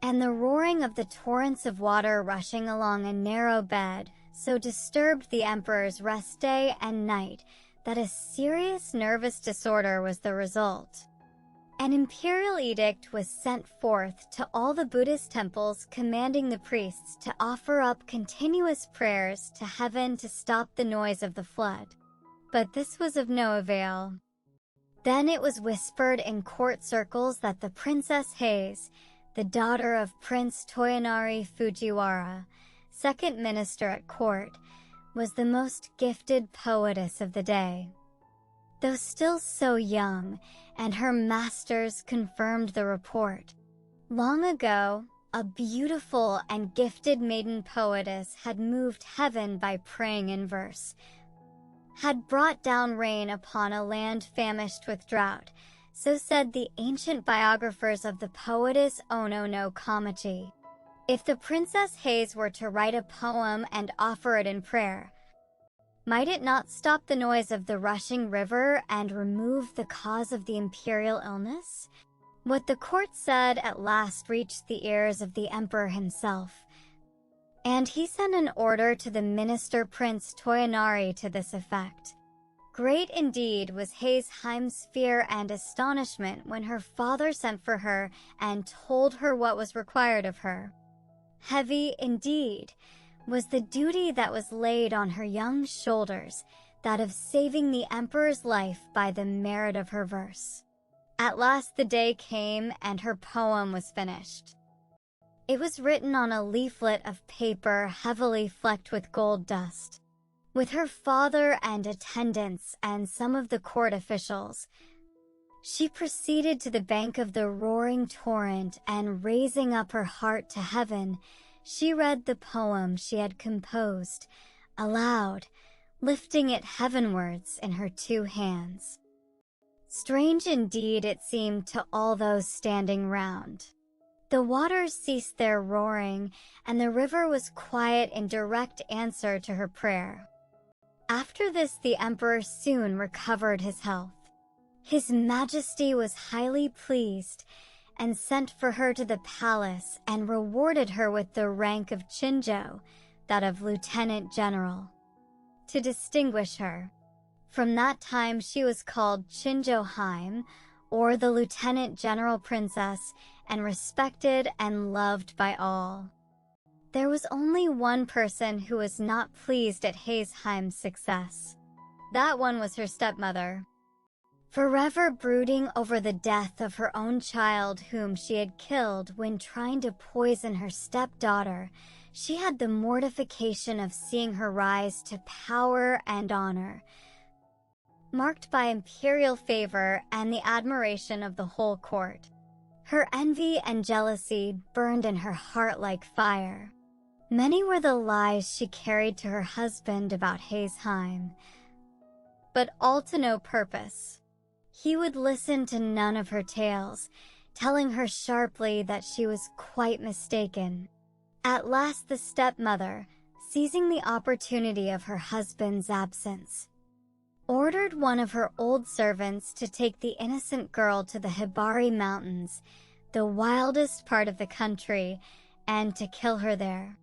and the roaring of the torrents of water rushing along a narrow bed so disturbed the emperor's rest day and night that a serious nervous disorder was the result. An imperial edict was sent forth to all the Buddhist temples commanding the priests to offer up continuous prayers to heaven to stop the noise of the flood. But this was of no avail. Then it was whispered in court circles that the Princess Hayes, the daughter of Prince Toyonari Fujiwara, second minister at court, was the most gifted poetess of the day. Though still so young, and her masters confirmed the report. Long ago, a beautiful and gifted maiden poetess had moved heaven by praying in verse, had brought down rain upon a land famished with drought, so said the ancient biographers of the poetess Ono no Kamachi. If the Princess Hayes were to write a poem and offer it in prayer, might it not stop the noise of the rushing river and remove the cause of the imperial illness? What the court said at last reached the ears of the emperor himself, and he sent an order to the minister Prince Toyonari to this effect. Great indeed was Hayesheim's fear and astonishment when her father sent for her and told her what was required of her. Heavy, indeed, was the duty that was laid on her young shoulders, that of saving the emperor's life by the merit of her verse. At last the day came and her poem was finished. It was written on a leaflet of paper heavily flecked with gold dust. With her father and attendants and some of the court officials, she proceeded to the bank of the roaring torrent, and raising up her heart to heaven, she read the poem she had composed, aloud, lifting it heavenwards in her two hands. Strange indeed it seemed to all those standing round. The waters ceased their roaring, and the river was quiet in direct answer to her prayer. After this the emperor soon recovered his health. His Majesty was highly pleased, and sent for her to the palace and rewarded her with the rank of Chinjo, that of lieutenant general, to distinguish her. From that time she was called Chinjo-heim, or the lieutenant general princess, and respected and loved by all. There was only one person who was not pleased at Hayesheim's success. That one was her stepmother. Forever brooding over the death of her own child whom she had killed when trying to poison her stepdaughter, she had the mortification of seeing her rise to power and honor, marked by imperial favor and the admiration of the whole court. Her envy and jealousy burned in her heart like fire. Many were the lies she carried to her husband about Hayesheim, but all to no purpose. He would listen to none of her tales, telling her sharply that she was quite mistaken. At last the stepmother, seizing the opportunity of her husband's absence, ordered one of her old servants to take the innocent girl to the Hibari Mountains, the wildest part of the country, and to kill her there.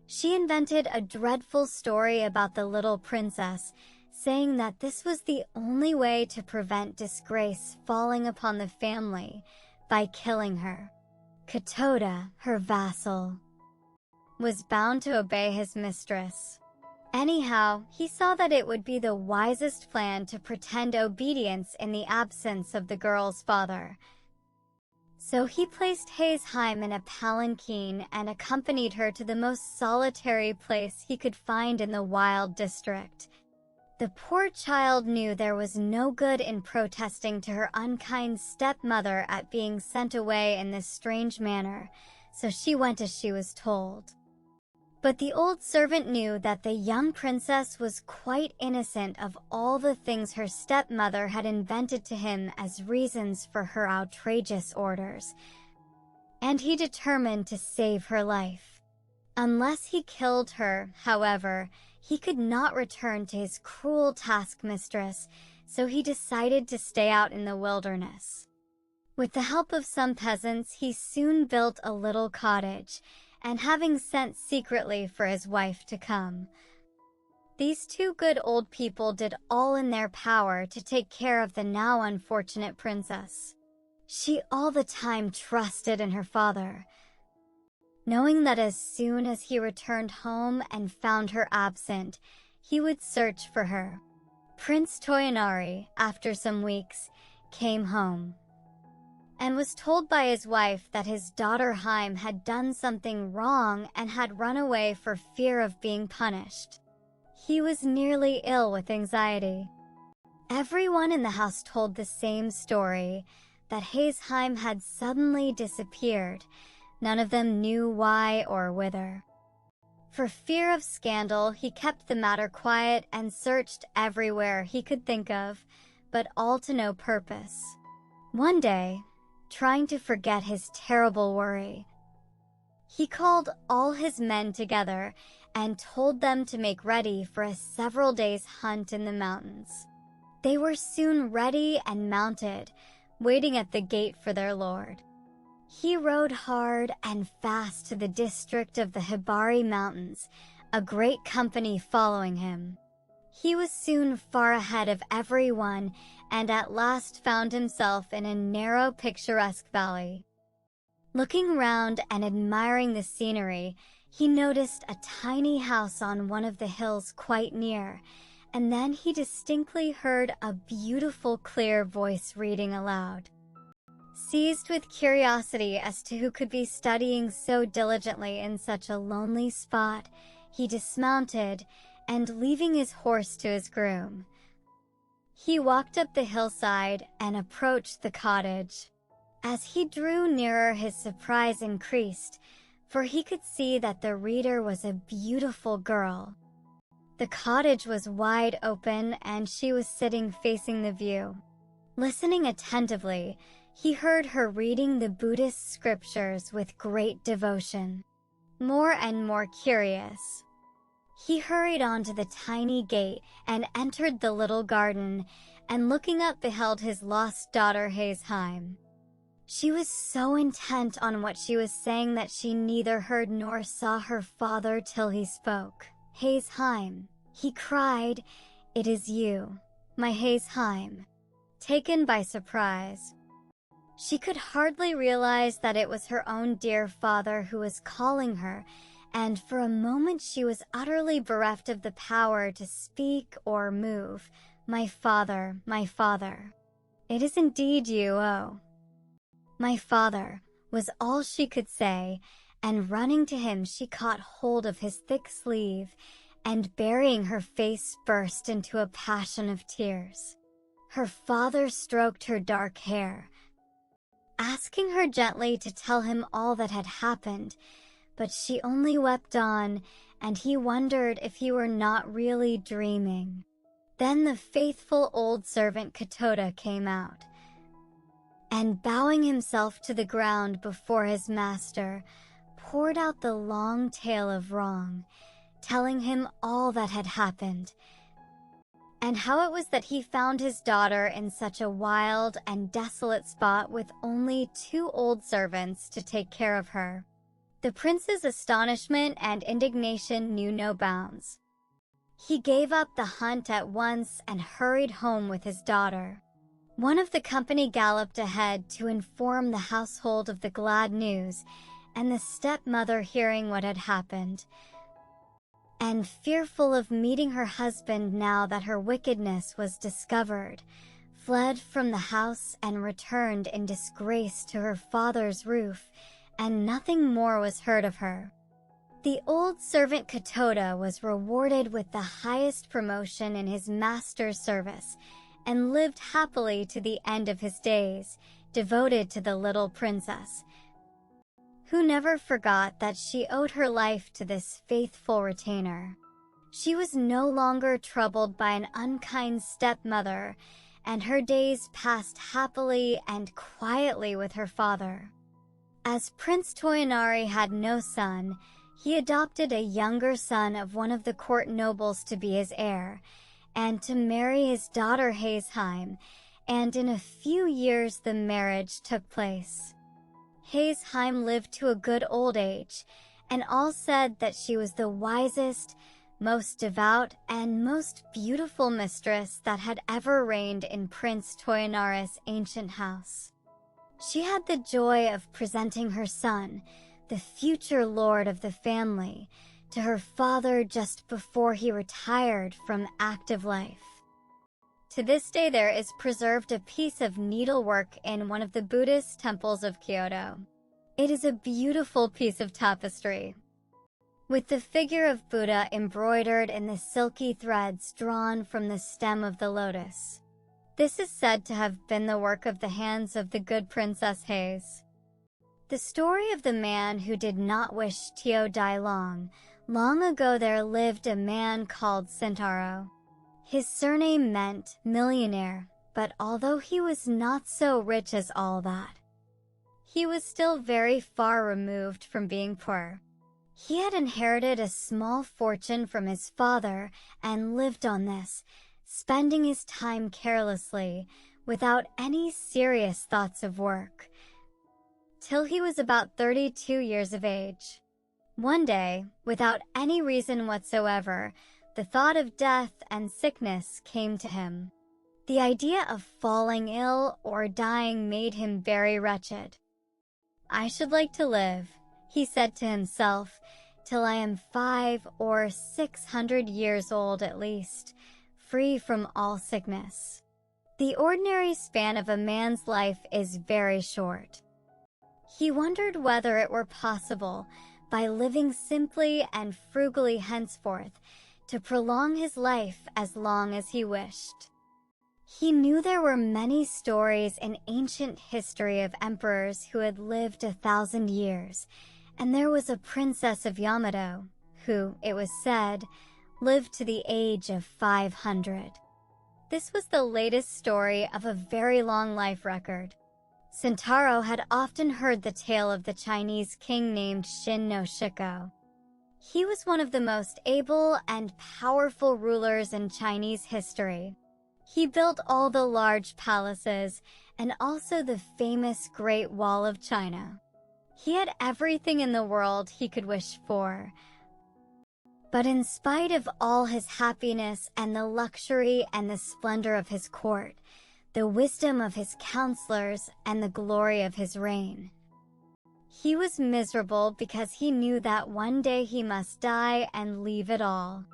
She invented a dreadful story about the little princess, saying that this was the only way to prevent disgrace falling upon the family, by killing her. Katoda, her vassal, was bound to obey his mistress. Anyhow, he saw that it would be the wisest plan to pretend obedience in the absence of the girl's father. So he placed Hayesheim in a palanquin and accompanied her to the most solitary place he could find in the wild district. The poor child knew there was no good in protesting to her unkind stepmother at being sent away in this strange manner, so she went as she was told. But the old servant knew that the young princess was quite innocent of all the things her stepmother had invented to him as reasons for her outrageous orders, and he determined to save her life. Unless he killed her, however, he could not return to his cruel taskmistress, so he decided to stay out in the wilderness. With the help of some peasants, he soon built a little cottage, and having sent secretly for his wife to come, these two good old people did all in their power to take care of the now unfortunate princess. She all the time trusted in her father, knowing that as soon as he returned home and found her absent, he would search for her. Prince Toyonari, after some weeks, came home and was told by his wife that his daughter Haim had done something wrong and had run away for fear of being punished. He was nearly ill with anxiety. Everyone in the house told the same story, that Haim had suddenly disappeared. None of them knew why or whither. For fear of scandal, he kept the matter quiet and searched everywhere he could think of, but all to no purpose. One day, trying to forget his terrible worry, he called all his men together and told them to make ready for a several days' hunt in the mountains. They were soon ready and mounted, waiting at the gate for their lord. He rode hard and fast to the district of the Hibari Mountains, a great company following him. He was soon far ahead of everyone and at last found himself in a narrow, picturesque valley. Looking round and admiring the scenery, he noticed a tiny house on one of the hills quite near, and then he distinctly heard a beautiful, clear voice reading aloud. Seized with curiosity as to who could be studying so diligently in such a lonely spot, he dismounted and, leaving his horse to his groom, he walked up the hillside and approached the cottage. As he drew nearer, his surprise increased, for he could see that the reader was a beautiful girl. The cottage was wide open and she was sitting facing the view. Listening attentively, he heard her reading the Buddhist scriptures with great devotion. More and more curious, he hurried on to the tiny gate and entered the little garden, and looking up beheld his lost daughter Haim. She was so intent on what she was saying that she neither heard nor saw her father till he spoke. Haim, he cried, "It is you, my Haim." Taken by surprise, she could hardly realize that it was her own dear father who was calling her, and for a moment she was utterly bereft of the power to speak or move. My father, it is indeed you, oh. My father, was all she could say, and running to him she caught hold of his thick sleeve, and burying her face burst into a passion of tears. Her father stroked her dark hair, asking her gently to tell him all that had happened, but she only wept on, and he wondered if he were not really dreaming. Then the faithful old servant Katoda came out, and bowing himself to the ground before his master, poured out the long tale of wrong, telling him all that had happened, and how it was that he found his daughter in such a wild and desolate spot with only 2 old servants to take care of her. The prince's astonishment and indignation knew no bounds. He gave up the hunt at once and hurried home with his daughter. One of the company galloped ahead to inform the household of the glad news, and the stepmother, hearing what had happened, and fearful of meeting her husband now that her wickedness was discovered, fled from the house and returned in disgrace to her father's roof, and nothing more was heard of her. The old servant Katoda was rewarded with the highest promotion in his master's service, and lived happily to the end of his days, devoted to the little princess, who never forgot that she owed her life to this faithful retainer. She was no longer troubled by an unkind stepmother, and her days passed happily and quietly with her father. As Prince Toyonari had no son, he adopted a younger son of one of the court nobles to be his heir, and to marry his daughter Haim, and in a few years the marriage took place. Haim lived to a good old age, and all said that she was the wisest, most devout, and most beautiful mistress that had ever reigned in Prince Toyonari's ancient house. She had the joy of presenting her son, the future lord of the family, to her father just before he retired from active life. To this day, there is preserved a piece of needlework in one of the Buddhist temples of Kyoto. It is a beautiful piece of tapestry, with the figure of Buddha embroidered in the silky threads drawn from the stem of the lotus. This is said to have been the work of the hands of the good Princess Hayes. The story of the man who did not wish to die long. Long ago there lived a man called Sentaro. His surname meant millionaire, but although he was not so rich as all that, he was still very far removed from being poor. He had inherited a small fortune from his father and lived on this, spending his time carelessly, without any serious thoughts of work, till he was about 32 years of age. One day, without any reason whatsoever, the thought of death and sickness came to him. The idea of falling ill or dying made him very wretched. "I should like to live," he said to himself, "till I am 500 or 600 years old at least, free from all sickness." The ordinary span of a man's life is very short. He wondered whether it were possible, by living simply and frugally henceforth, to prolong his life as long as he wished. He knew there were many stories in ancient history of emperors who had lived 1,000 years, and there was a princess of Yamato, who, it was said, lived to the age of 500. This was the latest story of a very long life record. Sentaro had often heard the tale of the Chinese king named Shin no Shiko. He was one of the most able and powerful rulers in Chinese history. He built all the large palaces and also the famous Great Wall of China. He had everything in the world he could wish for. But in spite of all his happiness and the luxury and the splendor of his court, the wisdom of his counselors and the glory of his reign, he was miserable because he knew that one day he must die and leave it all.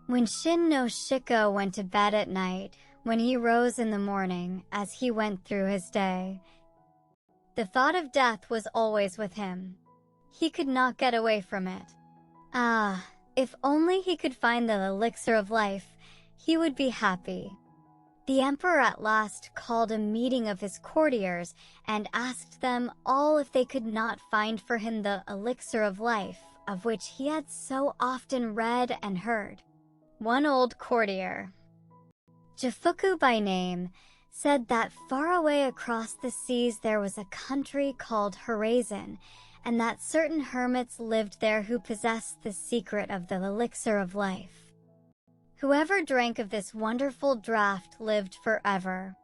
When Shin no Shiko went to bed at night, when he rose in the morning, as he went through his day, the thought of death was always with him. He could not get away from it. Ah, if only he could find the elixir of life, he would be happy. The emperor at last called a meeting of his courtiers and asked them all if they could not find for him the elixir of life, of which he had so often read and heard. One old courtier, Jifuku by name, said that far away across the seas there was a country called Horizon, and that certain hermits lived there who possessed the secret of the elixir of life. Whoever drank of this wonderful draught lived forever.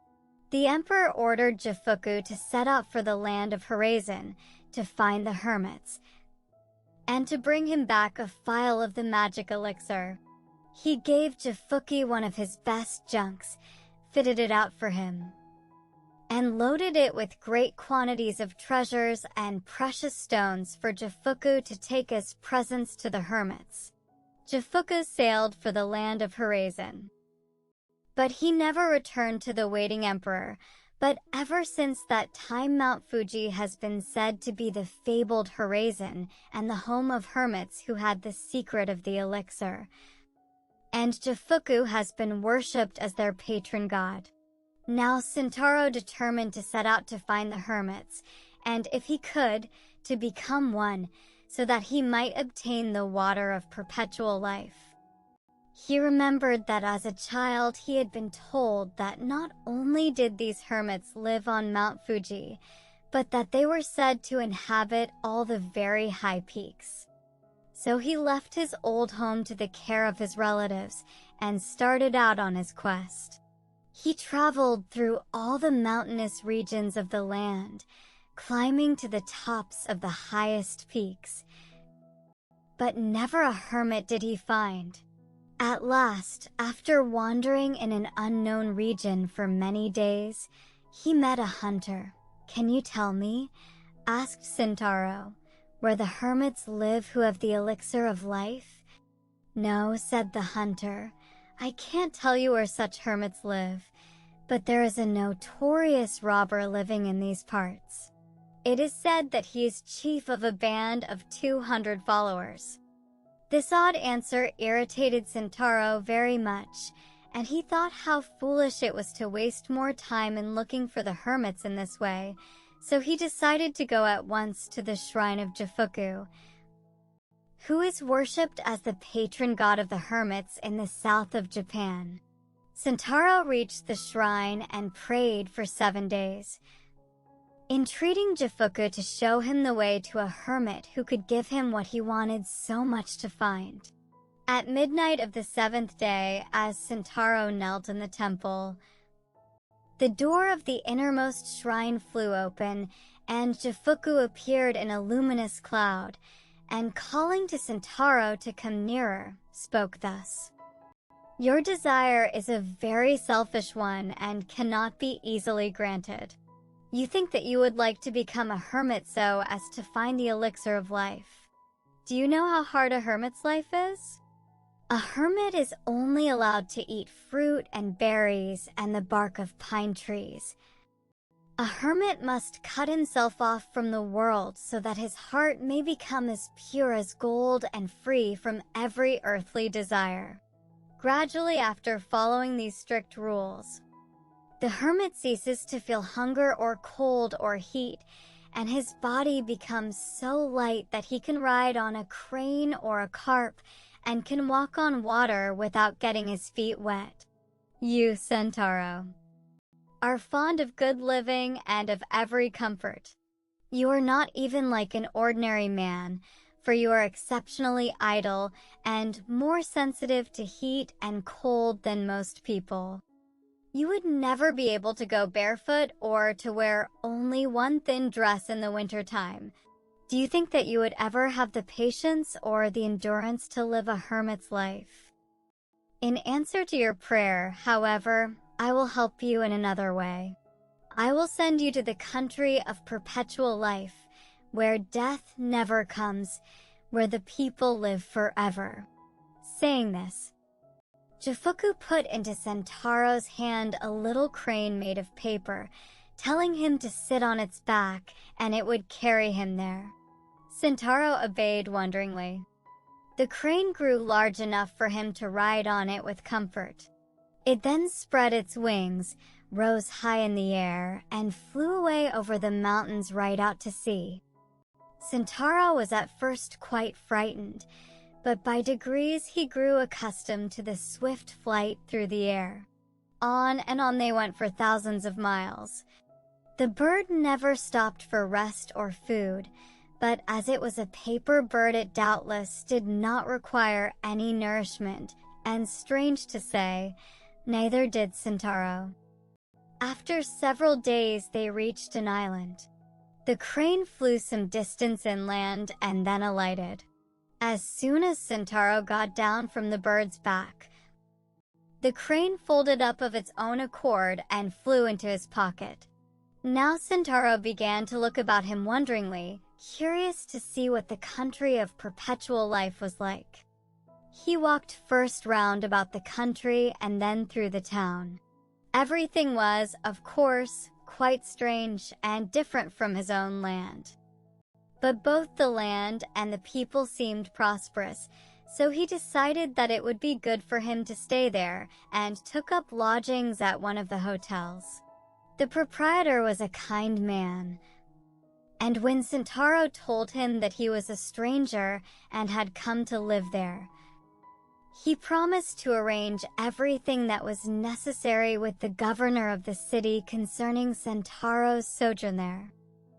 The emperor ordered Jifuku to set out for the land of Horizon to find the hermits, and to bring him back a phial of the magic elixir. He gave Jifuku one of his best junks, fitted it out for him, and loaded it with great quantities of treasures and precious stones for Jifuku to take as presents to the hermits. Jifuku sailed for the land of Horizon. But he never returned to the waiting emperor, but ever since that time Mount Fuji has been said to be the fabled Horizon and the home of hermits who had the secret of the elixir. And Jifuku has been worshipped as their patron god. Now Sentaro determined to set out to find the hermits, and if he could, to become one, so that he might obtain the water of perpetual life. He remembered that as a child he had been told that not only did these hermits live on Mount Fuji, but that they were said to inhabit all the very high peaks. So he left his old home to the care of his relatives and started out on his quest. He traveled through all the mountainous regions of the land, climbing to the tops of the highest peaks. But never a hermit did he find. At last, after wandering in an unknown region for many days, he met a hunter, "Can you tell me," asked Sentaro, "where the hermits live who have the elixir of life?" "No," said the hunter, "I can't tell you where such hermits live, but there is a notorious robber living in these parts. It is said that he is chief of a band of 200 followers." This odd answer irritated Sentaro very much, and he thought how foolish it was to waste more time in looking for the hermits in this way, so he decided to go at once to the shrine of Jifuku, who is worshipped as the patron god of the hermits in the south of Japan. Sentaro reached the shrine and prayed for 7 days, entreating Jifuku to show him the way to a hermit who could give him what he wanted so much to find. At midnight of the 7th day, as Sentaro knelt in the temple, the door of the innermost shrine flew open, and Jifuku appeared in a luminous cloud, and calling to Sentaro to come nearer, spoke thus: "Your desire is a very selfish one and cannot be easily granted. You think that you would like to become a hermit so as to find the elixir of life. Do you know how hard a hermit's life is? A hermit is only allowed to eat fruit and berries and the bark of pine trees. A hermit must cut himself off from the world so that his heart may become as pure as gold and free from every earthly desire. Gradually, after following these strict rules, the hermit ceases to feel hunger or cold or heat, and his body becomes so light that he can ride on a crane or a carp and can walk on water without getting his feet wet. You, Sentaro, are fond of good living and of every comfort. You are not even like an ordinary man, for you are exceptionally idle and more sensitive to heat and cold than most people. You would never be able to go barefoot or to wear only one thin dress in the wintertime. Do you think that you would ever have the patience or the endurance to live a hermit's life? In answer to your prayer, however, I will help you in another way. I will send you to the country of perpetual life, where death never comes, where the people live forever." Saying this, Jifuku put into Sentaro's hand a little crane made of paper, telling him to sit on its back and it would carry him there. Sentaro obeyed wonderingly. The crane grew large enough for him to ride on it with comfort. It then spread its wings, rose high in the air, and flew away over the mountains right out to sea. Sentaro was at first quite frightened, but by degrees he grew accustomed to the swift flight through the air. On and on they went for thousands of miles. The bird never stopped for rest or food, but as it was a paper bird it doubtless did not require any nourishment, and strange to say, neither did Sentaro. After several days they reached an island. The crane flew some distance inland and then alighted. As soon as Sentaro got down from the bird's back, the crane folded up of its own accord and flew into his pocket. Now Sentaro began to look about him wonderingly, curious to see what the country of perpetual life was like. He walked first round about the country and then through the town. Everything was, of course, quite strange and different from his own land. But both the land and the people seemed prosperous, so he decided that it would be good for him to stay there and took up lodgings at one of the hotels. The proprietor was a kind man, and when Sentaro told him that he was a stranger and had come to live there, he promised to arrange everything that was necessary with the governor of the city concerning Sentaro's sojourn there.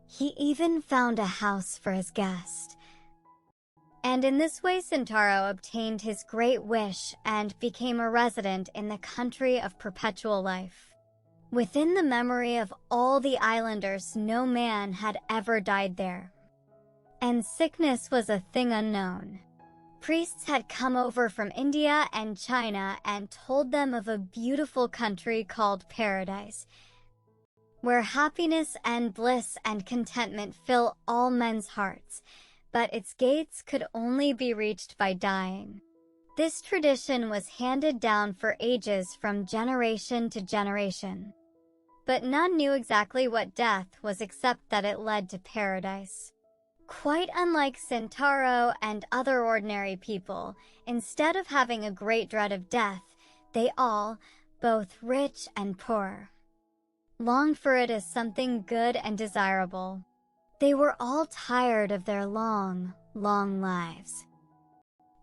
He even found a house for his guest. And in this way Sentaro obtained his great wish and became a resident in the country of perpetual life. Within the memory of all the islanders, no man had ever died there, and sickness was a thing unknown. Priests had come over from India and China and told them of a beautiful country called Paradise, where happiness and bliss and contentment fill all men's hearts, but its gates could only be reached by dying. This tradition was handed down for ages from generation to generation. But none knew exactly what death was except that it led to paradise. Quite unlike Sentaro and other ordinary people, instead of having a great dread of death, they all, both rich and poor, longed for it as something good and desirable. They were all tired of their long, long lives,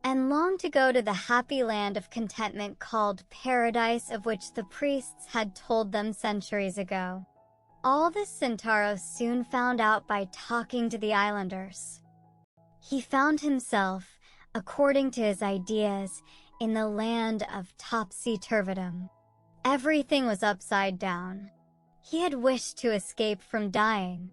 and longed to go to the happy land of contentment called paradise, of which the priests had told them centuries ago. All this Sentaro soon found out by talking to the islanders. He found himself, according to his ideas, in the land of topsy-turvydom. Everything was upside down. He had wished to escape from dying.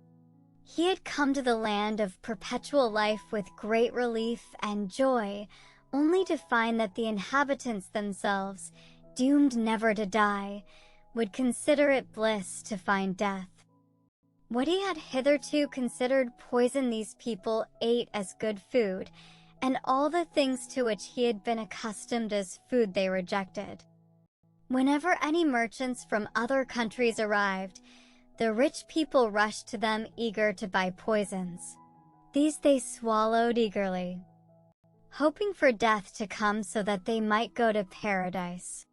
He had come to the land of perpetual life with great relief and joy, only to find that the inhabitants themselves, doomed never to die, would consider it bliss to find death. What he had hitherto considered poison these people ate as good food, and all the things to which he had been accustomed as food they rejected. Whenever any merchants from other countries arrived, the rich people rushed to them eager to buy poisons. These they swallowed eagerly, hoping for death to come so that they might go to paradise.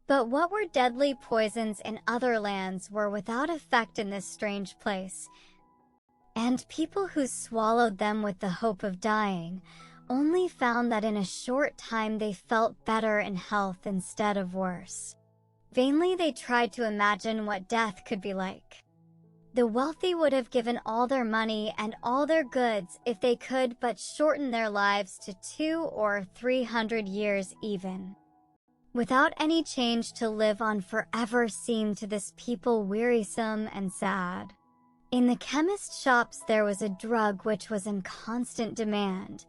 But what were deadly poisons in other lands were without effect in this strange place, and people who swallowed them with the hope of dying only found that in a short time they felt better in health instead of worse. Vainly they tried to imagine what death could be like. The wealthy would have given all their money and all their goods if they could but shorten their lives to 200 or 300 years even. Without any change to live on forever seemed to this people wearisome and sad. In the chemist shops there was a drug which was in constant demand,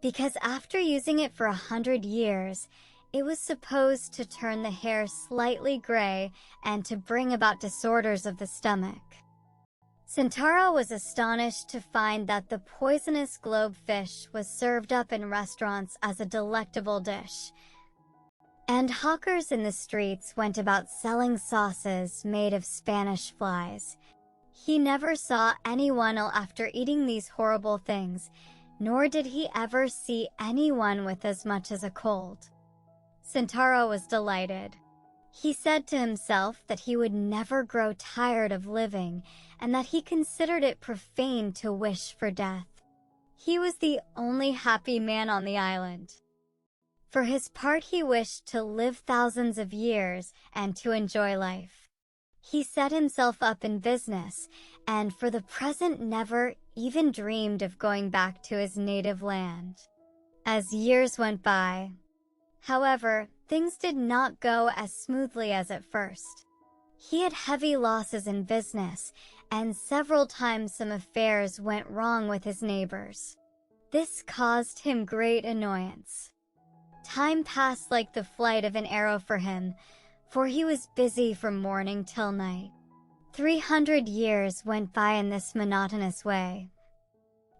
because after using it for 100 years, it was supposed to turn the hair slightly gray and to bring about disorders of the stomach. Sentaro was astonished to find that the poisonous globefish was served up in restaurants as a delectable dish, and hawkers in the streets went about selling sauces made of Spanish flies. He never saw anyone ill after eating these horrible things, nor did he ever see anyone with as much as a cold. Sentaro was delighted. He said to himself that he would never grow tired of living, and that he considered it profane to wish for death. He was the only happy man on the island. For his part, he wished to live thousands of years and to enjoy life. He set himself up in business, and for the present never even dreamed of going back to his native land. As years went by, however, things did not go as smoothly as at first. He had heavy losses in business, and several times some affairs went wrong with his neighbors. This caused him great annoyance. Time passed like the flight of an arrow for him, for he was busy from morning till night. 300 years went by in this monotonous way,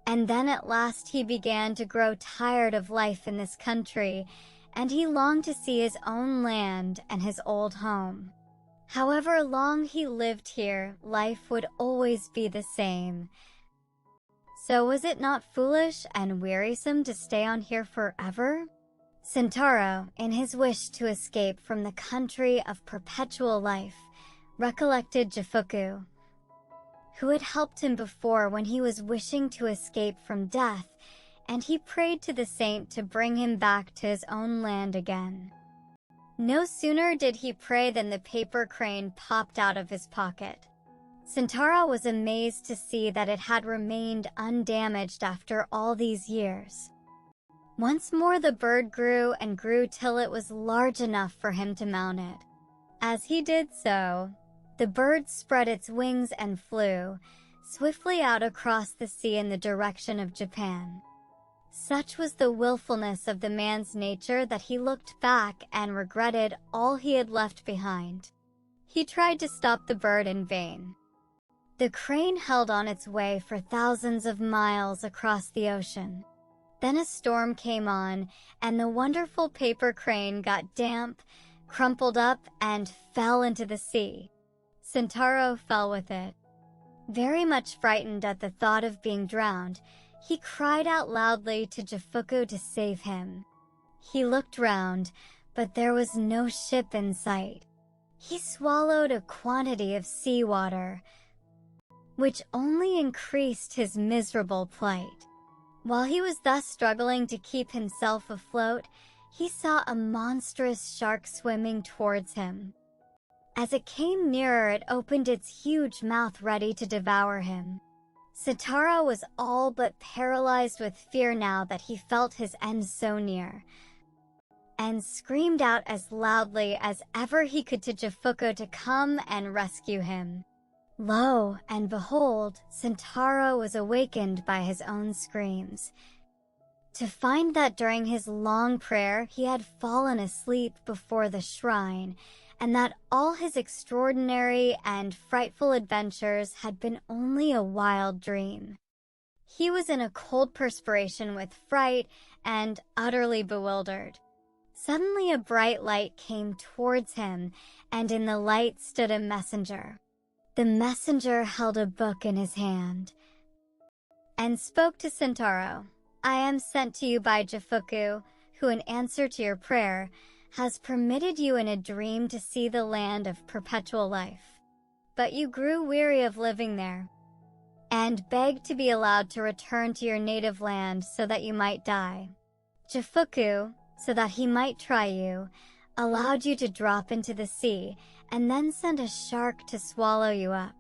and then at last he began to grow tired of life in this country, and he longed to see his own land and his old home. However long he lived here, life would always be the same. So was it not foolish and wearisome to stay on here forever? Sentaro, in his wish to escape from the country of perpetual life, recollected Jifuku, who had helped him before when he was wishing to escape from death, and he prayed to the saint to bring him back to his own land again. No sooner did he pray than the paper crane popped out of his pocket. Sentaro was amazed to see that it had remained undamaged after all these years. Once more the bird grew and grew till it was large enough for him to mount it. As he did so, the bird spread its wings and flew swiftly out across the sea in the direction of Japan. Such was the willfulness of the man's nature that he looked back and regretted all he had left behind. He tried to stop the bird in vain. The crane held on its way for thousands of miles across the ocean. Then a storm came on, and the wonderful paper crane got damp, crumpled up, and fell into the sea. Sentaro fell with it. Very much frightened at the thought of being drowned, he cried out loudly to Jifuku to save him. He looked round, but there was no ship in sight. He swallowed a quantity of seawater, which only increased his miserable plight. While he was thus struggling to keep himself afloat, he saw a monstrous shark swimming towards him. As it came nearer, it opened its huge mouth ready to devour him. Sentaro was all but paralyzed with fear now that he felt his end so near, and screamed out as loudly as ever he could to Jifuku to come and rescue him. Lo and behold, Sentaro was awakened by his own screams, to find that during his long prayer he had fallen asleep before the shrine, and that all his extraordinary and frightful adventures had been only a wild dream. He was in a cold perspiration with fright and utterly bewildered. Suddenly a bright light came towards him, and in the light stood a messenger. The messenger held a book in his hand and spoke to Sentaro. I am sent to you by Jifuku, who in answer to your prayer has permitted you in a dream to see the land of perpetual life. But you grew weary of living there, and begged to be allowed to return to your native land so that you might die. Jifuku, so that he might try you, allowed you to drop into the sea, and then sent a shark to swallow you up.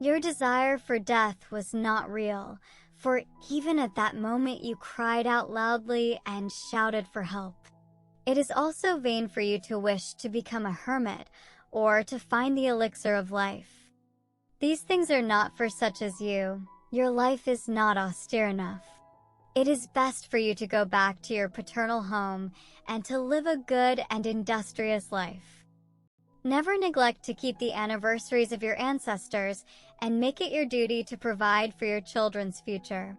Your desire for death was not real, for even at that moment you cried out loudly and shouted for help. It is also vain for you to wish to become a hermit or to find the elixir of life. These things are not for such as you. Your life is not austere enough. It is best for you to go back to your paternal home and to live a good and industrious life. Never neglect to keep the anniversaries of your ancestors, and make it your duty to provide for your children's future.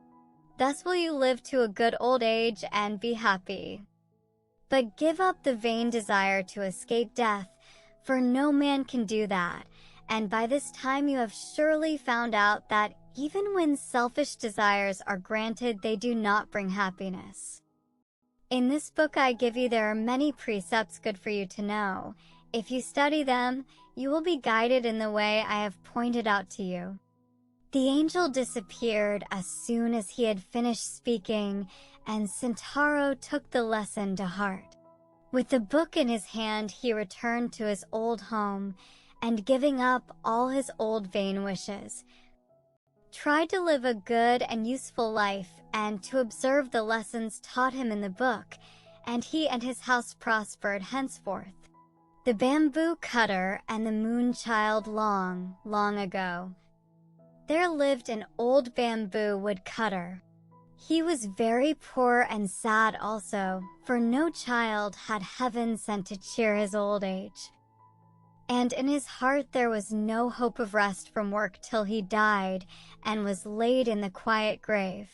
Thus will you live to a good old age and be happy. But give up the vain desire to escape death, for no man can do that, and by this time you have surely found out that even when selfish desires are granted, they do not bring happiness. In this book I give you there are many precepts good for you to know. If you study them, you will be guided in the way I have pointed out to you. The angel disappeared as soon as he had finished speaking, and Sentaro took the lesson to heart. With the book in his hand, he returned to his old home, and giving up all his old vain wishes, tried to live a good and useful life and to observe the lessons taught him in the book, and he and his house prospered henceforth. The bamboo cutter and the moon child long, long ago. There lived an old bamboo wood cutter. He was very poor and sad also, for no child had heaven sent to cheer his old age. And in his heart there was no hope of rest from work till he died and was laid in the quiet grave.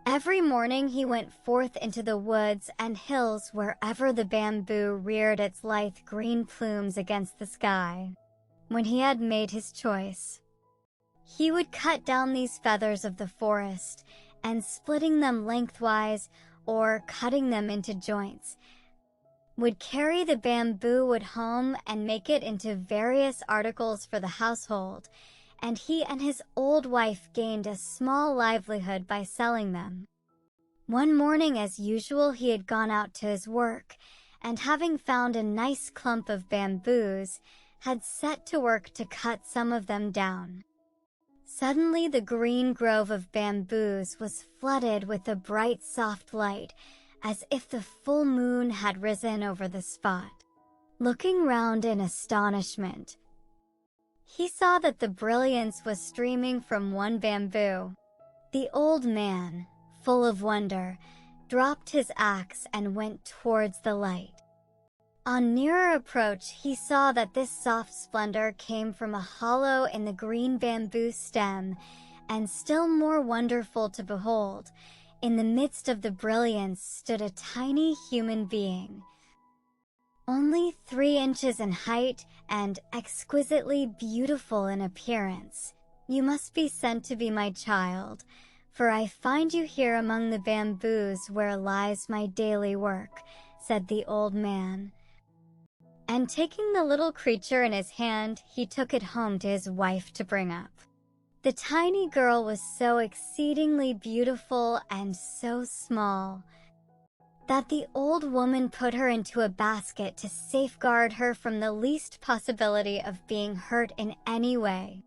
Every morning he went forth into the woods and hills wherever the bamboo reared its lithe green plumes against the sky. When he had made his choice, he would cut down these feathers of the forest, and splitting them lengthwise or cutting them into joints, would carry the bamboo wood home and make it into various articles for the household, and he and his old wife gained a small livelihood by selling them. One morning, as usual, he had gone out to his work, and having found a nice clump of bamboos, had set to work to cut some of them down. Suddenly the green grove of bamboos was flooded with a bright soft light, as if the full moon had risen over the spot. Looking round in astonishment, he saw that the brilliance was streaming from one bamboo. The old man, full of wonder, dropped his axe and went towards the light. On nearer approach, he saw that this soft splendor came from a hollow in the green bamboo stem, and still more wonderful to behold, in the midst of the brilliance stood a tiny human being. Only 3 inches in height and exquisitely beautiful in appearance. You must be sent to be my child, for I find you here among the bamboos where lies my daily work, said the old man. And taking the little creature in his hand, he took it home to his wife to bring up. The tiny girl was so exceedingly beautiful and so small that the old woman put her into a basket to safeguard her from the least possibility of being hurt in any way.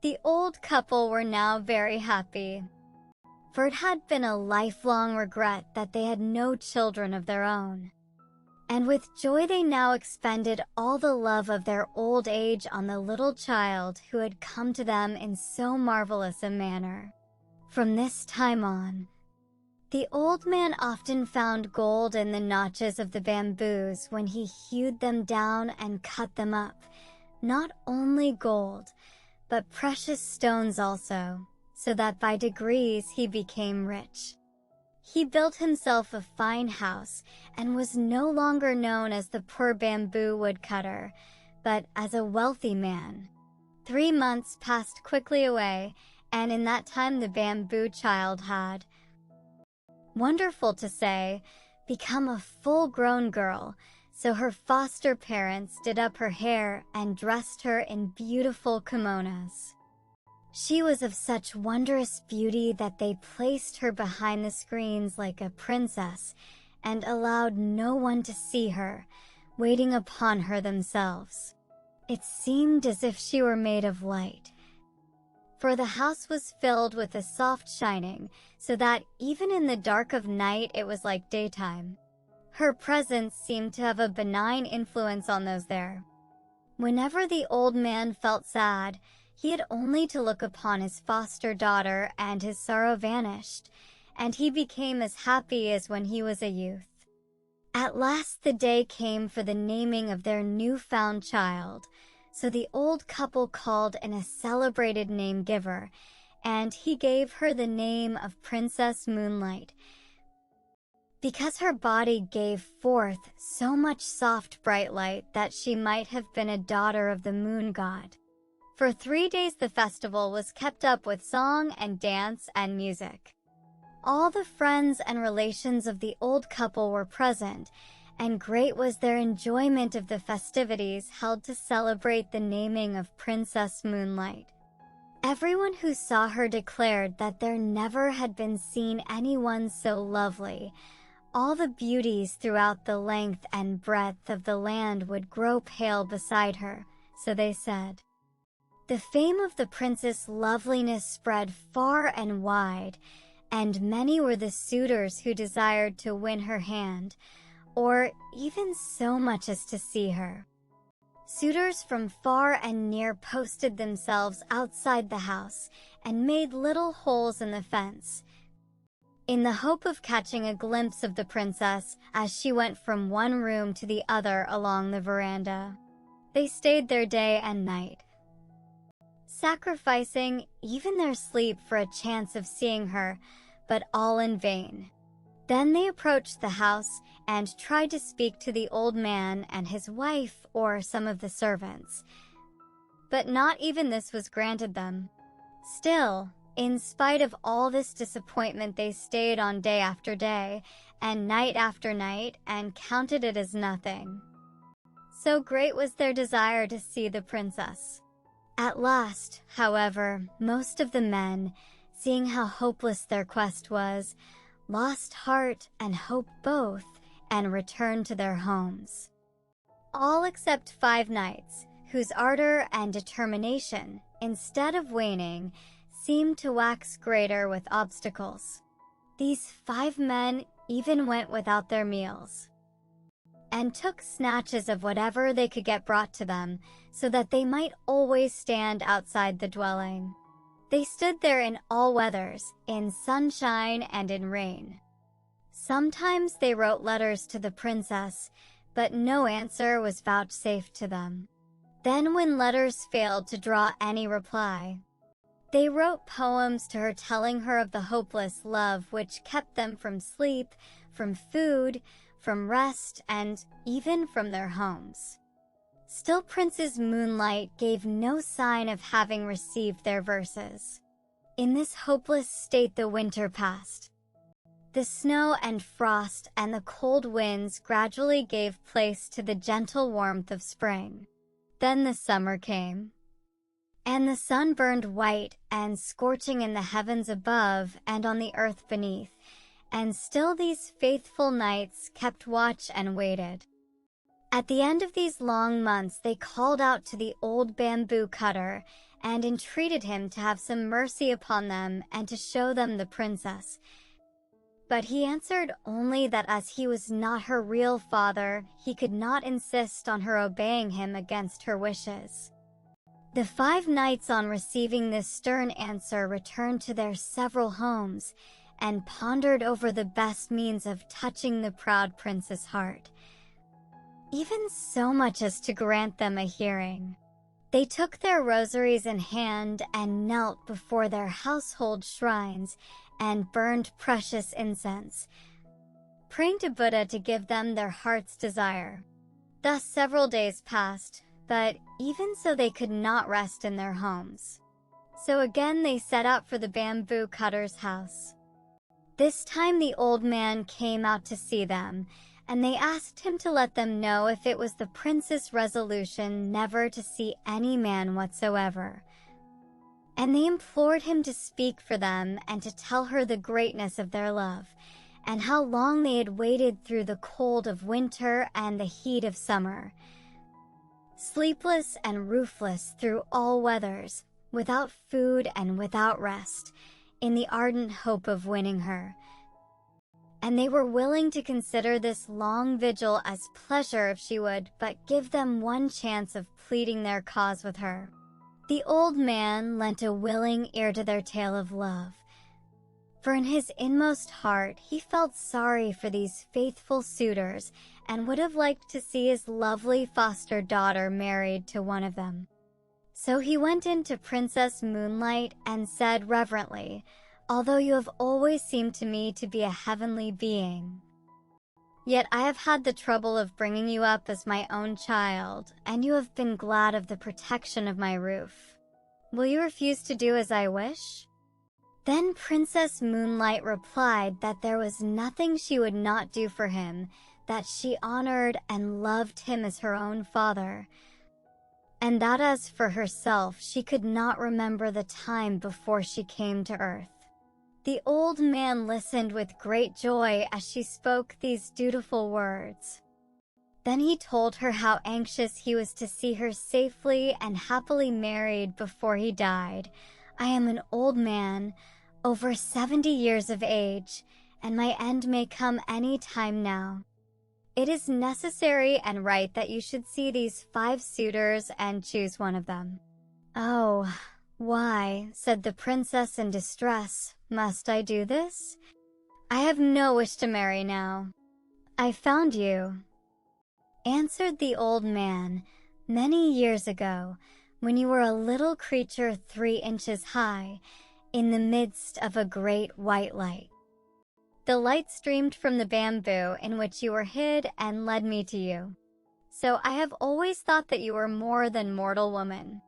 The old couple were now very happy, for it had been a lifelong regret that they had no children of their own. And with joy they now expended all the love of their old age on the little child who had come to them in so marvelous a manner. From this time on, the old man often found gold in the notches of the bamboos when he hewed them down and cut them up. Not only gold, but precious stones also, so that by degrees he became rich. He built himself a fine house and was no longer known as the poor bamboo woodcutter, but as a wealthy man. 3 months passed quickly away, and in that time the bamboo child had, wonderful to say, become a full-grown girl, so her foster parents did up her hair and dressed her in beautiful kimonos. She was of such wondrous beauty that they placed her behind the screens like a princess and allowed no one to see her, waiting upon her themselves. It seemed as if she were made of light, for the house was filled with a soft shining, so that even in the dark of night it was like daytime. Her presence seemed to have a benign influence on those there. Whenever the old man felt sad, he had only to look upon his foster daughter and his sorrow vanished, and he became as happy as when he was a youth. At last the day came for the naming of their new-found child, so the old couple called in a celebrated name-giver, and he gave her the name of Princess Moonlight, because her body gave forth so much soft bright light that she might have been a daughter of the moon god. For 3 days the festival was kept up with song and dance and music. All the friends and relations of the old couple were present, and great was their enjoyment of the festivities held to celebrate the naming of Princess Moonlight. Everyone who saw her declared that there never had been seen anyone so lovely. All the beauties throughout the length and breadth of the land would grow pale beside her, so they said. The fame of the princess' loveliness spread far and wide, and many were the suitors who desired to win her hand, or even so much as to see her. Suitors from far and near posted themselves outside the house and made little holes in the fence, in the hope of catching a glimpse of the princess as she went from one room to the other along the veranda. They stayed there day and night, sacrificing even their sleep for a chance of seeing her, but all in vain. Then they approached the house and tried to speak to the old man and his wife or some of the servants, but not even this was granted them. Still, in spite of all this disappointment, they stayed on day after day and night after night and counted it as nothing. So great was their desire to see the princess. At last, however, most of the men, seeing how hopeless their quest was, lost heart and hope both, and returned to their homes. All except 5 knights, whose ardor and determination, instead of waning, seemed to wax greater with obstacles. These 5 men even went without their meals, and took snatches of whatever they could get brought to them, so that they might always stand outside the dwelling. They stood there in all weathers, in sunshine and in rain. Sometimes they wrote letters to the princess, but no answer was vouchsafed to them. Then, when letters failed to draw any reply, they wrote poems to her telling her of the hopeless love which kept them from sleep, from food, from rest, and even from their homes. Still, Princess Moonlight gave no sign of having received their verses. In this hopeless state the winter passed. The snow and frost and the cold winds gradually gave place to the gentle warmth of spring. Then the summer came, and the sun burned white and scorching in the heavens above and on the earth beneath, and still these faithful knights kept watch and waited. At the end of these long months they called out to the old bamboo cutter and entreated him to have some mercy upon them and to show them the princess. But he answered only that as he was not her real father, he could not insist on her obeying him against her wishes. The 5 knights, on receiving this stern answer, returned to their several homes and pondered over the best means of touching the proud prince's heart, even so much as to grant them a hearing. They took their rosaries in hand and knelt before their household shrines and burned precious incense, praying to Buddha to give them their heart's desire. Thus several days passed, but even so they could not rest in their homes. So again they set out for the bamboo cutter's house. This time the old man came out to see them, and they asked him to let them know if it was the prince's resolution never to see any man whatsoever. And they implored him to speak for them and to tell her the greatness of their love, and how long they had waited through the cold of winter and the heat of summer, sleepless and roofless through all weathers, without food and without rest, in the ardent hope of winning her. And they were willing to consider this long vigil as pleasure if she would but give them one chance of pleading their cause with her. The old man lent a willing ear to their tale of love, for in his inmost heart he felt sorry for these faithful suitors and would have liked to see his lovely foster daughter married to one of them. So he went in to Princess Moonlight and said reverently, "Although you have always seemed to me to be a heavenly being, yet I have had the trouble of bringing you up as my own child, and you have been glad of the protection of my roof. Will you refuse to do as I wish?" Then Princess Moonlight replied that there was nothing she would not do for him, that she honored and loved him as her own father, and that as for herself she could not remember the time before she came to earth. The old man listened with great joy as she spoke these dutiful words. Then he told her how anxious he was to see her safely and happily married before he died. "I am an old man, over 70 years of age, and my end may come any time now. It is necessary and right that you should see these 5 suitors and choose one of them." "Oh, why," said the princess in distress, "must I do this? I have no wish to marry now. I found you," answered the old man, "many years ago, when you were a little creature 3 inches high, in the midst of a great white light. The light streamed from the bamboo in which you were hid and led me to you. So I have always thought that you were more than mortal woman.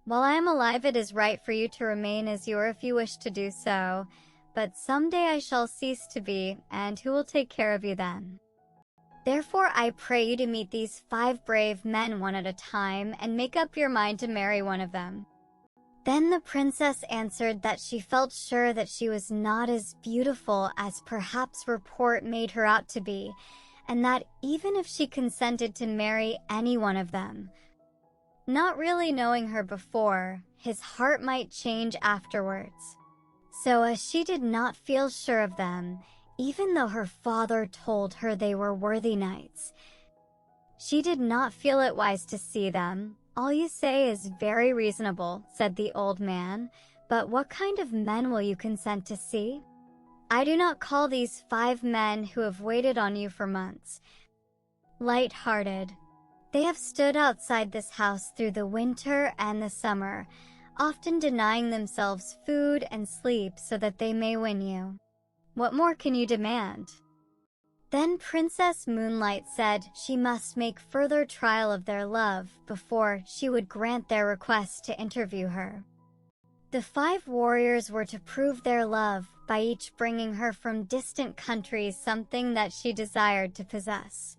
While I am alive, it is right for you to remain as you are if you wish to do so, but someday I shall cease to be, and who will take care of you then? Therefore I pray you to meet these 5 brave men one at a time, and make up your mind to marry one of them." Then the princess answered that she felt sure that she was not as beautiful as perhaps report made her out to be, and that even if she consented to marry any one of them, not really knowing her before, his heart might change afterwards. So as she did not feel sure of them, even though her father told her they were worthy knights, she did not feel it wise to see them. "All you say is very reasonable," said the old man, "but what kind of men will you consent to see? I do not call these 5 men who have waited on you for months. light-hearted. They have stood outside this house through the winter and the summer, often denying themselves food and sleep so that they may win you. What more can you demand?" Then Princess Moonlight said she must make further trial of their love before she would grant their request to interview her. The 5 warriors were to prove their love by each bringing her from distant countries something that she desired to possess.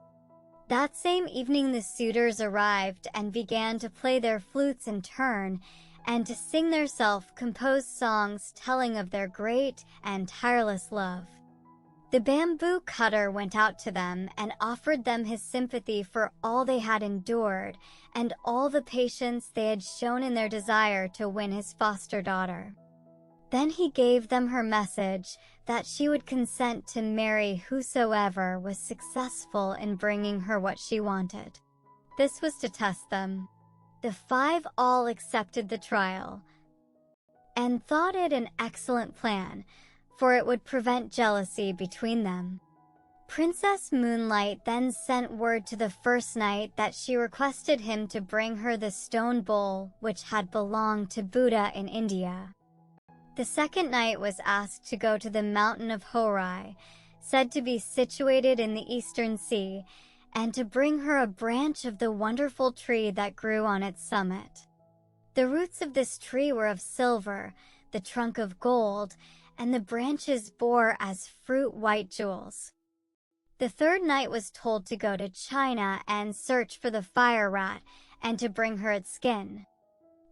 That same evening the suitors arrived and began to play their flutes in turn and to sing their self-composed songs telling of their great and tireless love. The bamboo cutter went out to them and offered them his sympathy for all they had endured and all the patience they had shown in their desire to win his foster daughter. Then he gave them her message that she would consent to marry whosoever was successful in bringing her what she wanted. This was to test them. The 5 all accepted the trial and thought it an excellent plan, for it would prevent jealousy between them. Princess Moonlight then sent word to the first knight that she requested him to bring her the stone bowl which had belonged to Buddha in India. The second knight was asked to go to the mountain of Horai, said to be situated in the Eastern Sea, and to bring her a branch of the wonderful tree that grew on its summit. The roots of this tree were of silver, the trunk of gold, and the branches bore as fruit white jewels. The third knight was told to go to China and search for the fire rat, and to bring her its skin.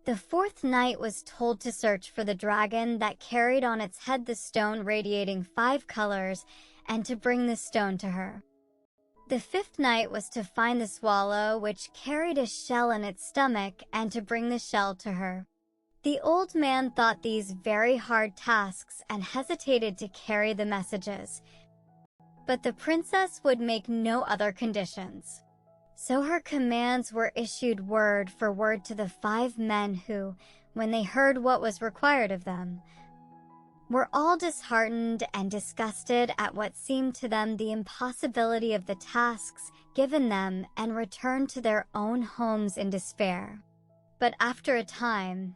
The fourth knight was told to search for the dragon that carried on its head the stone radiating 5 colors, and to bring the stone to her. The fifth knight was to find the swallow which carried a shell in its stomach, and to bring the shell to her. The old man thought these very hard tasks and hesitated to carry the messages. But the princess would make no other conditions. So her commands were issued word for word to the 5 men who, when they heard what was required of them, were all disheartened and disgusted at what seemed to them the impossibility of the tasks given them, and returned to their own homes in despair. But after a time,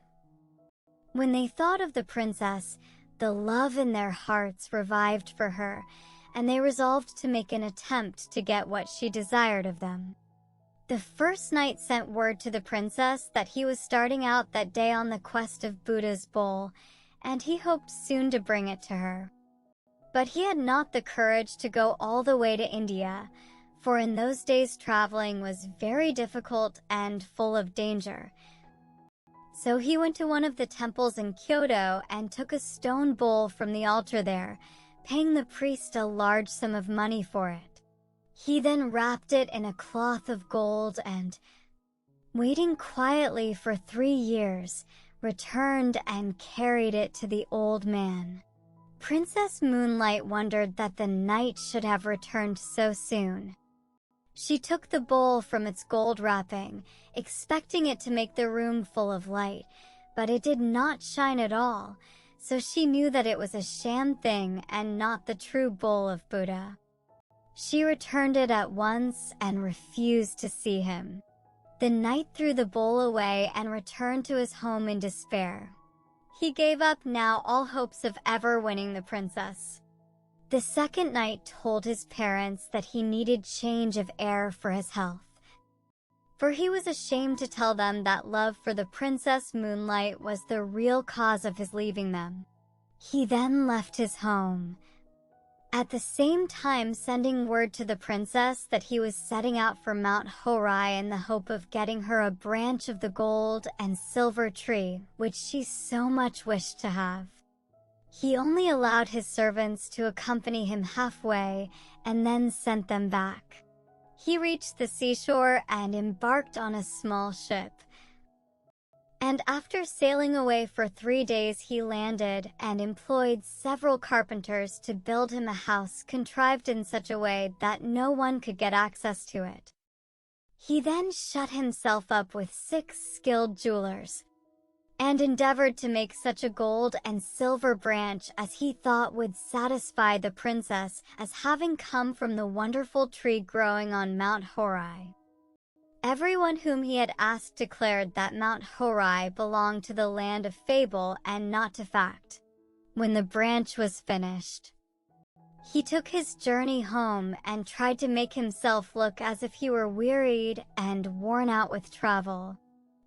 when they thought of the princess, the love in their hearts revived for her, and they resolved to make an attempt to get what she desired of them. The first knight sent word to the princess that he was starting out that day on the quest of Buddha's bowl, and he hoped soon to bring it to her. But he had not the courage to go all the way to India, for in those days traveling was very difficult and full of danger. So he went to one of the temples in Kyoto and took a stone bowl from the altar there, paying the priest a large sum of money for it. He then wrapped it in a cloth of gold and, waiting quietly for 3 years, returned and carried it to the old man. Princess Moonlight wondered that the knight should have returned so soon. She took the bowl from its gold wrapping, expecting it to make the room full of light, but it did not shine at all, so she knew that it was a sham thing and not the true bowl of Buddha. She returned it at once and refused to see him. The knight threw the bowl away and returned to his home in despair. He gave up now all hopes of ever winning the princess. The second knight told his parents that he needed change of air for his health, for he was ashamed to tell them that love for the Princess Moonlight was the real cause of his leaving them. He then left his home, at the same time sending word to the princess that he was setting out for Mount Horai in the hope of getting her a branch of the gold and silver tree which she so much wished to have. He only allowed his servants to accompany him halfway and then sent them back. He reached the seashore and embarked on a small ship. And after sailing away for 3 days he landed and employed several carpenters to build him a house contrived in such a way that no one could get access to it. He then shut himself up with 6 skilled jewelers, and endeavored to make such a gold and silver branch as he thought would satisfy the princess as having come from the wonderful tree growing on Mount Horai. Everyone whom he had asked declared that Mount Horai belonged to the land of fable and not to fact. When the branch was finished, he took his journey home and tried to make himself look as if he were wearied and worn out with travel.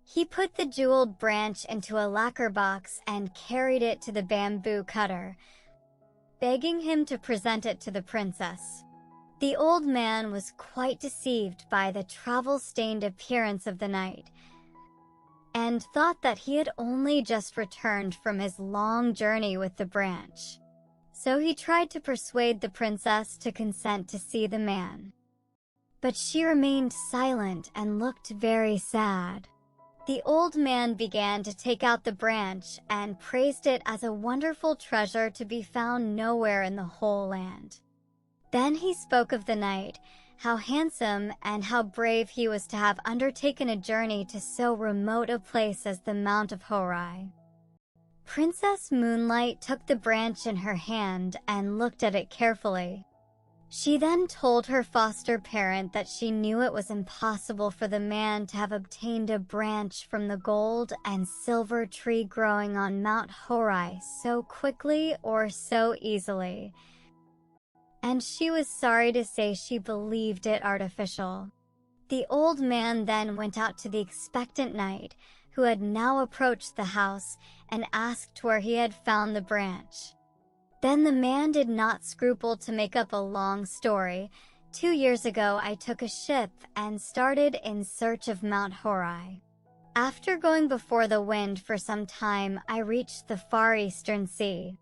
He put the jeweled branch into a lacquer box and carried it to the bamboo cutter, begging him to present it to the princess. The old man was quite deceived by the travel-stained appearance of the knight, and thought that he had only just returned from his long journey with the branch. So he tried to persuade the princess to consent to see the man. But she remained silent and looked very sad. The old man began to take out the branch and praised it as a wonderful treasure to be found nowhere in the whole land. Then he spoke of the knight, how handsome and how brave he was to have undertaken a journey to so remote a place as the Mount of Horai. Princess Moonlight took the branch in her hand and looked at it carefully. She then told her foster parent that she knew it was impossible for the man to have obtained a branch from the gold and silver tree growing on Mount Horai so quickly or so easily, and she was sorry to say she believed it artificial. The old man then went out to the expectant knight, who had now approached the house, and asked where he had found the branch. Then the man did not scruple to make up a long story. 2 years ago I took a ship and started in search of Mount Horai. After going before the wind for some time, I reached the far eastern sea.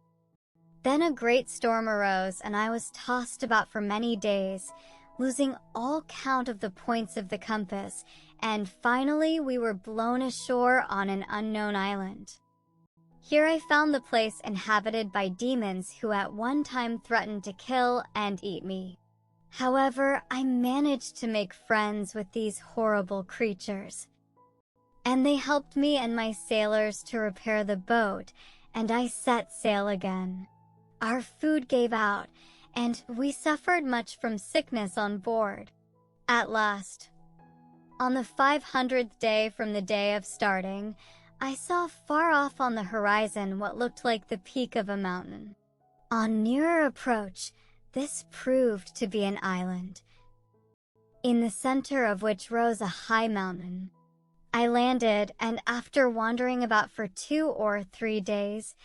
Then a great storm arose and I was tossed about for many days, losing all count of the points of the compass, and finally we were blown ashore on an unknown island. Here I found the place inhabited by demons who at one time threatened to kill and eat me. However, I managed to make friends with these horrible creatures, and they helped me and my sailors to repair the boat, and I set sail again. Our food gave out, and we suffered much from sickness on board. At last, on the 500th day from the day of starting, I saw far off on the horizon what looked like the peak of a mountain. On nearer approach, this proved to be an island, in the center of which rose a high mountain. I landed, and after wandering about for 2 or 3 days,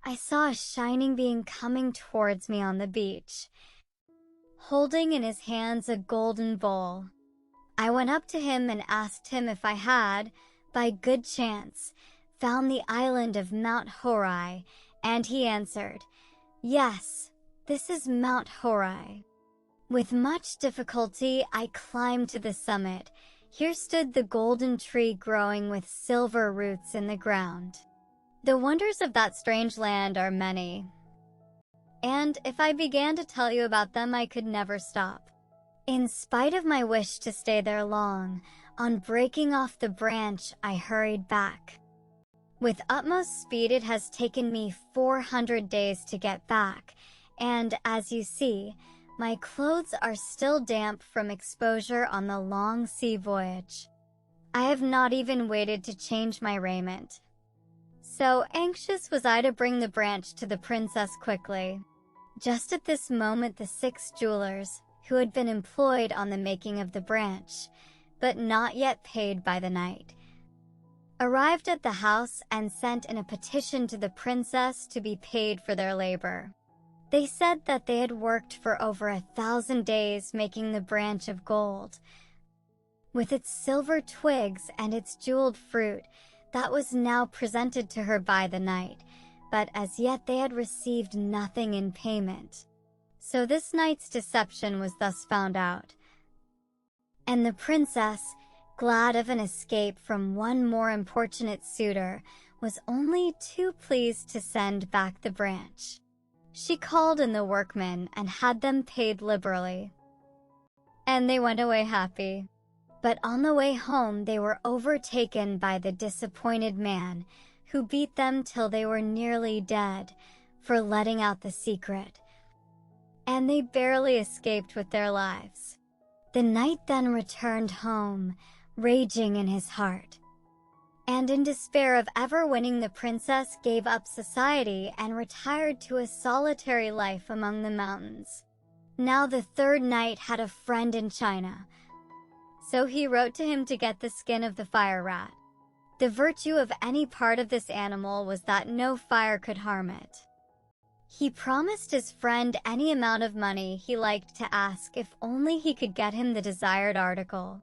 I saw a shining being coming towards me on the beach, holding in his hands a golden bowl. I went up to him and asked him if I had, by good chance, found the island of Mount Horai, and he answered, "Yes, this is Mount Horai." With much difficulty I climbed to the summit. Here stood the golden tree growing with silver roots in the ground. The wonders of that strange land are many, and if I began to tell you about them I could never stop. In spite of my wish to stay there long, on breaking off the branch I hurried back. With utmost speed it has taken me 400 days to get back, and as you see, my clothes are still damp from exposure on the long sea voyage. I have not even waited to change my raiment. So anxious was I to bring the branch to the princess quickly. Just at this moment the 6 jewelers, who had been employed on the making of the branch, but not yet paid by the knight, arrived at the house and sent in a petition to the princess to be paid for their labor. They said that they had worked for over 1,000 days making the branch of gold, with its silver twigs and its jeweled fruit, that was now presented to her by the knight, but as yet they had received nothing in payment. So this knight's deception was thus found out, and the princess, glad of an escape from one more importunate suitor, was only too pleased to send back the branch. She called in the workmen and had them paid liberally, and they went away happy. But on the way home they were overtaken by the disappointed man, who beat them till they were nearly dead for letting out the secret, and they barely escaped with their lives. The knight then returned home, raging in his heart, and in despair of ever winning the princess gave up society and retired to a solitary life among the mountains. Now the third knight had a friend in China, so he wrote to him to get the skin of the fire rat. The virtue of any part of this animal was that no fire could harm it. He promised his friend any amount of money he liked to ask if only he could get him the desired article.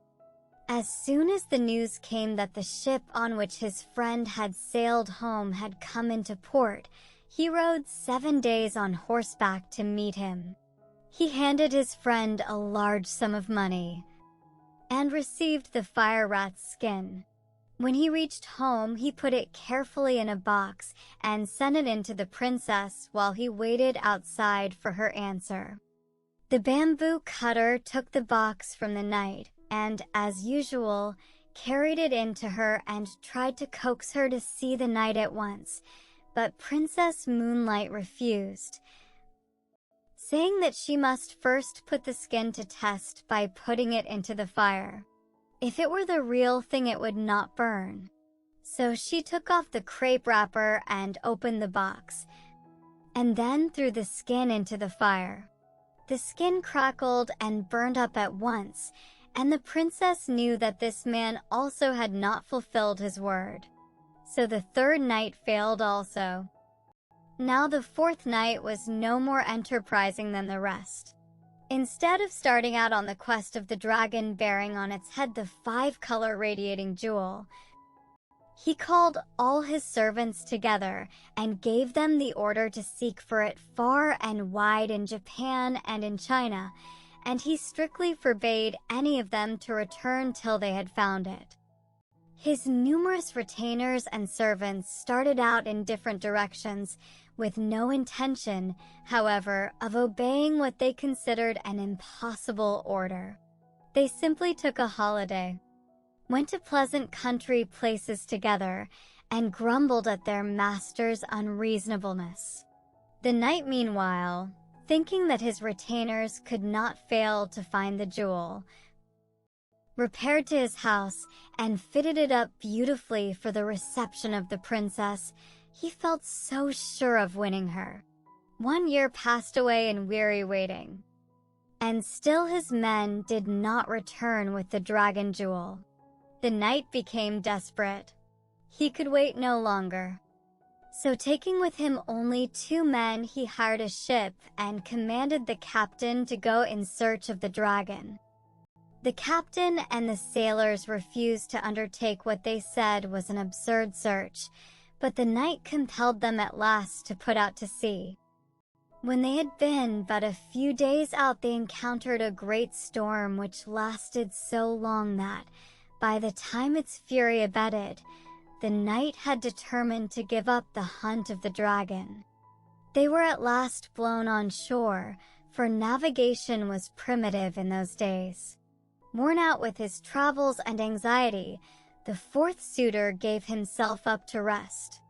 As soon as the news came that the ship on which his friend had sailed home had come into port, he rode 7 days on horseback to meet him. He handed his friend a large sum of money and received the fire rat's skin. When he reached home, he put it carefully in a box and sent it in to the princess while he waited outside for her answer. The bamboo cutter took the box from the knight and, as usual, carried it in to her and tried to coax her to see the knight at once, but Princess Moonlight refused, saying that she must first put the skin to test by putting it into the fire. If it were the real thing, it would not burn. So she took off the crepe wrapper and opened the box, and then threw the skin into the fire. The skin crackled and burned up at once, and the princess knew that this man also had not fulfilled his word. So the third night failed also. Now the fourth night was no more enterprising than the rest. Instead of starting out on the quest of the dragon bearing on its head the 5-color radiating jewel, he called all his servants together and gave them the order to seek for it far and wide in Japan and in China, and he strictly forbade any of them to return till they had found it. His numerous retainers and servants started out in different directions, with no intention, however, of obeying what they considered an impossible order. They simply took a holiday, went to pleasant country places together, and grumbled at their master's unreasonableness. The knight, meanwhile, thinking that his retainers could not fail to find the jewel, repaired to his house and fitted it up beautifully for the reception of the princess. He felt so sure of winning her. 1 year passed away in weary waiting, and still his men did not return with the dragon jewel. The knight became desperate. He could wait no longer. So taking with him only 2 men, he hired a ship and commanded the captain to go in search of the dragon. The captain and the sailors refused to undertake what they said was an absurd search, but the knight compelled them at last to put out to sea. When they had been but a few days out, they encountered a great storm which lasted so long that, by the time its fury abated, the knight had determined to give up the hunt of the dragon. They were at last blown on shore, for navigation was primitive in those days. Worn out with his travels and anxiety, the fourth suitor gave himself up to rest.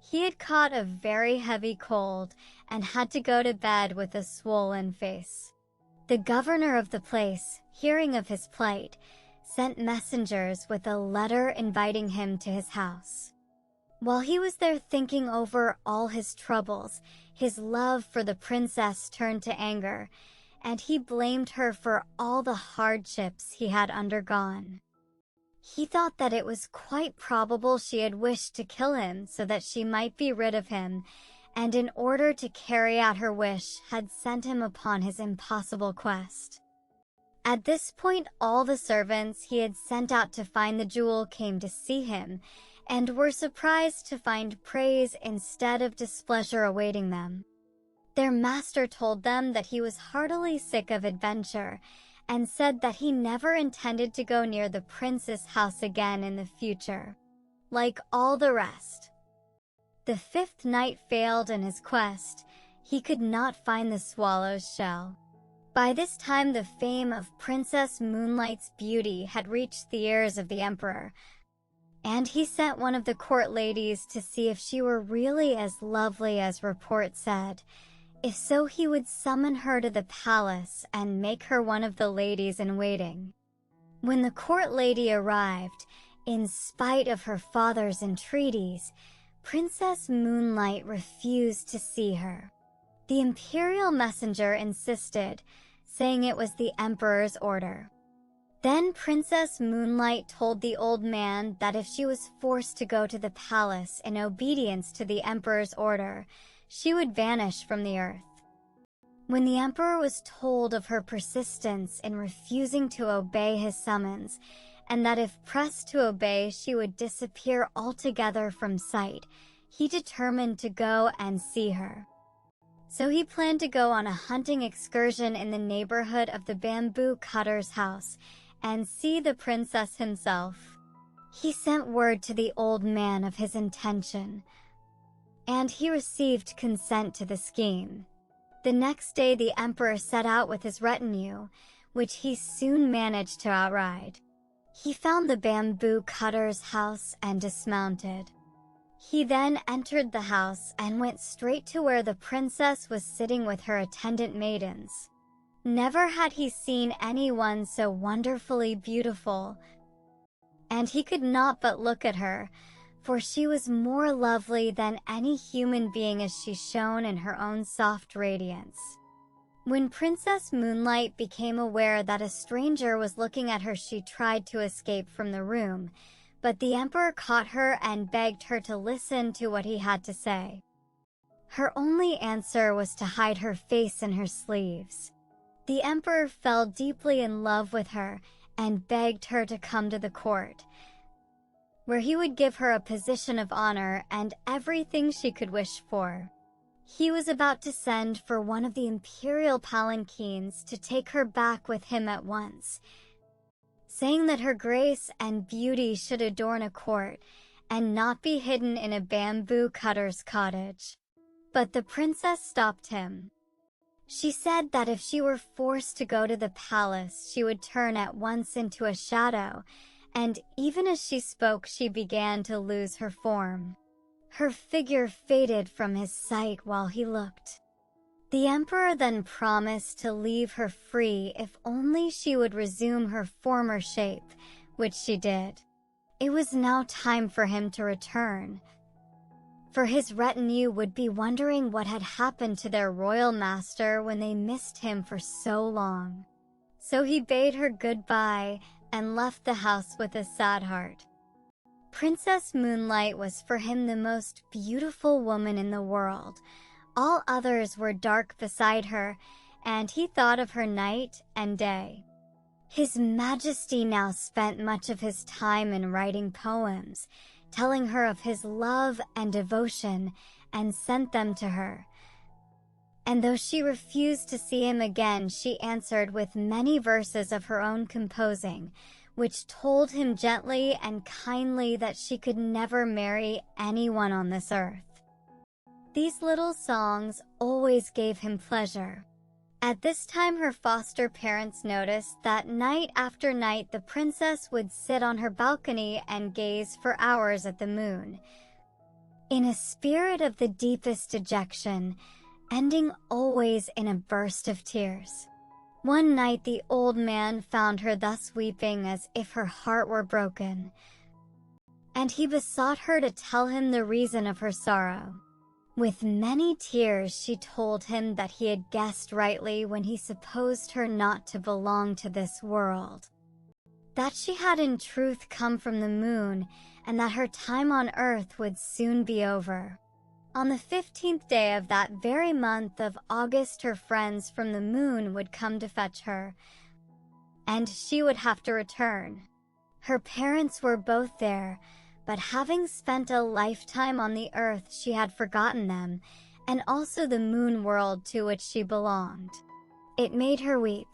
He had caught a very heavy cold and had to go to bed with a swollen face. The governor of the place, hearing of his plight, sent messengers with a letter inviting him to his house. While he was there thinking over all his troubles, his love for the princess turned to anger, and he blamed her for all the hardships he had undergone. He thought that it was quite probable she had wished to kill him so that she might be rid of him, and in order to carry out her wish, had sent him upon his impossible quest. At this point, all the servants he had sent out to find the jewel came to see him, and were surprised to find praise instead of displeasure awaiting them. Their master told them that he was heartily sick of adventure, and said that he never intended to go near the prince's house again in the future. Like all the rest, the fifth night failed in his quest. He could not find the swallow's shell. By this time, the fame of Princess Moonlight's beauty had reached the ears of the emperor, And he sent one of the court ladies to see if she were really as lovely as report said. If so, he would summon her to the palace and make her one of the ladies in waiting. When the court lady arrived, in spite of her father's entreaties, Princess Moonlight refused to see her. The imperial messenger insisted, saying it was the emperor's order. Then Princess Moonlight told the old man that if she was forced to go to the palace in obedience to the emperor's order, she would vanish from the earth. When the emperor was told of her persistence in refusing to obey his summons, and that if pressed to obey she would disappear altogether from sight, he determined to go and see her. So he planned to go on a hunting excursion in the neighborhood of the bamboo cutter's house and see the princess himself. He sent word to the old man of his intention, and he received consent to the scheme. The next day the emperor set out with his retinue, which he soon managed to outride. He found the bamboo cutter's house and dismounted. He then entered the house and went straight to where the princess was sitting with her attendant maidens. Never had he seen anyone so wonderfully beautiful, and he could not but look at her, for she was more lovely than any human being as she shone in her own soft radiance. When Princess Moonlight became aware that a stranger was looking at her, she tried to escape from the room, but the emperor caught her and begged her to listen to what he had to say. Her only answer was to hide her face in her sleeves. The emperor fell deeply in love with her and begged her to come to the court, where he would give her a position of honor and everything she could wish for. He was about to send for one of the imperial palanquins to take her back with him at once, saying that her grace and beauty should adorn a court and not be hidden in a bamboo cutter's cottage. But the princess stopped him. She said that if she were forced to go to the palace, she would turn at once into a shadow, and even as she spoke, she began to lose her form. Her figure faded from his sight while he looked. The emperor then promised to leave her free if only she would resume her former shape, which she did. It was now time for him to return, for his retinue would be wondering what had happened to their royal master when they missed him for so long. So he bade her goodbye and left the house with a sad heart. Princess Moonlight was for him the most beautiful woman in the world. All others were dark beside her, and he thought of her night and day. His Majesty now spent much of his time in writing poems, telling her of his love and devotion, and sent them to her. And though she refused to see him again, she answered with many verses of her own composing, which told him gently and kindly that she could never marry anyone on this earth. These little songs always gave him pleasure. At this time, her foster parents noticed that night after night the princess would sit on her balcony and gaze for hours at the moon, in a spirit of the deepest dejection, ending always in a burst of tears. One night the old man found her thus weeping as if her heart were broken, and he besought her to tell him the reason of her sorrow. With many tears she told him that he had guessed rightly when he supposed her not to belong to this world, that she had in truth come from the moon, and that her time on earth would soon be over. On the 15th day of that very month of August, her friends from the moon would come to fetch her, and she would have to return. Her parents were both there, but having spent a lifetime on the earth, she had forgotten them, and also the moon world to which she belonged. It made her weep.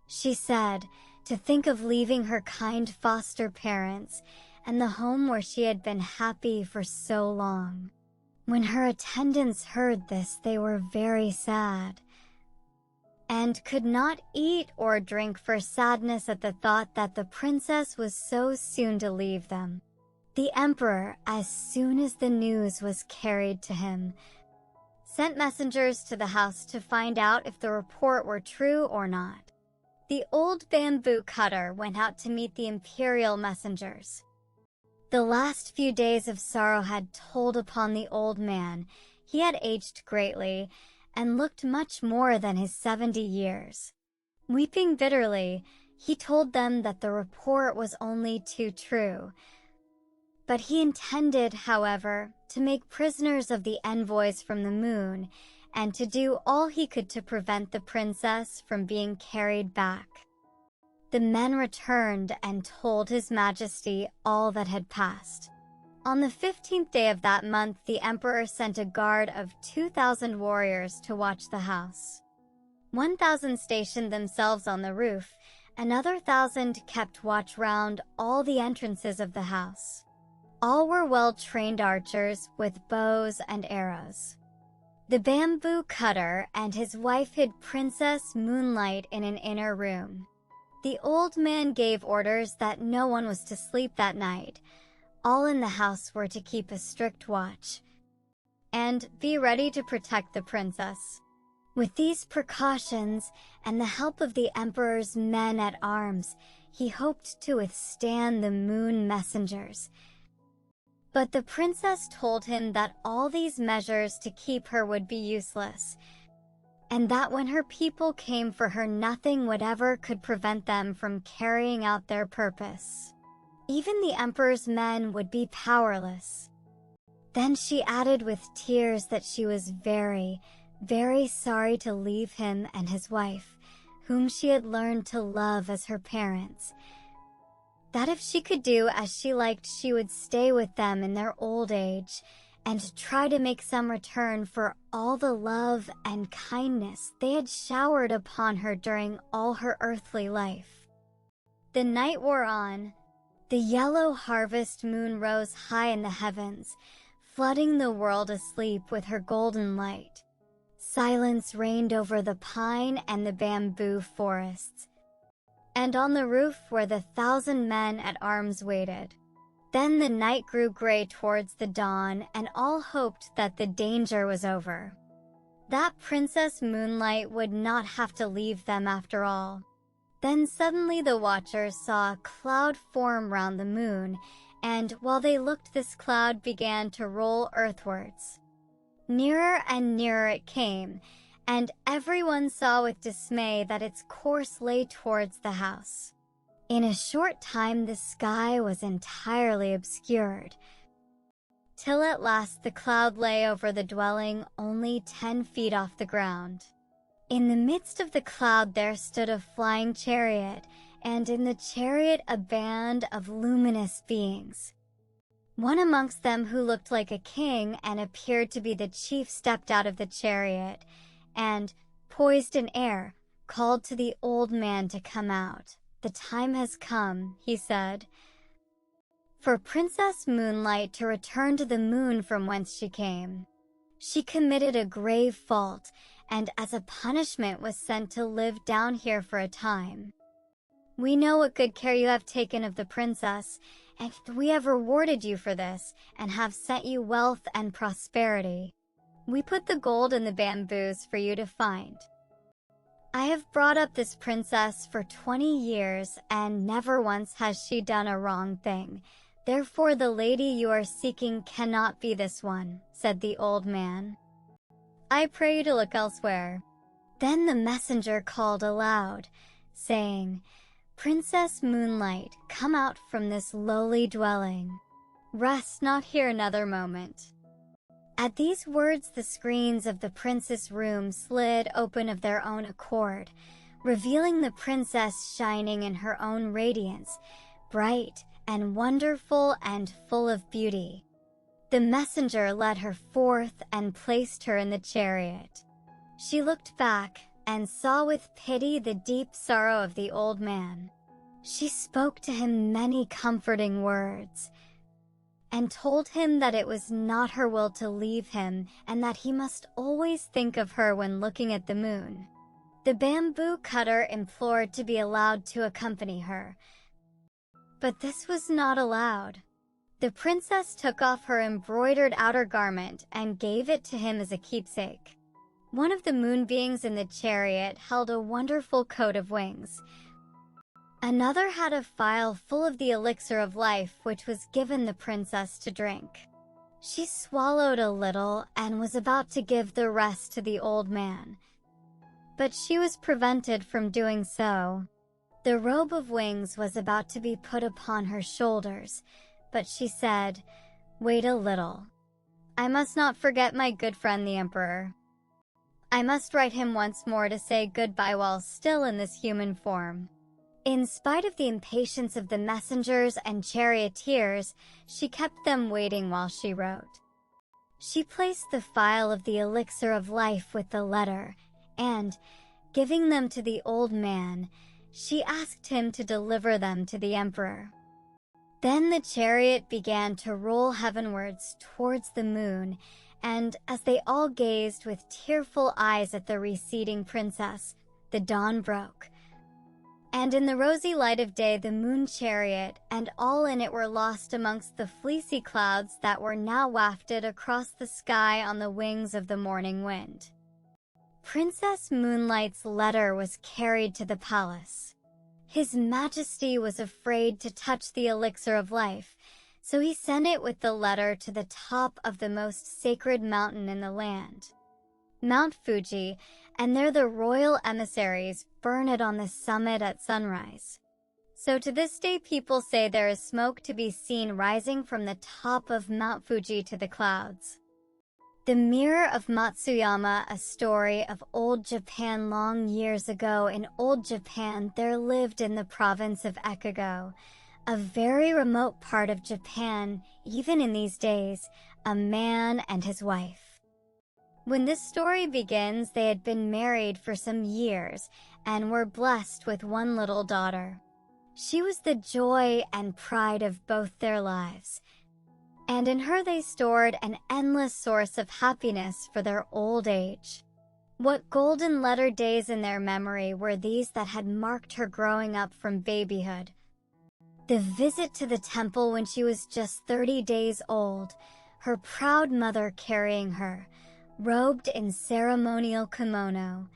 She said, to think of leaving her kind foster parents and the home where she had been happy for so long. When her attendants heard this, they were very sad, and could not eat or drink for sadness at the thought that the princess was so soon to leave them. The emperor, as soon as the news was carried to him, sent messengers to the house to find out if the report were true or not. The old bamboo cutter went out to meet the imperial messengers. The last few days of sorrow had told upon the old man. He had aged greatly and looked much more than his 70 years. Weeping bitterly, he told them that the report was only too true. But he intended, however, to make prisoners of the envoys from the moon and to do all he could to prevent the princess from being carried back. The men returned and told His Majesty all that had passed. On the 15th day of that month, the emperor sent a guard of 2,000 warriors to watch the house. 1,000 stationed themselves on the roof, another 1,000 kept watch round all the entrances of the house. All were well-trained archers with bows and arrows. The bamboo cutter and his wife hid Princess Moonlight in an inner room. The old man gave orders that no one was to sleep that night. All in the house were to keep a strict watch and be ready to protect the princess. With these precautions and the help of the emperor's men at arms, he hoped to withstand the moon messengers. But the princess told him that all these measures to keep her would be useless, and that when her people came for her, nothing whatever could prevent them from carrying out their purpose. Even the emperor's men would be powerless. Then she added with tears that she was very, very sorry to leave him and his wife, whom she had learned to love as her parents. That if she could do as she liked, she would stay with them in their old age and try to make some return for all the love and kindness they had showered upon her during all her earthly life. The night wore on. The yellow harvest moon rose high in the heavens, flooding the world asleep with her golden light. Silence reigned over the pine and the bamboo forests, and on the roof where the 1,000 men at arms waited. Then the night grew gray towards the dawn, and all hoped that the danger was over. That Princess Moonlight would not have to leave them after all. Then suddenly the watchers saw a cloud form round the moon, and while they looked, this cloud began to roll earthwards. Nearer and nearer it came, and everyone saw with dismay that its course lay towards the house. In a short time the sky was entirely obscured, till at last the cloud lay over the dwelling only 10 feet off the ground. In the midst of the cloud there stood a flying chariot, and in the chariot a band of luminous beings. One amongst them, who looked like a king and appeared to be the chief, stepped out of the chariot, and, poised in air, called to the old man to come out. "The time has come," he said, "for Princess Moonlight to return to the moon from whence she came. She committed a grave fault, and as a punishment was sent to live down here for a time. We know what good care you have taken of the princess, and we have rewarded you for this, and have sent you wealth and prosperity. We put the gold in the bamboos for you to find. I have brought up this princess for 20 years, and never once has she done a wrong thing. Therefore the lady you are seeking cannot be this one," said the old man. "I pray you to look elsewhere." Then the messenger called aloud, saying, "Princess Moonlight, come out from this lowly dwelling. Rest not here another moment." At these words the screens of the prince's room slid open of their own accord, revealing the princess shining in her own radiance, bright and wonderful and full of beauty. The messenger led her forth and placed her in the chariot. She looked back and saw with pity the deep sorrow of the old man. She spoke to him many comforting words, and told him that it was not her will to leave him, and that he must always think of her when looking at the moon. The bamboo cutter implored to be allowed to accompany her, but this was not allowed. The princess took off her embroidered outer garment and gave it to him as a keepsake. One of the moon beings in the chariot held a wonderful coat of wings. Another had a phial full of the elixir of life, which was given the princess to drink. She swallowed a little and was about to give the rest to the old man. But she was prevented from doing so. The robe of wings was about to be put upon her shoulders, but she said, "Wait a little. I must not forget my good friend the emperor. I must write him once more to say goodbye while still in this human form." In spite of the impatience of the messengers and charioteers, she kept them waiting while she wrote. She placed the phial of the elixir of life with the letter, and, giving them to the old man, she asked him to deliver them to the emperor. Then the chariot began to roll heavenwards towards the moon, and as they all gazed with tearful eyes at the receding princess, the dawn broke. And in the rosy light of day, the moon chariot and all in it were lost amongst the fleecy clouds that were now wafted across the sky on the wings of the morning wind. Princess Moonlight's letter was carried to the palace. His Majesty was afraid to touch the elixir of life, so he sent it with the letter to the top of the most sacred mountain in the land, Mount Fuji, and there the royal emissaries burn it on the summit at sunrise. So to this day people say there is smoke to be seen rising from the top of Mount Fuji to the clouds. The Mirror of Matsuyama, a story of old Japan. Long years ago in old Japan there lived in the province of Echigo, a very remote part of Japan, even in these days, a man and his wife. When this story begins, they had been married for some years and were blessed with one little daughter. She was the joy and pride of both their lives, and in her they stored an endless source of happiness for their old age. What golden letter days in their memory were these that had marked her growing up from babyhood. The visit to the temple when she was just 30 days old, her proud mother carrying her, robed in ceremonial kimono,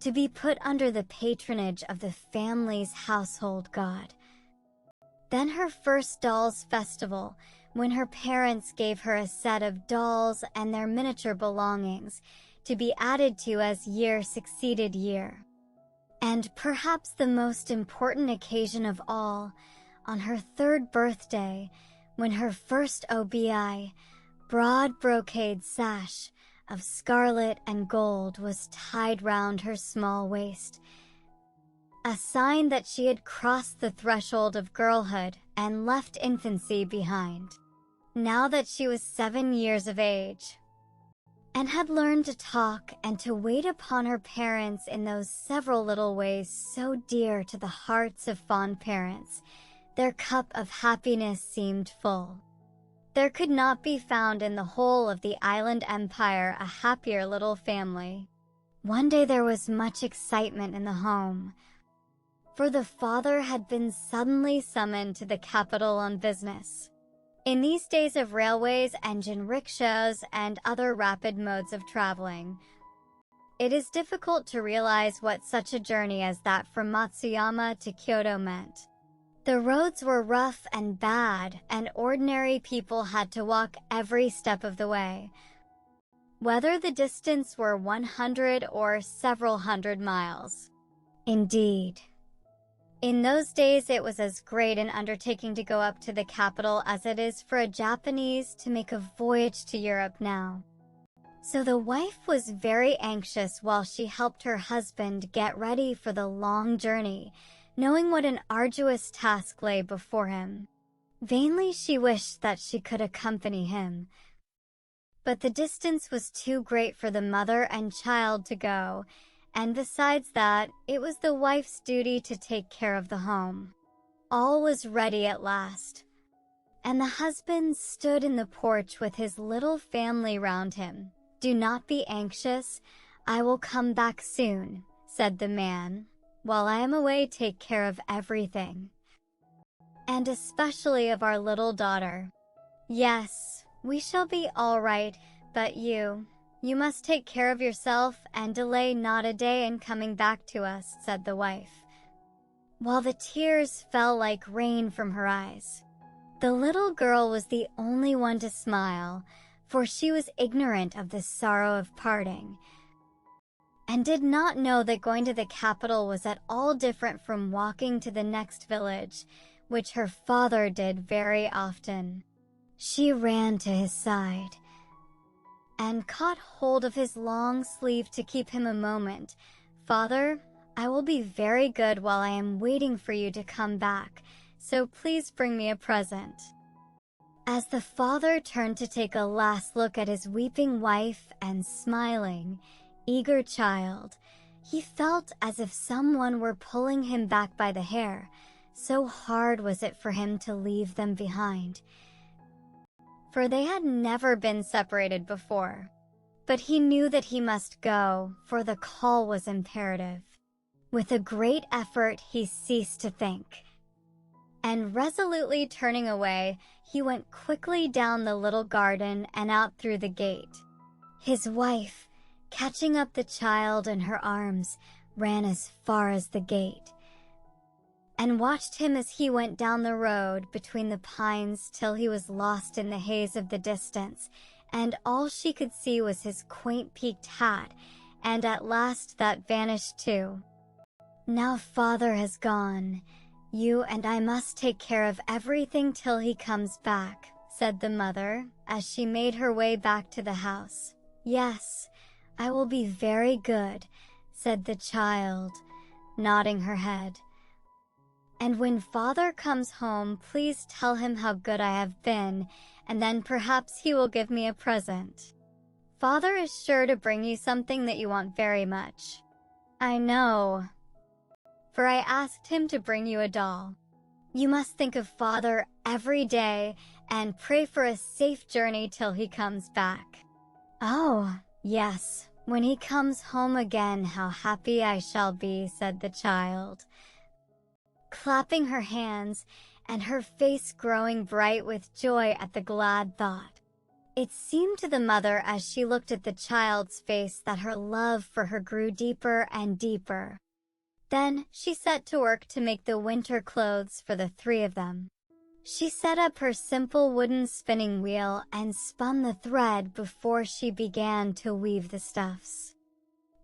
to be put under the patronage of the family's household god. Then her first dolls festival, when her parents gave her a set of dolls and their miniature belongings, to be added to as year succeeded year. And perhaps the most important occasion of all, on her 3rd birthday, when her first obi, broad brocade sash of scarlet and gold was tied round her small waist, a sign that she had crossed the threshold of girlhood and left infancy behind, now that she was 7 years of age, and had learned to talk and to wait upon her parents in those several little ways so dear to the hearts of fond parents. Their cup of happiness seemed full. There could not be found in the whole of the island empire a happier little family. One day there was much excitement in the home, for the father had been suddenly summoned to the capital on business. In these days of railways and jinrikishas and other rapid modes of traveling, it is difficult to realize what such a journey as that from Matsuyama to Kyoto meant. The roads were rough and bad, and ordinary people had to walk every step of the way, whether the distance were 100 or several hundred miles. Indeed, in those days it was as great an undertaking to go up to the capital as it is for a Japanese to make a voyage to Europe now. So the wife was very anxious while she helped her husband get ready for the long journey, knowing what an arduous task lay before him. Vainly she wished that she could accompany him, but the distance was too great for the mother and child to go, and besides that, it was the wife's duty to take care of the home. All was ready at last, and the husband stood in the porch with his little family round him. "Do not be anxious, I will come back soon," said the man. "While I am away, take care of everything, and especially of our little daughter." "Yes, we shall be all right, but you must take care of yourself and delay not a day in coming back to us," said the wife, while the tears fell like rain from her eyes. The little girl was the only one to smile, for she was ignorant of the sorrow of parting, and did not know that going to the capital was at all different from walking to the next village, which her father did very often. She ran to his side and caught hold of his long sleeve to keep him a moment. "Father, I will be very good while I am waiting for you to come back, so please bring me a present." As the father turned to take a last look at his weeping wife and smiling, eager child, he felt as if someone were pulling him back by the hair, so hard was it for him to leave them behind. For they had never been separated before. But he knew that he must go, for the call was imperative. With a great effort, he ceased to think, and resolutely turning away, he went quickly down the little garden and out through the gate. His wife, catching up the child in her arms, ran as far as the gate, and watched him as he went down the road between the pines till he was lost in the haze of the distance, and all she could see was his quaint peaked hat, and at last that vanished too. "Now father has gone, you and I must take care of everything till he comes back," said the mother, as she made her way back to the house. "Yes, I will be very good," said the child, nodding her head. "And when father comes home, please tell him how good I have been, and then perhaps he will give me a present. Father is sure to bring you something that you want very much." "I know, for I asked him to bring you a doll. You must think of father every day and pray for a safe journey till he comes back." "Oh, yes, when he comes home again, how happy I shall be," said the child, clapping her hands and her face growing bright with joy at the glad thought. It seemed to the mother as she looked at the child's face that her love for her grew deeper and deeper. Then she set to work to make the winter clothes for the three of them. She set up her simple wooden spinning wheel and spun the thread before she began to weave the stuffs.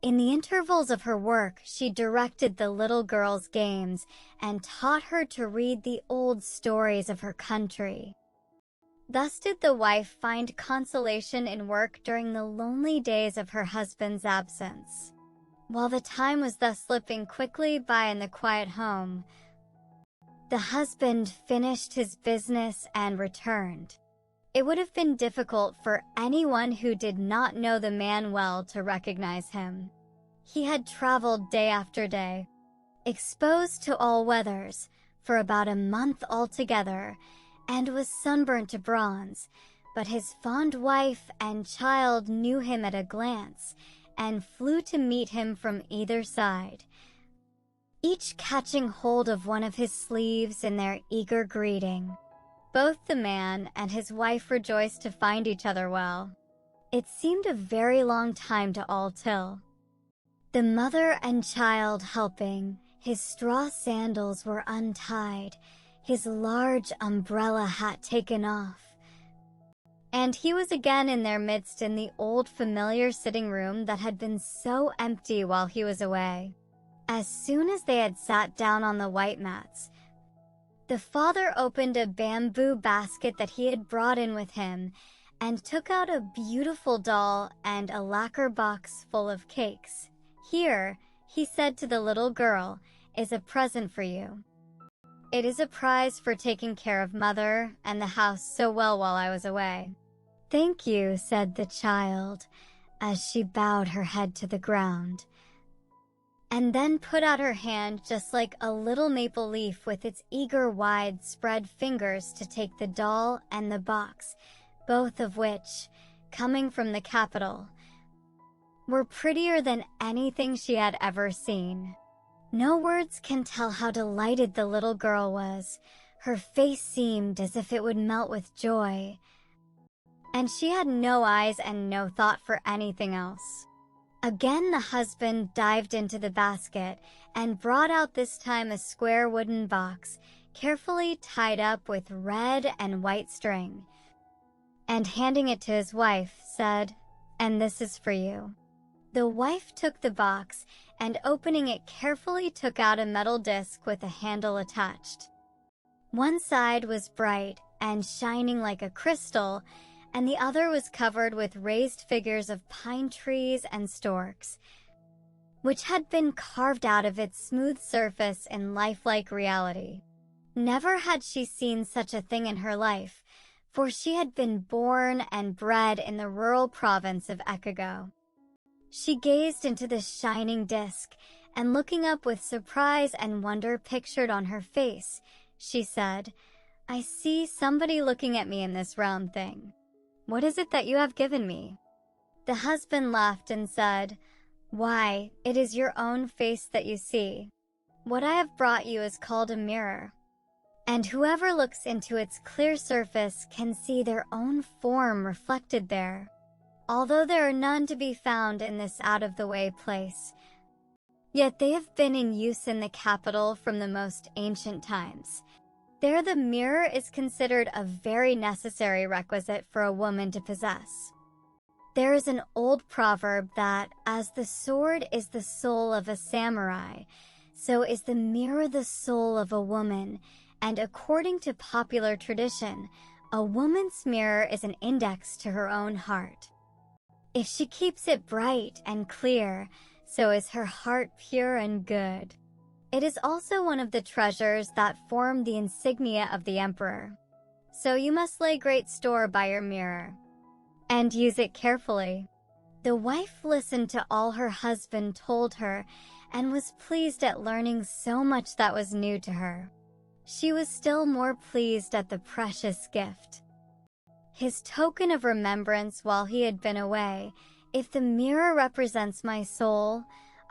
In the intervals of her work, she directed the little girl's games and taught her to read the old stories of her country. Thus did the wife find consolation in work during the lonely days of her husband's absence. While the time was thus slipping quickly by in the quiet home, the husband finished his business and returned. It would have been difficult for anyone who did not know the man well to recognize him. He had traveled day after day, exposed to all weathers, for about a month altogether, and was sunburnt to bronze, but his fond wife and child knew him at a glance, and flew to meet him from either side, each catching hold of one of his sleeves in their eager greeting. Both the man and his wife rejoiced to find each other well. It seemed a very long time to all till, the mother and child helping, his straw sandals were untied, his large umbrella hat taken off, and he was again in their midst in the old familiar sitting room that had been so empty while he was away. As soon as they had sat down on the white mats, the father opened a bamboo basket that he had brought in with him and took out a beautiful doll and a lacquer box full of cakes. "Here," he said to the little girl, "is a present for you. It is a prize for taking care of mother and the house so well while I was away." "Thank you," said the child, as she bowed her head to the ground, and then put out her hand just like a little maple leaf with its eager wide spread fingers to take the doll and the box, both of which, coming from the capital, were prettier than anything she had ever seen. No words can tell how delighted the little girl was. Her face seemed as if it would melt with joy, and she had no eyes and no thought for anything else. Again the husband dived into the basket and brought out this time a square wooden box, carefully tied up with red and white string, and handing it to his wife, said, "And this is for you." The wife took the box and, opening it carefully, took out a metal disc with a handle attached. One side was bright and shining like a crystal, and the other was covered with raised figures of pine trees and storks, which had been carved out of its smooth surface in lifelike reality. Never had she seen such a thing in her life, for she had been born and bred in the rural province of Echigo. She gazed into the shining disc, and looking up with surprise and wonder pictured on her face, she said, "I see somebody looking at me in this round thing. What is it that you have given me?" The husband laughed and said, "Why, it is your own face that you see. What I have brought you is called a mirror, and whoever looks into its clear surface can see their own form reflected there, although there are none to be found in this out-of-the-way place. Yet they have been in use in the capital from the most ancient times. There the mirror is considered a very necessary requisite for a woman to possess. There is an old proverb that, as the sword is the soul of a samurai, so is the mirror the soul of a woman, and according to popular tradition, a woman's mirror is an index to her own heart. If she keeps it bright and clear, so is her heart pure and good. It is also one of the treasures that form the insignia of the emperor. So you must lay great store by your mirror, and use it carefully." The wife listened to all her husband told her, and was pleased at learning so much that was new to her. She was still more pleased at the precious gift, his token of remembrance while he had been away. "If the mirror represents my soul,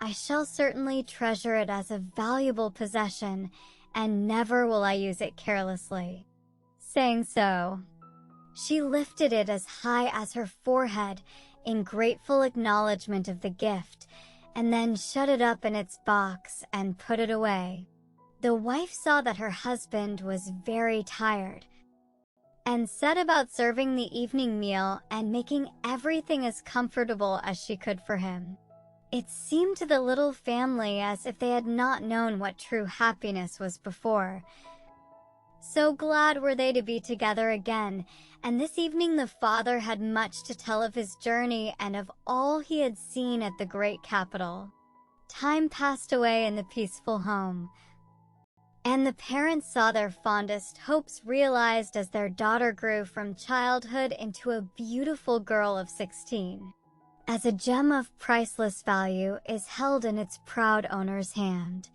I shall certainly treasure it as a valuable possession, and never will I use it carelessly." Saying so, she lifted it as high as her forehead in grateful acknowledgement of the gift, and then shut it up in its box and put it away. The wife saw that her husband was very tired, and set about serving the evening meal and making everything as comfortable as she could for him. It seemed to the little family as if they had not known what true happiness was before. So glad were they to be together again, and this evening the father had much to tell of his journey and of all he had seen at the great capital. Time passed away in the peaceful home, and the parents saw their fondest hopes realized as their daughter grew from childhood into a beautiful girl of 16. As a gem of priceless value is held in its proud owner's hand,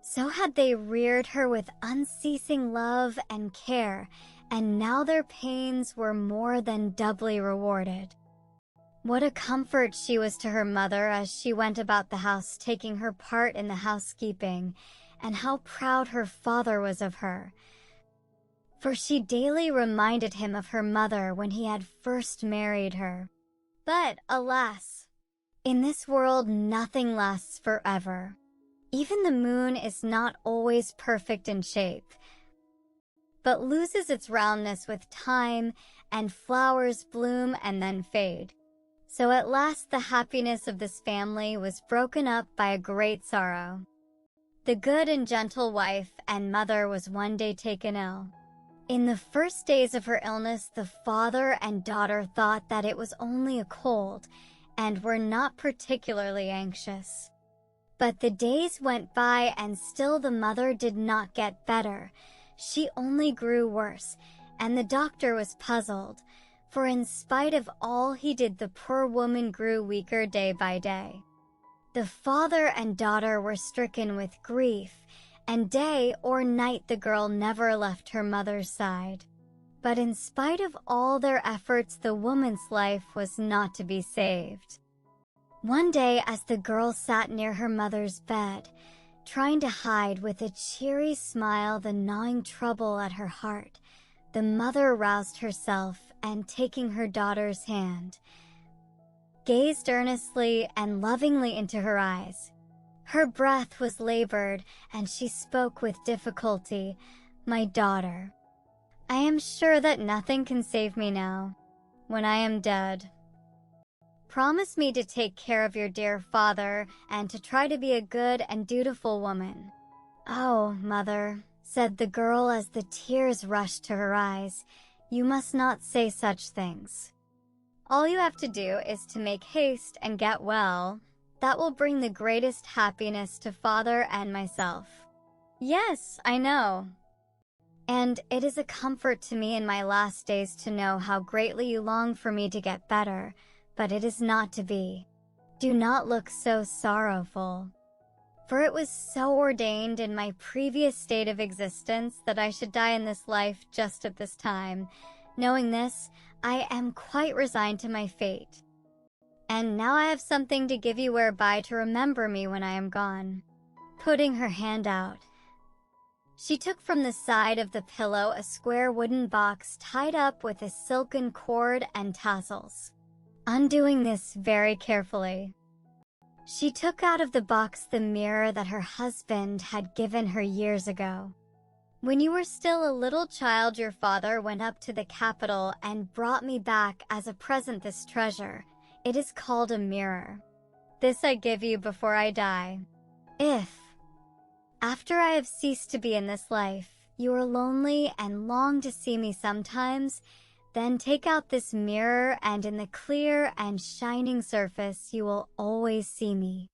so had they reared her with unceasing love and care, and now their pains were more than doubly rewarded. What a comfort she was to her mother as she went about the house taking her part in the housekeeping, and how proud her father was of her, for she daily reminded him of her mother when he had first married her. But, alas, in this world nothing lasts forever. Even the moon is not always perfect in shape, but loses its roundness with time, and flowers bloom and then fade. So at last the happiness of this family was broken up by a great sorrow. The good and gentle wife and mother was one day taken ill. In the first days of her illness, the father and daughter thought that it was only a cold, and were not particularly anxious. But the days went by, and still the mother did not get better. She only grew worse, and the doctor was puzzled, for in spite of all he did, the poor woman grew weaker day by day. The father and daughter were stricken with grief, and day or night the girl never left her mother's side. But in spite of all their efforts, the woman's life was not to be saved. One day, as the girl sat near her mother's bed, Trying to hide with a cheery smile the gnawing trouble at her heart, the mother roused herself and, taking her daughter's hand, gazed earnestly and lovingly into her eyes. Her breath was labored, and she spoke with difficulty. "My daughter, I am sure that nothing can save me now, when I am dead. Promise me to take care of your dear father and to try to be a good and dutiful woman." "Oh, mother," said the girl as the tears rushed to her eyes, "you must not say such things. All you have to do is to make haste and get well. That will bring the greatest happiness to father and myself." "Yes, I know. And it is a comfort to me in my last days to know how greatly you long for me to get better, but it is not to be. Do not look so sorrowful. For it was so ordained in my previous state of existence that I should die in this life just at this time. Knowing this, I am quite resigned to my fate. And now I have something to give you whereby to remember me when I am gone." Putting her hand out, she took from the side of the pillow a square wooden box tied up with a silken cord and tassels. Undoing this very carefully, she took out of the box the mirror that her husband had given her years ago. "When you were still a little child, your father went up to the capital and brought me back as a present this treasure. It is called a mirror. This I give you before I die. If, after I have ceased to be in this life, you are lonely and long to see me sometimes, then take out this mirror, and in the clear and shining surface you will always see me.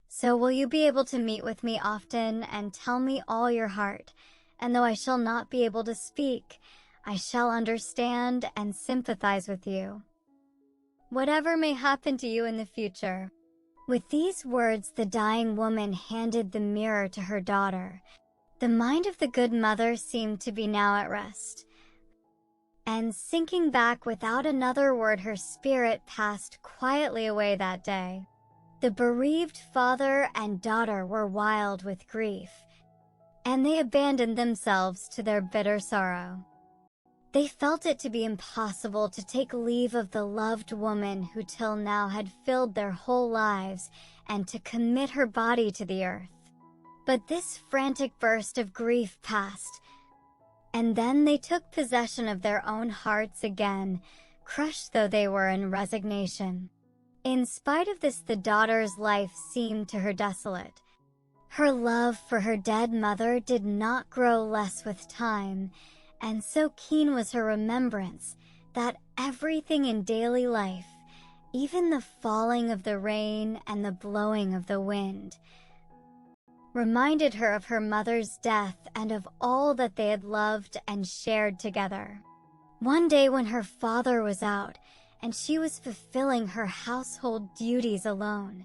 So will you be able to meet with me often and tell me all your heart, and though I shall not be able to speak, I shall understand and sympathize with you, whatever may happen to you in the future." With these words, the dying woman handed the mirror to her daughter. The mind of the good mother seemed to be now at rest, and sinking back without another word, her spirit passed quietly away that day. The bereaved father and daughter were wild with grief, and they abandoned themselves to their bitter sorrow. They felt it to be impossible to take leave of the loved woman who till now had filled their whole lives, and to commit her body to the earth. But this frantic burst of grief passed, and then they took possession of their own hearts again, crushed though they were in resignation. In spite of this, the daughter's life seemed to her desolate. Her love for her dead mother did not grow less with time, and so keen was her remembrance that everything in daily life, even the falling of the rain and the blowing of the wind, reminded her of her mother's death and of all that they had loved and shared together. One day when her father was out and she was fulfilling her household duties alone,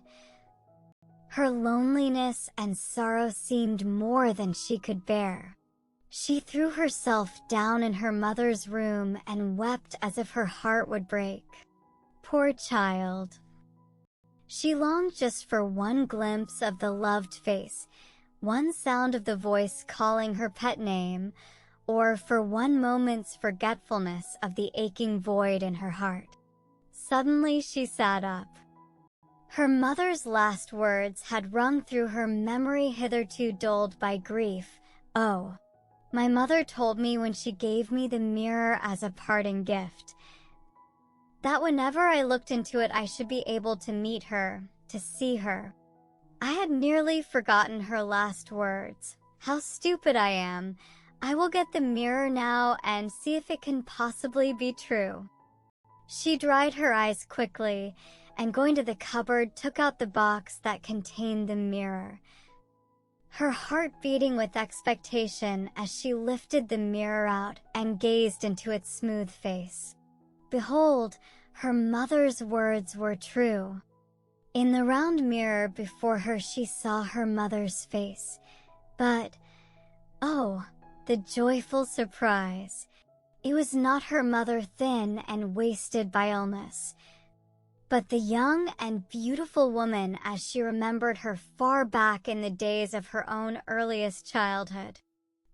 her loneliness and sorrow seemed more than she could bear. She threw herself down in her mother's room and wept as if her heart would break. Poor child! She longed just for one glimpse of the loved face, one sound of the voice calling her pet name, or for one moment's forgetfulness of the aching void in her heart. Suddenly she sat up. Her mother's last words had rung through her memory, hitherto dulled by grief. "Oh, my mother told me when she gave me the mirror as a parting gift, that whenever I looked into it I should be able to meet her, to see her." I had nearly forgotten her last words. How stupid I am! I will get the mirror now and see if it can possibly be true. She dried her eyes quickly, and going to the cupboard, took out the box that contained the mirror, her heart beating with expectation as she lifted the mirror out and gazed into its smooth face. Behold, her mother's words were true. In the round mirror before her she saw her mother's face, but, oh, the joyful surprise! It was not her mother, thin and wasted by illness, But the young and beautiful woman, as she remembered her far back in the days of her own earliest childhood,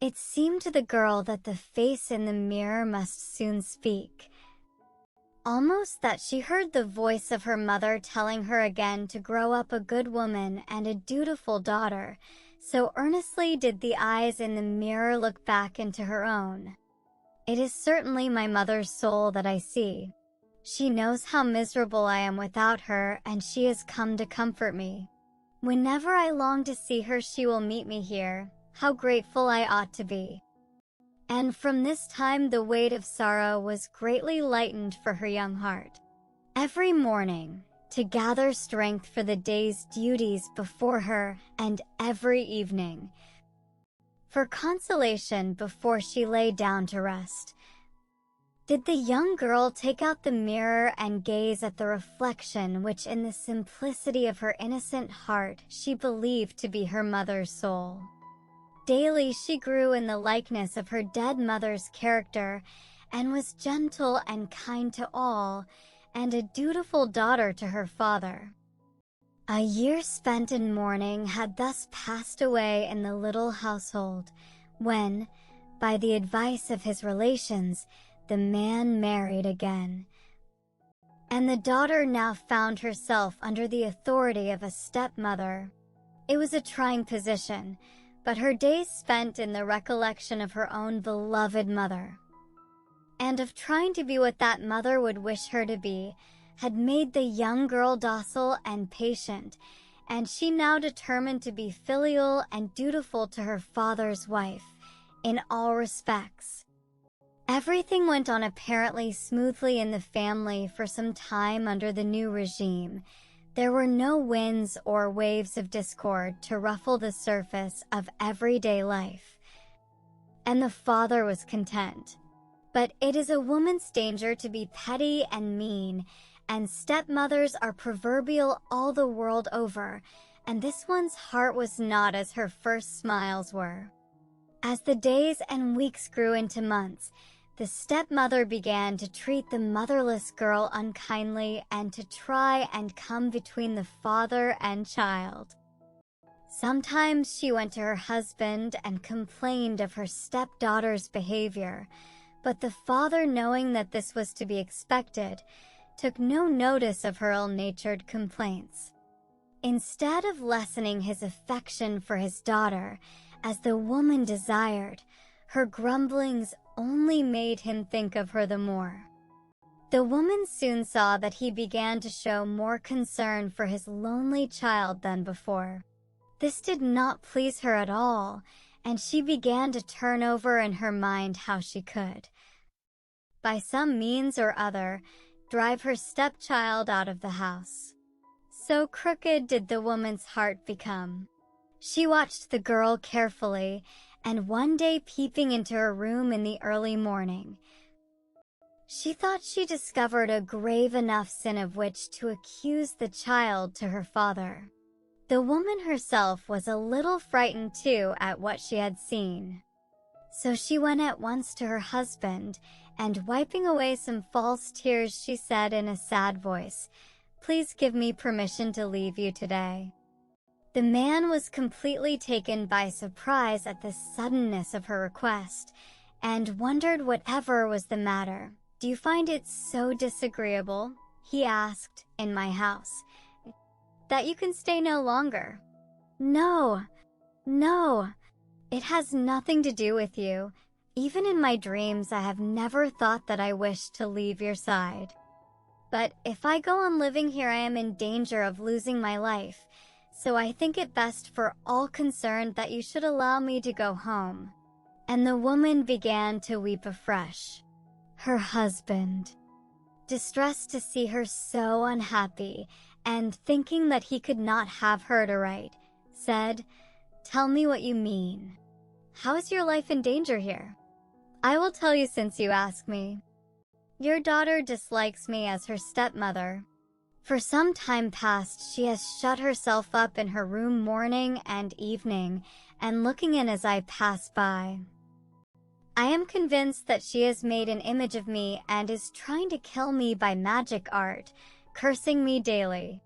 it seemed to the girl that the face in the mirror must soon speak. Almost that she heard the voice of her mother telling her again to grow up a good woman and a dutiful daughter, so earnestly did the eyes in the mirror look back into her own. It is certainly my mother's soul that I see. She knows how miserable I am without her, and she has come to comfort me. Whenever I long to see her, she will meet me here. How grateful I ought to be. And from this time the weight of sorrow was greatly lightened for her young heart. Every morning, to gather strength for the day's duties before her, and every evening, for consolation before she lay down to rest, did the young girl take out the mirror and gaze at the reflection which in the simplicity of her innocent heart she believed to be her mother's soul. Daily she grew in the likeness of her dead mother's character, and was gentle and kind to all, and a dutiful daughter to her father. A year spent in mourning had thus passed away in the little household, when, by the advice of his relations, the man married again. And the daughter now found herself under the authority of a stepmother. It was a trying position, but her days spent in the recollection of her own beloved mother, and of trying to be what that mother would wish her to be, had made the young girl docile and patient, and she now determined to be filial and dutiful to her father's wife, in all respects. Everything went on apparently smoothly in the family for some time under the new regime. There were no winds or waves of discord to ruffle the surface of everyday life, and the father was content. But it is a woman's danger to be petty and mean, and stepmothers are proverbial all the world over, and this one's heart was not as her first smiles were. As the days and weeks grew into months, the stepmother began to treat the motherless girl unkindly and to try and come between the father and child. Sometimes she went to her husband and complained of her stepdaughter's behavior, but the father, knowing that this was to be expected, took no notice of her ill-natured complaints. Instead of lessening his affection for his daughter, as the woman desired, her grumblings only made him think of her the more. The woman soon saw that he began to show more concern for his lonely child than before. This did not please her at all, and she began to turn over in her mind how she could, by some means or other, drive her stepchild out of the house. So crooked did the woman's heart become. She watched the girl carefully, and one day, peeping into her room in the early morning, she thought she discovered a grave enough sin of which to accuse the child to her father. The woman herself was a little frightened too at what she had seen. So she went at once to her husband, and wiping away some false tears, she said in a sad voice, "Please give me permission to leave you today." The man was completely taken by surprise at the suddenness of her request, and wondered whatever was the matter. "Do you find it so disagreeable," he asked, "in my house, that you can stay no longer?" "No, no, it has nothing to do with you. Even in my dreams I have never thought that I wished to leave your side. But if I go on living here I am in danger of losing my life, so I think it best for all concerned that you should allow me to go home." And the woman began to weep afresh. Her husband, distressed to see her so unhappy, and thinking that he could not have her to write, said, "Tell me what you mean. How is your life in danger here?" "I will tell you since you ask me. Your daughter dislikes me as her stepmother. For some time past she has shut herself up in her room morning and evening, and looking in as I pass by. I am convinced that she has made an image of me and is trying to kill me by magic art, cursing me daily.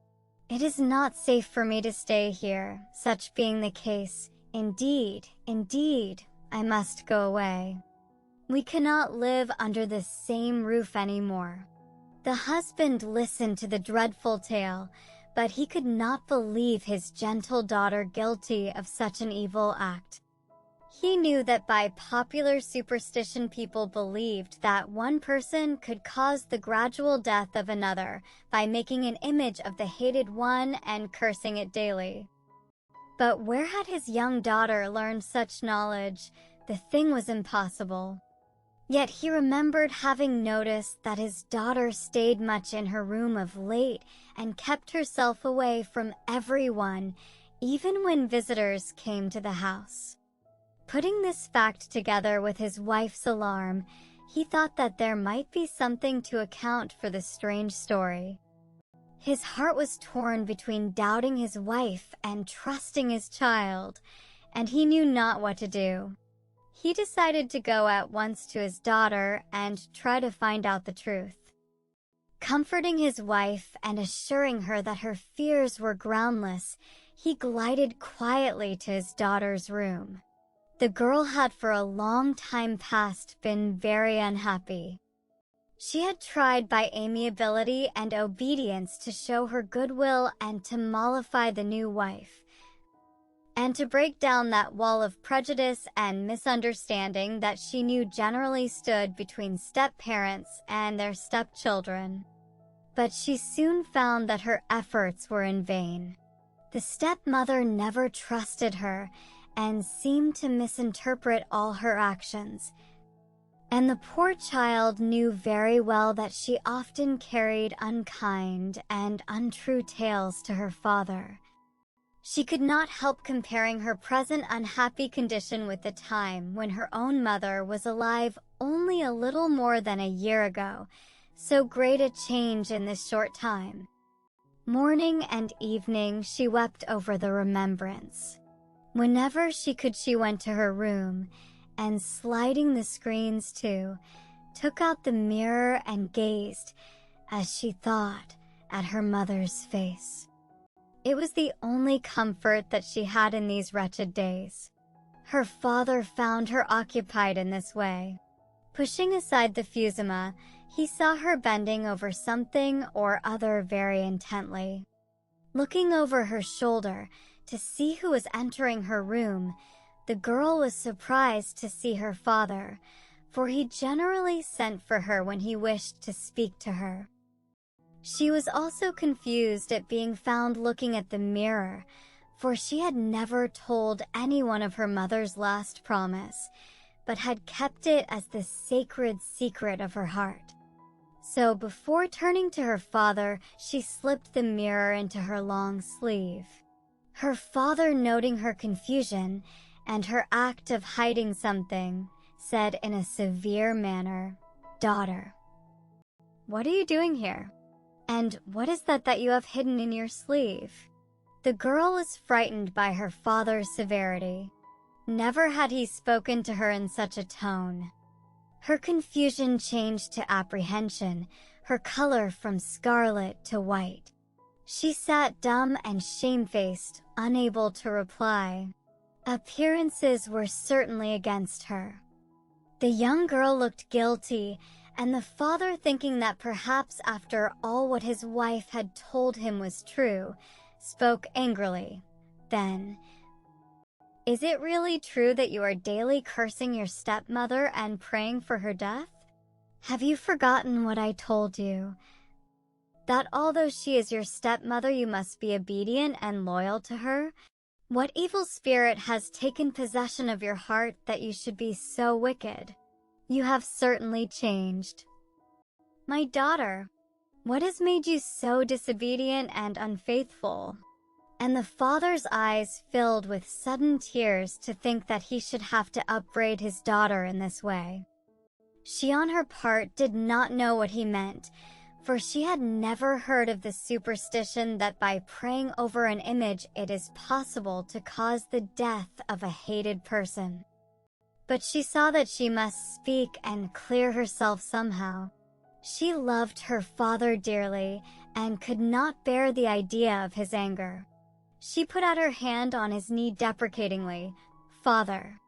It is not safe for me to stay here, such being the case. Indeed, I must go away. We cannot live under the same roof anymore." The husband listened to the dreadful tale, but he could not believe his gentle daughter guilty of such an evil act. He knew that by popular superstition people believed that one person could cause the gradual death of another by making an image of the hated one and cursing it daily. But where had his young daughter learned such knowledge? The thing was impossible. Yet he remembered having noticed that his daughter stayed much in her room of late and kept herself away from everyone, even when visitors came to the house. Putting this fact together with his wife's alarm, he thought that there might be something to account for the strange story. His heart was torn between doubting his wife and trusting his child, and he knew not what to do. He decided to go at once to his daughter and try to find out the truth. Comforting his wife and assuring her that her fears were groundless, he glided quietly to his daughter's room. The girl had for a long time past been very unhappy. She had tried by amiability and obedience to show her goodwill and to mollify the new wife, and to break down that wall of prejudice and misunderstanding that she knew generally stood between step-parents and their stepchildren. But she soon found that her efforts were in vain. The stepmother never trusted her and seemed to misinterpret all her actions. And the poor child knew very well that she often carried unkind and untrue tales to her father. She could not help comparing her present unhappy condition with the time when her own mother was alive only a little more than a year ago. So great a change in this short time. Morning and evening she wept over the remembrance. Whenever she could, she went to her room, and sliding the screens to, took out the mirror and gazed, as she thought, at her mother's face. It was the only comfort that she had in these wretched days. Her father found her occupied in this way. Pushing aside the fusima, he saw her bending over something or other very intently. Looking over her shoulder to see who was entering her room, the girl was surprised to see her father, for he generally sent for her when he wished to speak to her. She was also confused at being found looking at the mirror, for she had never told anyone of her mother's last promise, but had kept it as the sacred secret of her heart. So before turning to her father, she slipped the mirror into her long sleeve. Her father, noting her confusion and her act of hiding something, said in a severe manner, "Daughter, what are you doing here? And what is that you have hidden in your sleeve?" The girl was frightened by her father's severity. Never had he spoken to her in such a tone. Her confusion changed to apprehension, her color from scarlet to white. She sat dumb and shamefaced, unable to reply. Appearances were certainly against her. The young girl looked guilty, and the father, thinking that perhaps after all what his wife had told him was true, spoke angrily. Then, "Is it really true that you are daily cursing your stepmother and praying for her death? Have you forgotten what I told you? That although she is your stepmother, you must be obedient and loyal to her? What evil spirit has taken possession of your heart that you should be so wicked? You have certainly changed. My daughter, what has made you so disobedient and unfaithful?" And the father's eyes filled with sudden tears to think that he should have to upbraid his daughter in this way. She on her part did not know what he meant, for she had never heard of the superstition that by praying over an image it is possible to cause the death of a hated person. But she saw that she must speak and clear herself somehow. She loved her father dearly, and could not bear the idea of his anger. She put out her hand on his knee deprecatingly. "Father,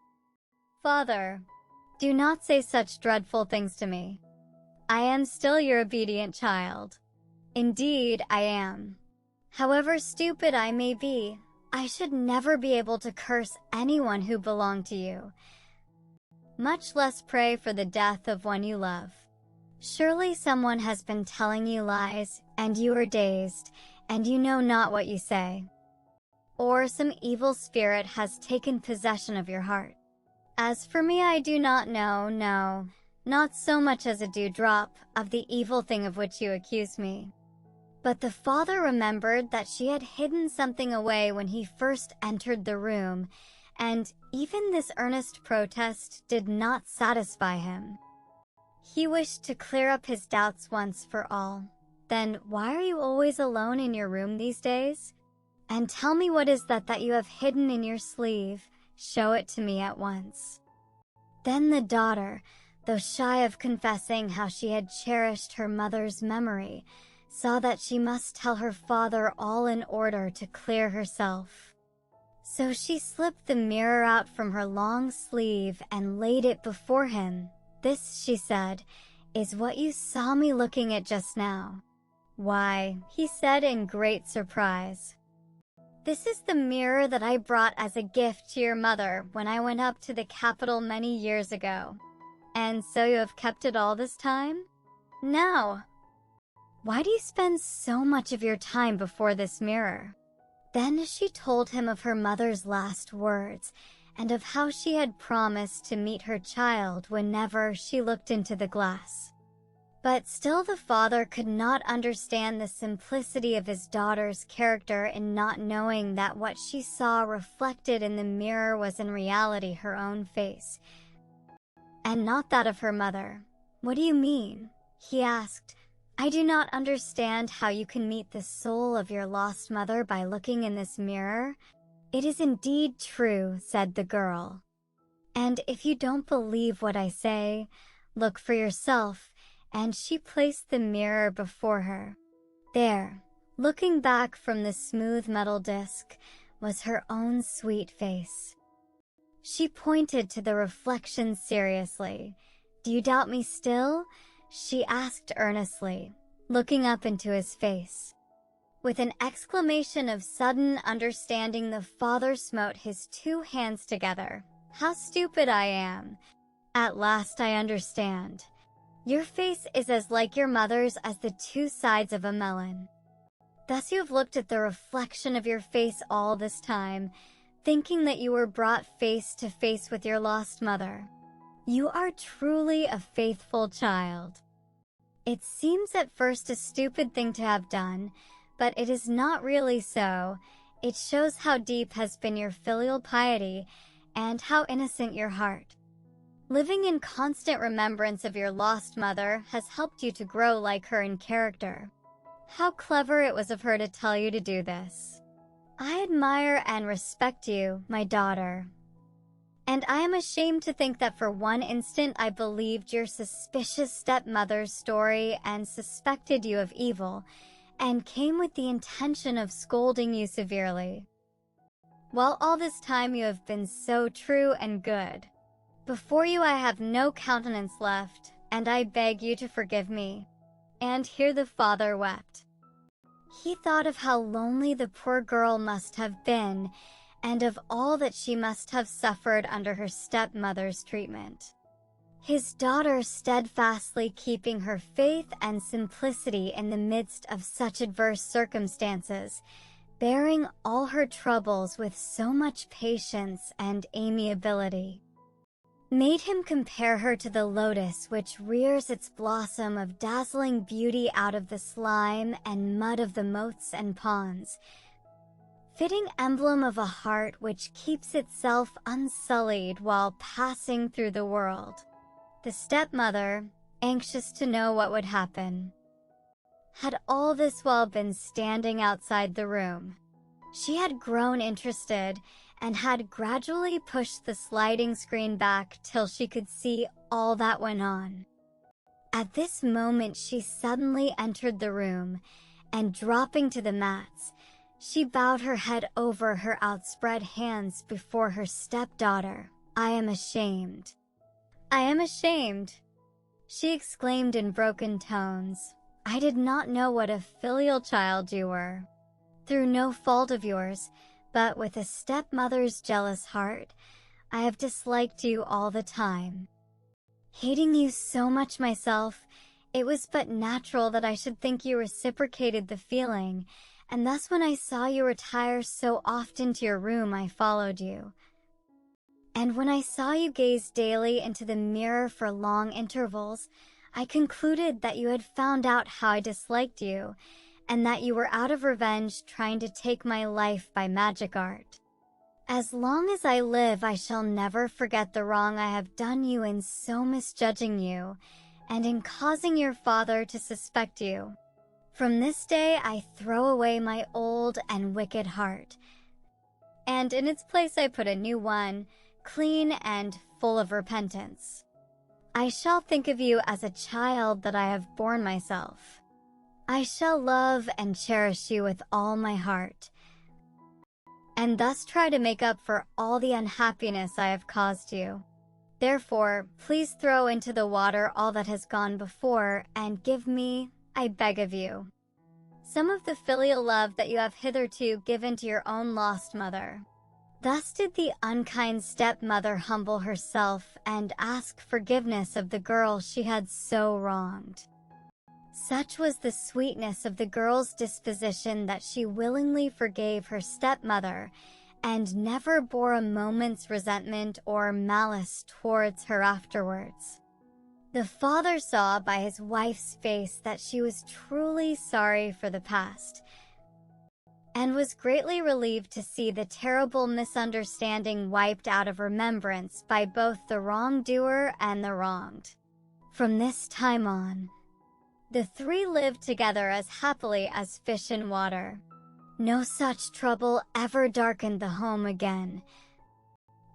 Father, do not say such dreadful things to me. I am still your obedient child. Indeed, I am. However stupid I may be, I should never be able to curse anyone who belonged to you, much less pray for the death of one you love. Surely someone has been telling you lies, and you are dazed, and you know not what you say. Or some evil spirit has taken possession of your heart. As for me, I do not know, no, not so much as a dewdrop, of the evil thing of which you accuse me." But the father remembered that she had hidden something away when he first entered the room, and even this earnest protest did not satisfy him. He wished to clear up his doubts once for all. "Then why are you always alone in your room these days? And tell me what is that you have hidden in your sleeve. Show it to me at once." Then the daughter, though shy of confessing how she had cherished her mother's memory, saw that she must tell her father all in order to clear herself. So she slipped the mirror out from her long sleeve and laid it before him. "This," she said, "is what you saw me looking at just now." "Why," he said in great surprise, "this is the mirror that I brought as a gift to your mother when I went up to the capital many years ago. And so you have kept it all this time? Now, why do you spend so much of your time before this mirror?" Then she told him of her mother's last words, and of how she had promised to meet her child whenever she looked into the glass. But still the father could not understand the simplicity of his daughter's character in not knowing that what she saw reflected in the mirror was in reality her own face, and not that of her mother. "What do you mean?" he asked. "I do not understand how you can meet the soul of your lost mother by looking in this mirror." "It is indeed true," said the girl. "And if you don't believe what I say, look for yourself." And she placed the mirror before her. There, looking back from the smooth metal disc, was her own sweet face. She pointed to the reflection seriously. "Do you doubt me still?" she asked earnestly, looking up into his face. With an exclamation of sudden understanding, the father smote his two hands together. "How stupid I am! At last I understand. Your face is as like your mother's as the two sides of a melon. Thus you have looked at the reflection of your face all this time, thinking that you were brought face to face with your lost mother. You are truly a faithful child. It seems at first a stupid thing to have done, but it is not really so. It shows how deep has been your filial piety and how innocent your heart. Living in constant remembrance of your lost mother has helped you to grow like her in character. How clever it was of her to tell you to do this. I admire and respect you, my daughter. And I am ashamed to think that for one instant I believed your suspicious stepmother's story and suspected you of evil, and came with the intention of scolding you severely. While all this time you have been so true and good. Before you I have no countenance left, and I beg you to forgive me." And here the father wept. He thought of how lonely the poor girl must have been, and of all that she must have suffered under her stepmother's treatment. His daughter steadfastly keeping her faith and simplicity in the midst of such adverse circumstances, bearing all her troubles with so much patience and amiability, made him compare her to the lotus which rears its blossom of dazzling beauty out of the slime and mud of the moats and ponds, fitting emblem of a heart which keeps itself unsullied while passing through the world. The stepmother, anxious to know what would happen, had all this while been standing outside the room. She had grown interested and had gradually pushed the sliding screen back till she could see all that went on. At this moment she suddenly entered the room, and dropping to the mats, she bowed her head over her outspread hands before her stepdaughter. "I am ashamed. I am ashamed," she exclaimed in broken tones. "I did not know what a filial child you were. Through no fault of yours, but with a stepmother's jealous heart, I have disliked you all the time. Hating you so much myself, it was but natural that I should think you reciprocated the feeling, and thus when I saw you retire so often to your room, I followed you. And when I saw you gaze daily into the mirror for long intervals, I concluded that you had found out how I disliked you, and that you were out of revenge trying to take my life by magic art. As long as I live, I shall never forget the wrong I have done you in so misjudging you, and in causing your father to suspect you. From this day I throw away my old and wicked heart, and in its place I put a new one, clean and full of repentance. I shall think of you as a child that I have borne myself. I shall love and cherish you with all my heart, and thus try to make up for all the unhappiness I have caused you. Therefore, please throw into the water all that has gone before, and give me, I beg of you, some of the filial love that you have hitherto given to your own lost mother." Thus did the unkind stepmother humble herself and ask forgiveness of the girl she had so wronged. Such was the sweetness of the girl's disposition that she willingly forgave her stepmother and never bore a moment's resentment or malice towards her afterwards. The father saw by his wife's face that she was truly sorry for the past, and was greatly relieved to see the terrible misunderstanding wiped out of remembrance by both the wrongdoer and the wronged. From this time on, the three lived together as happily as fish in water. No such trouble ever darkened the home again,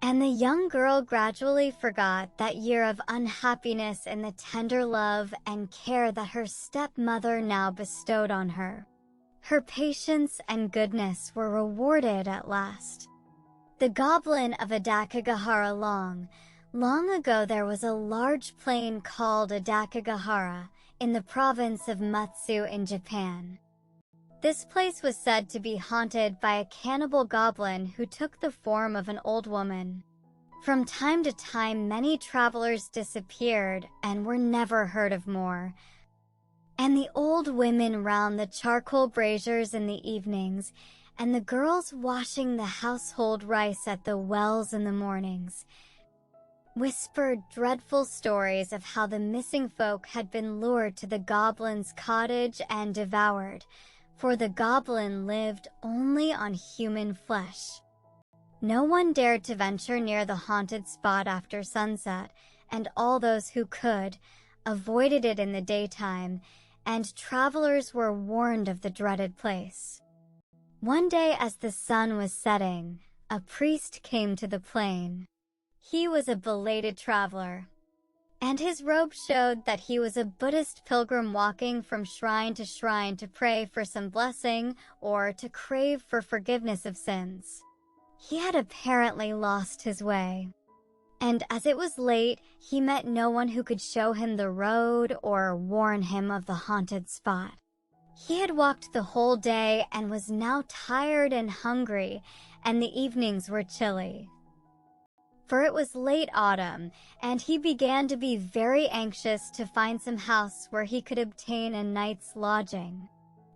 and the young girl gradually forgot that year of unhappiness in the tender love and care that her stepmother now bestowed on her. Her patience and goodness were rewarded at last. The goblin of Adakagahara long ago there was a large plain called Adakagahara in the province of Mutsu in Japan. This place was said to be haunted by a cannibal goblin who took the form of an old woman. From time to time, many travelers disappeared and were never heard of more. And the old women round the charcoal braziers in the evenings, and the girls washing the household rice at the wells in the mornings, whispered dreadful stories of how the missing folk had been lured to the goblin's cottage and devoured, for the goblin lived only on human flesh. No one dared to venture near the haunted spot after sunset, and all those who could avoided it in the daytime, and travelers were warned of the dreaded place. One day as the sun was setting, a priest came to the plain. He was a belated traveler, and his robe showed that he was a Buddhist pilgrim walking from shrine to pray for some blessing or to crave for forgiveness of sins. He had apparently lost his way, and as it was late, he met no one who could show him the road or warn him of the haunted spot. He had walked the whole day and was now tired and hungry, and the evenings were chilly. For it was late autumn, and he began to be very anxious to find some house where he could obtain a night's lodging.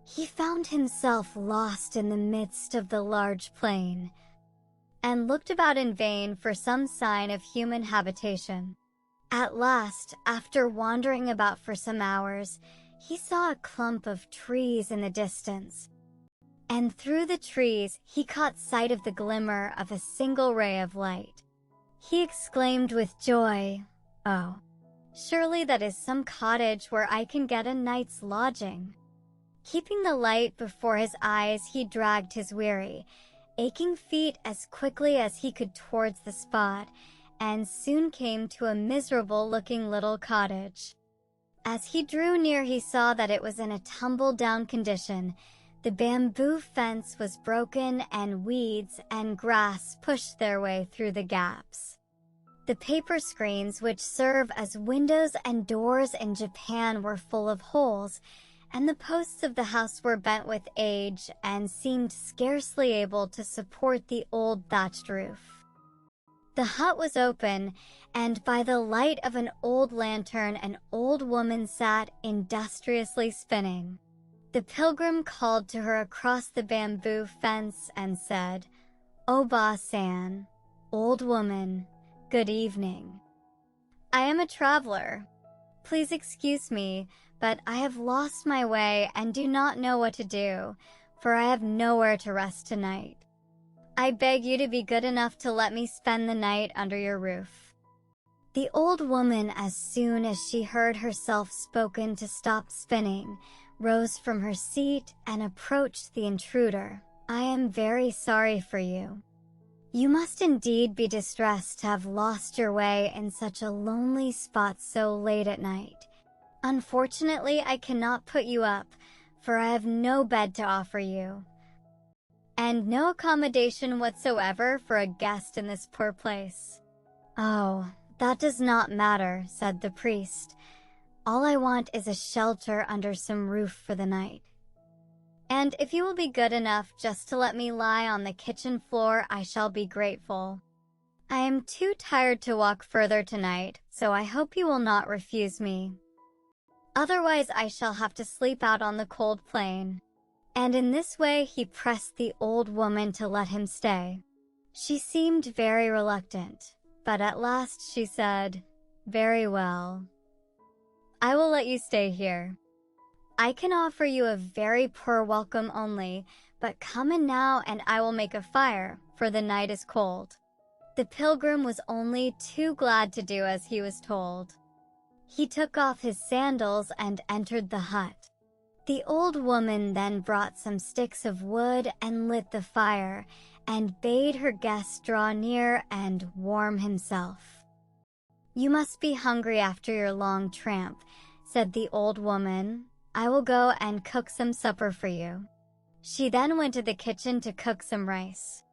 He found himself lost in the midst of the large plain, and looked about in vain for some sign of human habitation. At last, after wandering about for some hours, he saw a clump of trees in the distance, and through the trees he caught sight of the glimmer of a single ray of light. He exclaimed with joy, "Oh, surely that is some cottage where I can get a night's lodging." Keeping the light before his eyes, he dragged his weary, aching feet as quickly as he could towards the spot, and soon came to a miserable-looking little cottage. As he drew near, he saw that it was in a tumble-down condition. The bamboo fence was broken, and weeds and grass pushed their way through the gaps. The paper screens, which serve as windows and doors in Japan, were full of holes, and the posts of the house were bent with age and seemed scarcely able to support the old thatched roof. The hut was open, and by the light of an old lantern, an old woman sat industriously spinning. The pilgrim called to her across the bamboo fence and said, "Oba-san, old woman, good evening. I am a traveler. Please excuse me, but I have lost my way and do not know what to do, for I have nowhere to rest tonight. I beg you to be good enough to let me spend the night under your roof." The old woman, as soon as she heard herself spoken to stop spinning, rose from her seat and approached the intruder. "I am very sorry for you. You must indeed be distressed to have lost your way in such a lonely spot so late at night. Unfortunately, I cannot put you up, for I have no bed to offer you, and no accommodation whatsoever for a guest in this poor place." "Oh, that does not matter," said the priest. "All I want is a shelter under some roof for the night. And if you will be good enough just to let me lie on the kitchen floor, I shall be grateful. I am too tired to walk further tonight, so I hope you will not refuse me. Otherwise, I shall have to sleep out on the cold plain." And in this way, he pressed the old woman to let him stay. She seemed very reluctant, but at last she said, "Very well. I will let you stay here. I can offer you a very poor welcome only, but come in now and I will make a fire, for the night is cold." The pilgrim was only too glad to do as he was told. He took off his sandals and entered the hut. The old woman then brought some sticks of wood and lit the fire, and bade her guest draw near and warm himself. "You must be hungry after your long tramp," said the old woman. "I will go and cook some supper for you." She then went to the kitchen to cook some rice.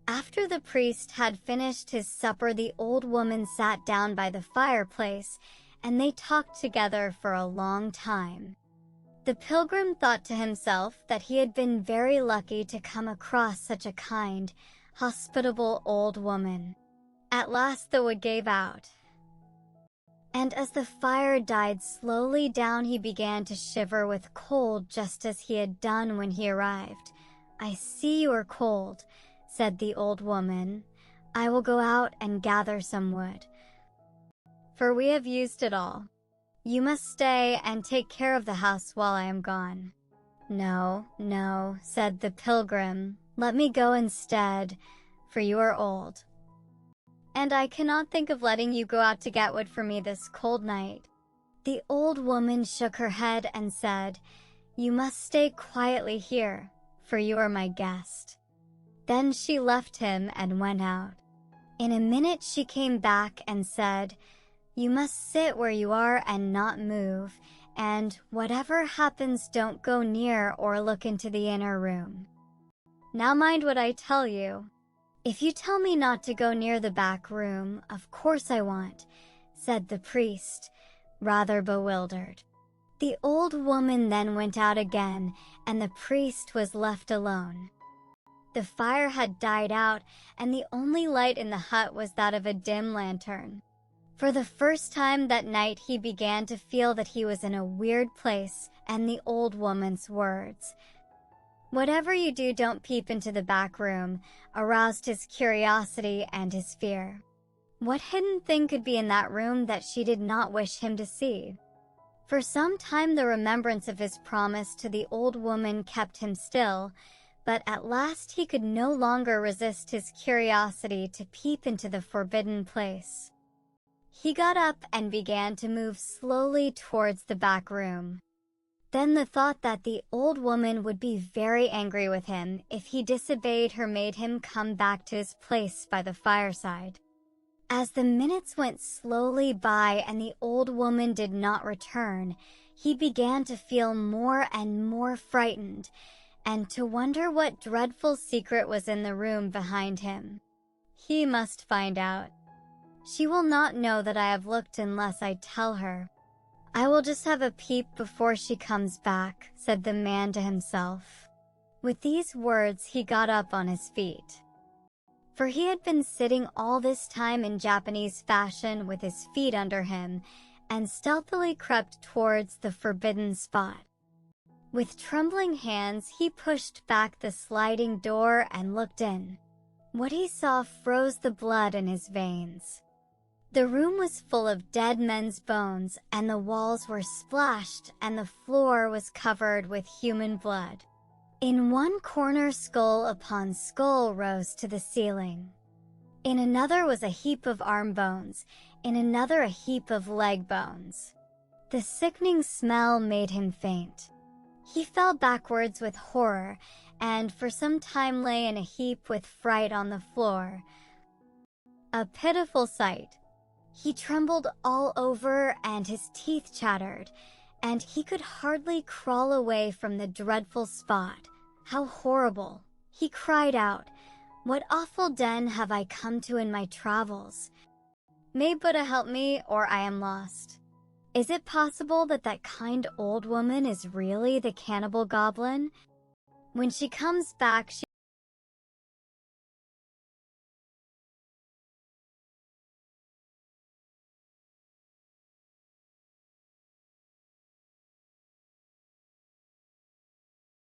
After the priest had finished his supper, the old woman sat down by the fireplace, and they talked together for a long time. The pilgrim thought to himself that he had been very lucky to come across such a kind, hospitable old woman. At last the wood gave out, and as the fire died slowly down, he began to shiver with cold, just as he had done when he arrived. "I see you are cold," said the old woman. "I will go out and gather some wood, for we have used it all. You must stay and take care of the house while I am gone." "No, no," said the pilgrim. "Let me go instead, for you are old, and I cannot think of letting you go out to get wood for me this cold night." The old woman shook her head and said, "You must stay quietly here, for you are my guest." Then she left him and went out. In a minute she came back and said, "You must sit where you are and not move, and whatever happens, don't go near or look into the inner room. Now mind what I tell you. If you tell me not to go near the back room, of course I won't," said the priest, rather bewildered. The old woman then went out again, and the priest was left alone. The fire had died out, and the only light in the hut was that of a dim lantern. For the first time that night he began to feel that he was in a weird place, and the old woman's words, "Whatever you do, don't peep into the back room," aroused his curiosity and his fear. What hidden thing could be in that room that she did not wish him to see? For some time the remembrance of his promise to the old woman kept him still, but at last he could no longer resist his curiosity to peep into the forbidden place. He got up and began to move slowly towards the back room. Then the thought that the old woman would be very angry with him if he disobeyed her made him come back to his place by the fireside. As the minutes went slowly by and the old woman did not return, he began to feel more and more frightened, and to wonder what dreadful secret was in the room behind him. He must find out. She will not know that I have looked unless I tell her. I will just have a peep before she comes back, said the man to himself. With these words he got up on his feet. For he had been sitting all this time in Japanese fashion with his feet under him, and stealthily crept towards the forbidden spot. With trembling hands he pushed back the sliding door and looked in. What he saw froze the blood in his veins. The room was full of dead men's bones, and the walls were splashed, and the floor was covered with human blood. In one corner skull upon skull rose to the ceiling. In another was a heap of arm bones, in another a heap of leg bones. The sickening smell made him faint. He fell backwards with horror, and for some time lay in a heap with fright on the floor. A pitiful sight. He trembled all over, and his teeth chattered, and he could hardly crawl away from the dreadful spot. How horrible! He cried out, "What awful den have I come to in my travels? May Buddha help me, or I am lost. Is it possible that that kind old woman is really the cannibal goblin? When she comes back, she